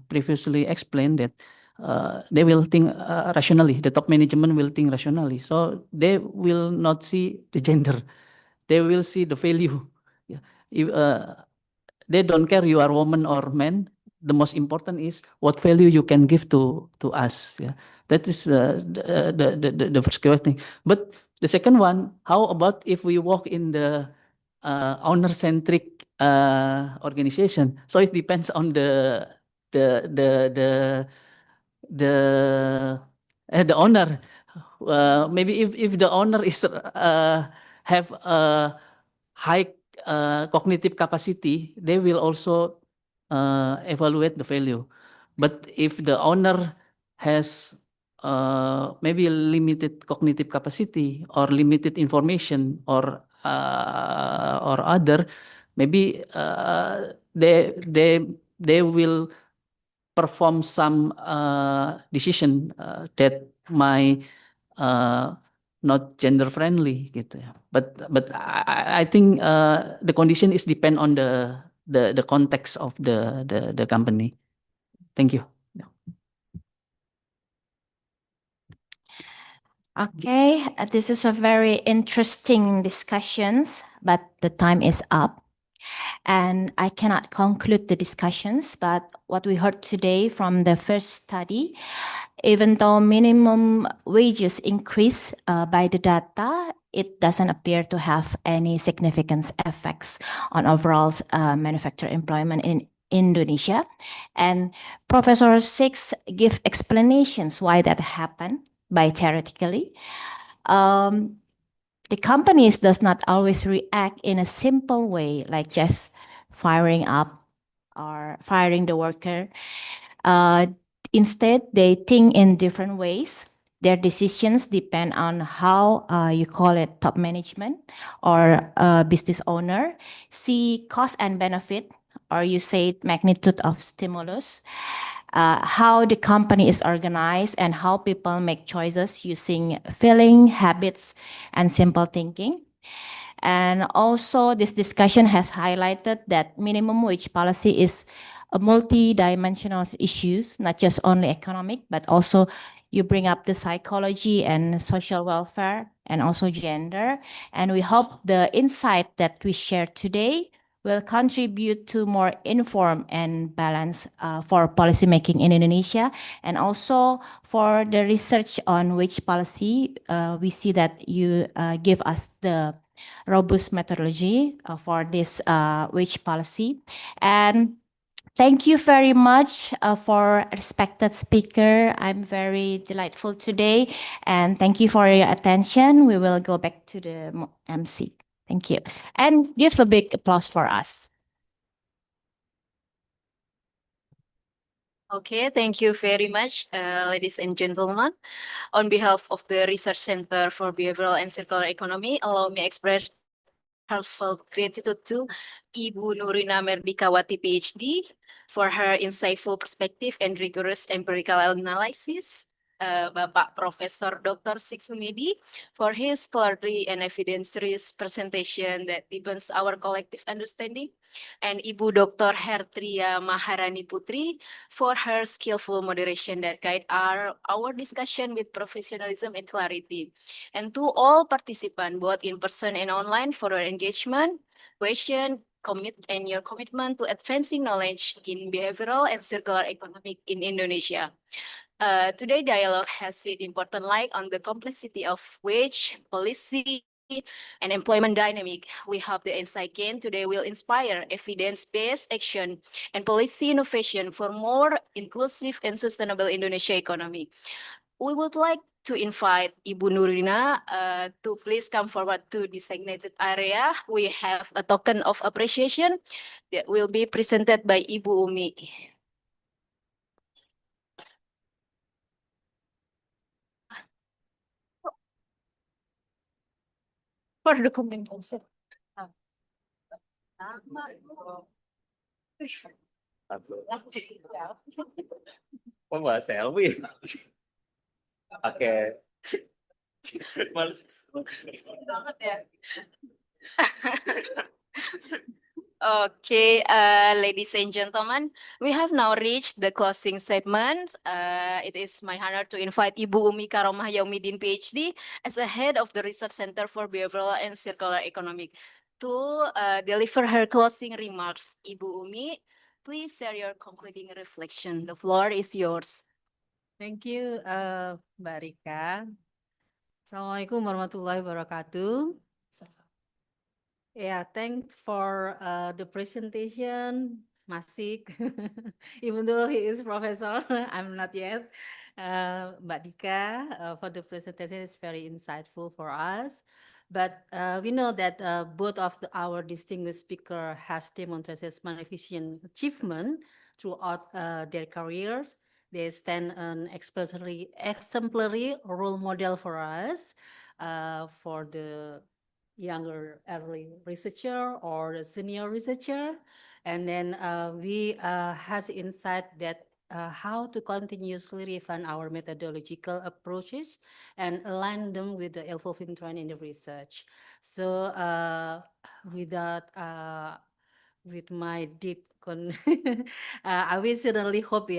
previously explained that they will think rationally, the top management will think rationally. So they will not see the gender, they will see the value. Yeah. If, they don't care you are woman or man, the most important is what value you can give to us. Yeah. That is the first question. But the second one, how about if we work in the owner-centric organization? So it depends on the owner. Maybe if the owner is have a high cognitive capacity, they will also evaluate the value. But if the owner has maybe limited cognitive capacity or limited information or other, maybe they will perform some decision that might not gender friendly gitu ya. But I think the condition is depend on the context of the company. Thank you. Okay, this is a very interesting discussions, but the time is up. And I cannot conclude the discussions, but what we heard today from the first study, even though minimum wages increase by the data, it doesn't appear to have any significant effects on overall manufacturing employment in Indonesia. And Professor Six give explanations why that happened by theoretically. The companies does not always react in a simple way, like just firing up or firing the worker. Instead, they think in different ways. Their decisions depend on how you call it top management or business owner, see cost and benefit, or you say magnitude of stimulus, how the company is organized and how people make choices using feeling, habits, and simple thinking. And also this discussion has highlighted that minimum wage policy is a multi-dimensional issue, not just only economic, but also you bring up the psychology and social welfare and also gender. And we hope the insight that we shared today will contribute to more informed and balanced for policymaking in Indonesia. And also for the research on wage policy, we see that you give us the robust methodology for this wage policy. And thank you very much for respected speaker. I'm very delightful today. And thank you for your attention. We will go back to the MC. Thank you. And give a big applause for us. Okay, thank you very much, ladies and gentlemen. On behalf of the Research Center for Behavioral and Circular Economy, allow me express heartfelt gratitude to Ibu Nurina Merdikawati, PhD, for her insightful perspective and rigorous empirical analysis. Bapak Profesor Dr. Siksumedi for his scholarly and evidence-rich presentation that deepens our collective understanding, and Ibu Dr. Hertria Maharani Putri for her skillful moderation that guide our discussion with professionalism and clarity. And to all participants, both in person and online, for your engagement, question, and your commitment to advancing knowledge in behavioral and circular economy in Indonesia. Today dialogue has shed important light on the complexity of wage, policy, and employment dynamic. We hope the insight gained today will inspire evidence-based action and policy innovation for more inclusive and sustainable Indonesia economy. We would like to invite Ibu Nurina to please come forward to designated area. We have a token of appreciation that will be presented by Ibu Umi. For the commentation. Buat selfie. Oke. Okay, ladies and gentlemen, we have now reached the closing segment. It is my honor to invite Ibu Umi Karomah Yaumidin, PhD, as a head of the Research Center for Behavioral and Circular Economic, to deliver her closing remarks. Ibu Umi, please share your concluding reflection. The floor is yours. Thank you, Mbak Rika. Assalamualaikum warahmatullahi wabarakatuh. Yeah, thanks for the presentation, Masik. Even though he is professor, I'm not yet. Mbak Dika, for the presentation, it's very insightful for us. But we know that both of our distinguished speaker has demonstrated magnificent achievement throughout their careers. They stand an exemplary role model for us, for the younger early researcher or the senior researcher. And then we has insight that how to continuously refine our methodological approaches and align them with the evolving trend in the research. So with my deep I will certainly hope,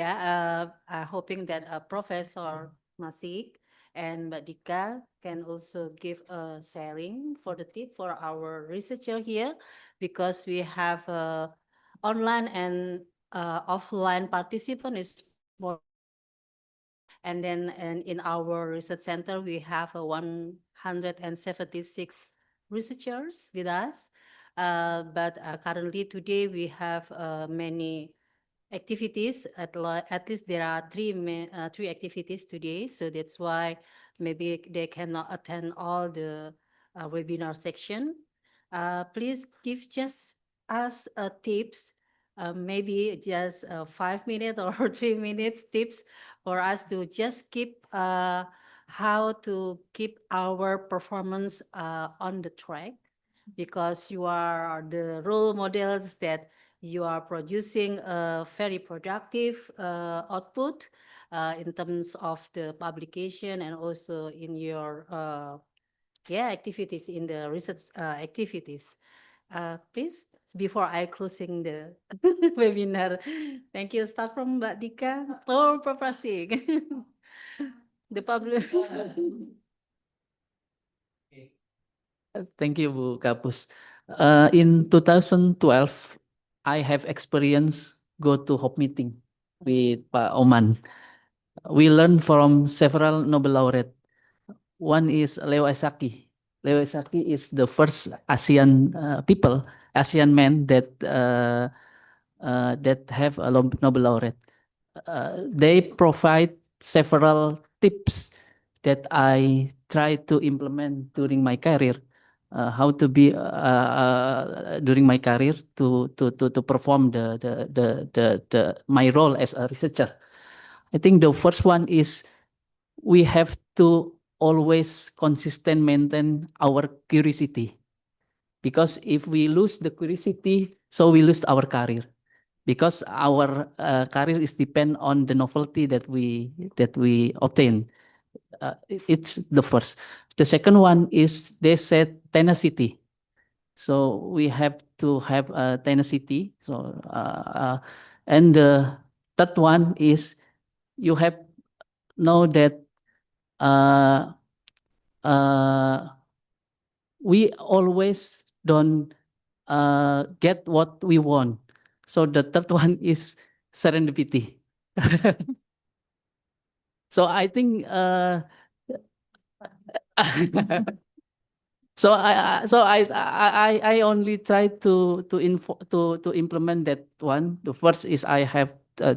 hoping that Professor Masik and Mbak Dika can also give a sharing for the tip for our researcher here, because we have online and offline participant is more. And then in our research center, we have 176 researchers with us. But currently today we have many activities. At least there are three activities today. So that's why maybe they cannot attend all the webinar section. Please give just us tips, maybe just 5 minutes or 3 minutes tips for us to just keep how to keep our performance on the track, because you are the role models that you are producing a very productive output in terms of the publication and also in your activities, in the research activities. Please, before I closing the webinar, thank you. Start from Mbak Dika or Prof. Rasik. The public. Thank you, Bu Kapus. In 2012, I have experience go to hop meeting with Pak Oman. We learn from several Nobel laureate. One is Leo Esaki. Leo Esaki is the first ASEAN ASEAN man that have a Nobel laureate. They provide several tips that I try to implement during my career. How to be during my career to perform my role as a researcher. I think the first one is we have to always consistent maintain our curiosity, because if we lose the curiosity, so we lose our career, because our career is depend on the novelty that we obtain. It's the first. The second one is they said tenacity. So we have to have tenacity. So and the third one is you have know that we always don't get what we want. So the third one is serendipity. So I think so I only try to implement that one. The first is I have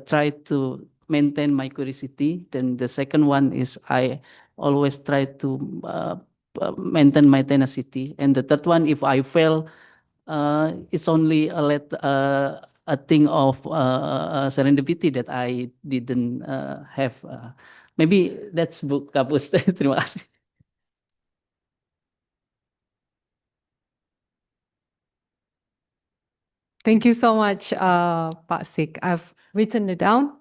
tried to maintain my curiosity. Then the second one is I always try to maintain my tenacity. And the third one, if I fail, it's only a thing of serendipity that I didn't have. Maybe that's book Kapus. Terima kasih. Thank you so much, Pak Sik. I've written it down.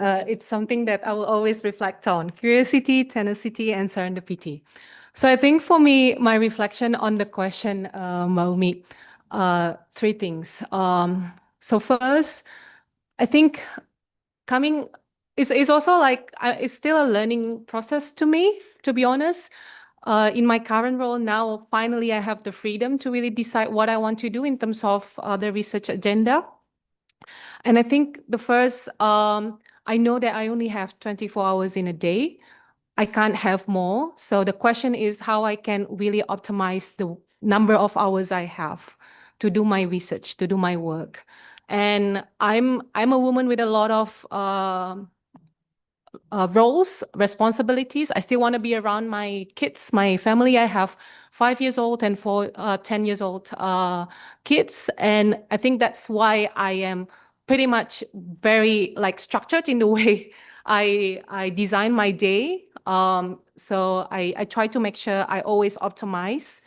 It's something that I will always reflect on: curiosity, tenacity, and serendipity. So I think for me, my reflection on the question, Maumi, three things. So first, I think it's also like it's still a learning process to me, to be honest. In my current role now, finally, I have the freedom to really decide what I want to do in terms of the research agenda. And I think the first, I know that I only have 24 hours in a day. I can't have more. So the question is how I can really optimize the number of hours I have to do my research, to do my work. And I'm a woman with a lot of roles, responsibilities. I still want to be around my kids, my family. I have 5 years old and 10 years old kids. And I think that's why I am pretty much very like structured in the way I design my day. So I try to make sure I always optimize,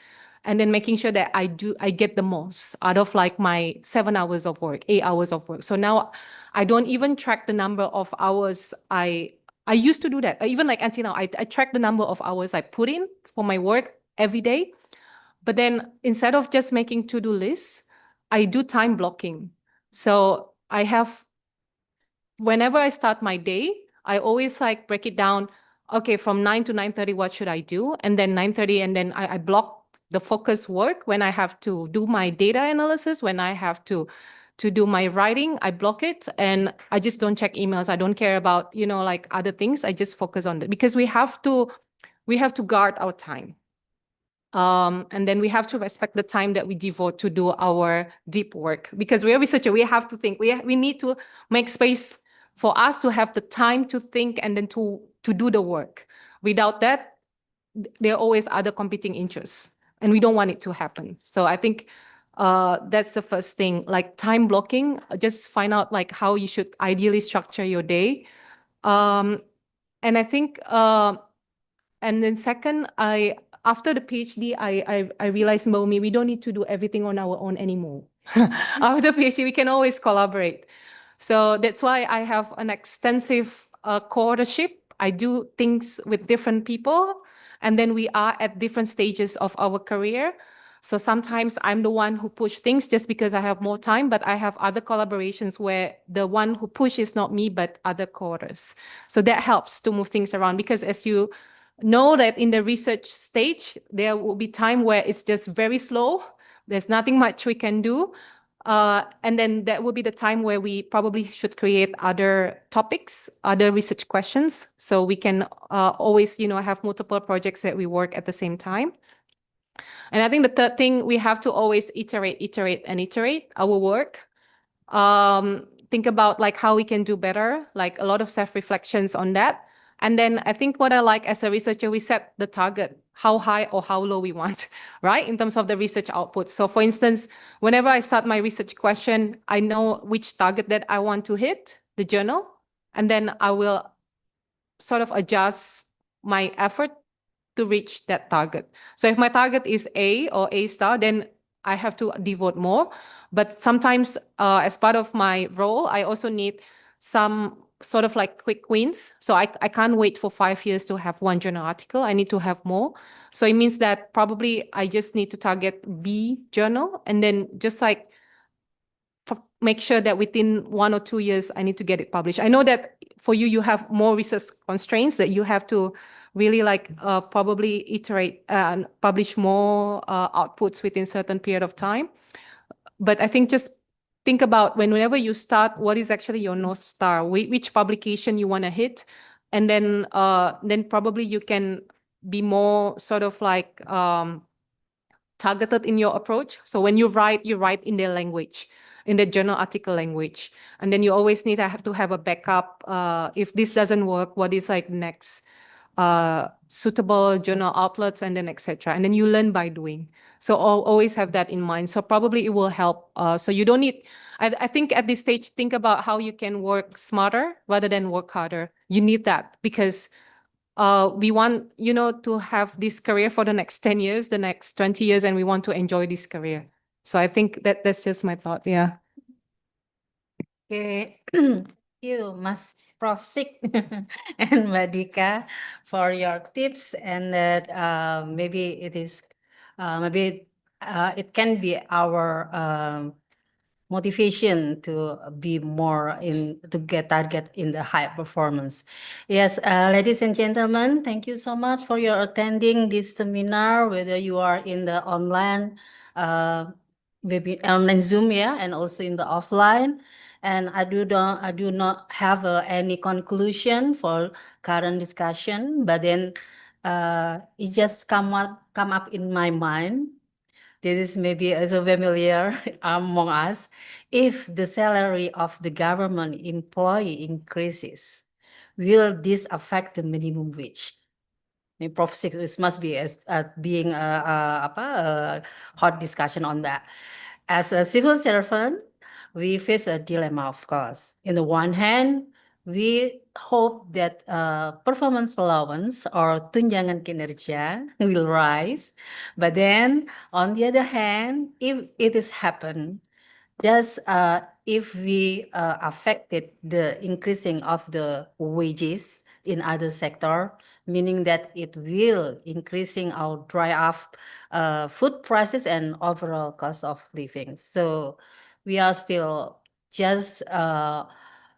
and then making sure that I get the most out of like my 7 hours of work, 8 hours of work. So now I don't even track the number of hours I used to do that. Even like until now, I track the number of hours I put in for my work every day. But then instead of just making to-do lists, I do time blocking. So I have, whenever I start my day, I always like break it down. Okay, from 9 to 9:30, what should I do? And then 9:30, and then I block the focus work when I have to do my data analysis, when I have to do my writing, I block it, and I just don't check emails. I don't care about, like other things. I just focus on that, because we have to guard our time. And then we have to respect the time that we devote to do our deep work, because we are researchers. We have to think. We need to make space for us to have the time to think and then to do the work. Without that, there are always other competing interests, and we don't want it to happen. So I think that's the first thing, like time blocking. Just find out like how you should ideally structure your day. And I think, and then second, after the PhD, I realized, Maumi, we don't need to do everything on our own anymore. After the PhD, we can always collaborate. So that's why I have an extensive coauthorship. I do things with different people, and then we are at different stages of our career. So sometimes I'm the one who push things just because I have more time, but I have other collaborations where the one who push is not me, but other co-authors. So that helps to move things around, because as you know that in the research stage, there will be time where it's just very slow. There's nothing much we can do. And then that will be the time where we probably should create other topics, other research questions, so we can always, have multiple projects that we work at the same time. And I think the third thing, we have to always iterate our work. Think about like how we can do better, like a lot of self-reflections on that. And then I think what I like as a researcher, we set the target, how high or how low we want, right? In terms of the research output. So for instance, whenever I start my research question, I know which target that I want to hit, the journal, and then I will sort of adjust my effort to reach that target. So if my target is A or A star, then I have to devote more. But sometimes as part of my role, I also need some sort of like quick wins. So I can't wait for 5 years to have one journal article. I need to have more. So it means that probably I just need to target B journal, and then just like make sure that within 1 or 2 years, I need to get it published. I know that for you, you have more research constraints that you have to really like probably iterate and publish more outputs within certain period of time. But I think just think about whenever you start, what is actually your North Star, which publication you want to hit, and then probably you can be more sort of like targeted in your approach. So when you write in their language, in the journal article language, and then you always need to have a backup. If this doesn't work, what is like next suitable journal outlets, and then etc. And then you learn by doing. So always have that in mind. So probably it will help. So you don't need. I think at this stage, think about how you can work smarter rather than work harder. You need that because we want, to have this career for the next 10 years, the next 20 years, and we want to enjoy this career. So I think that's just my thought. Yeah. Okay. Thank you, Mas Prof. Sik and Mbak Dika, for your tips, and that maybe it is, it can be our motivation to be more to get target in the high performance. Yes, ladies and gentlemen, thank you so much for your attending this seminar, whether you are in the online, maybe online Zoom, yeah, and also in the offline. And I do not have any conclusion for current discussion, but then it just come up in my mind. This is maybe also familiar among us. If the salary of the government employee increases, will this affect the minimum wage? Prof. Six, this must be as being a hot discussion on that. As a civil servant, we face a dilemma, of course. In the one hand, we hope that performance allowance or tunjangan kinerja will rise. But then, on the other hand, if it is happen, just if we affected the increasing of the wages in other sector, meaning that it will increasing our dry up food prices and overall cost of living. So we are still just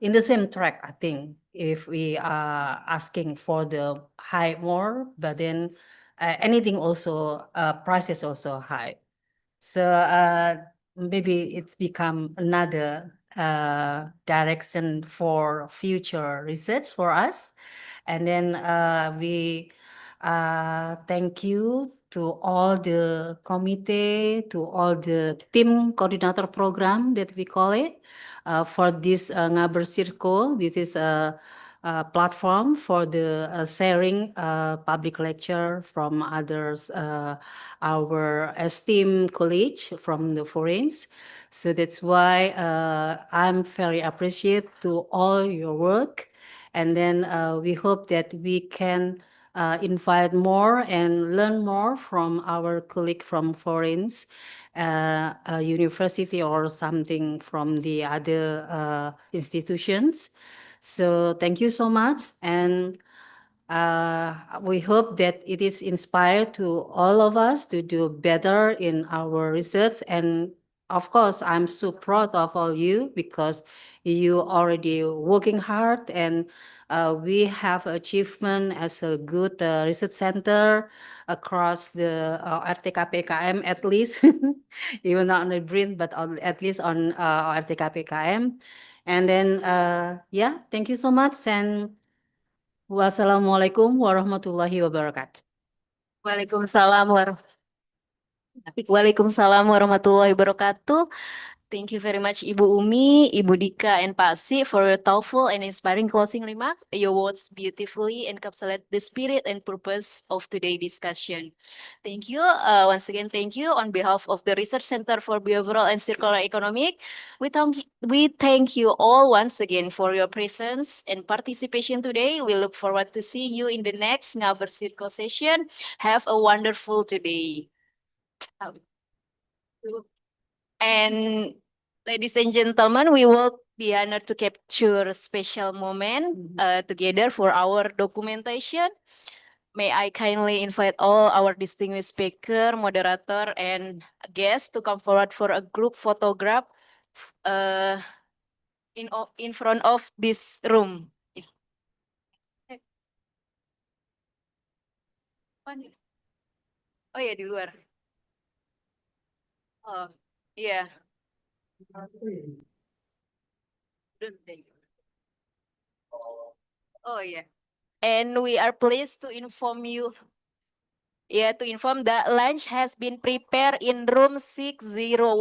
in the same track, I think, if we are asking for the high more, but then anything also prices also high. So maybe it's become another direction for future research for us. And then we thank you to all the committee, to all the team coordinator program that we call it, for this Ngabers Circo. This is a platform for the sharing public lecture from others, our esteemed colleagues from the foreigners. So that's why I'm very appreciative to all your work. And then we hope that we can invite more and learn more from our colleague from foreigners, a university or something from the other institutions. So thank you so much. And we hope that it is inspired to all of us to do better in our research. And of course, I'm so proud of all you because you already working hard, and we have achievement as a good research center across the RTKPKM at least, even not on the BRIN, but at least on RTKPKM. And then, yeah, thank you so much. And wassalamualaikum warahmatullahi wabarakatuh. Waalaikumsalam warahmatullahi wabarakatuh. Thank you very much, Ibu Umi, Ibu Dika, and Pak Si for your thoughtful and inspiring closing remarks. Your words beautifully encapsulate the spirit and purpose of today's discussion. Thank you. Once again, thank you on behalf of the Research Center for Behavioral and Circular Economic. We thank you all once again for your presence and participation today. We look forward to seeing you in the next Ngabers Circle session. Have a wonderful today. And ladies and gentlemen, we will be honored to capture a special moment together for our documentation. May I kindly invite all our distinguished speaker, moderator, and guests to come forward for a group photograph in front of this room. Oh ya, di luar. Oh, iya. Oh iya. And we are pleased to inform you, that lunch has been prepared in room 601.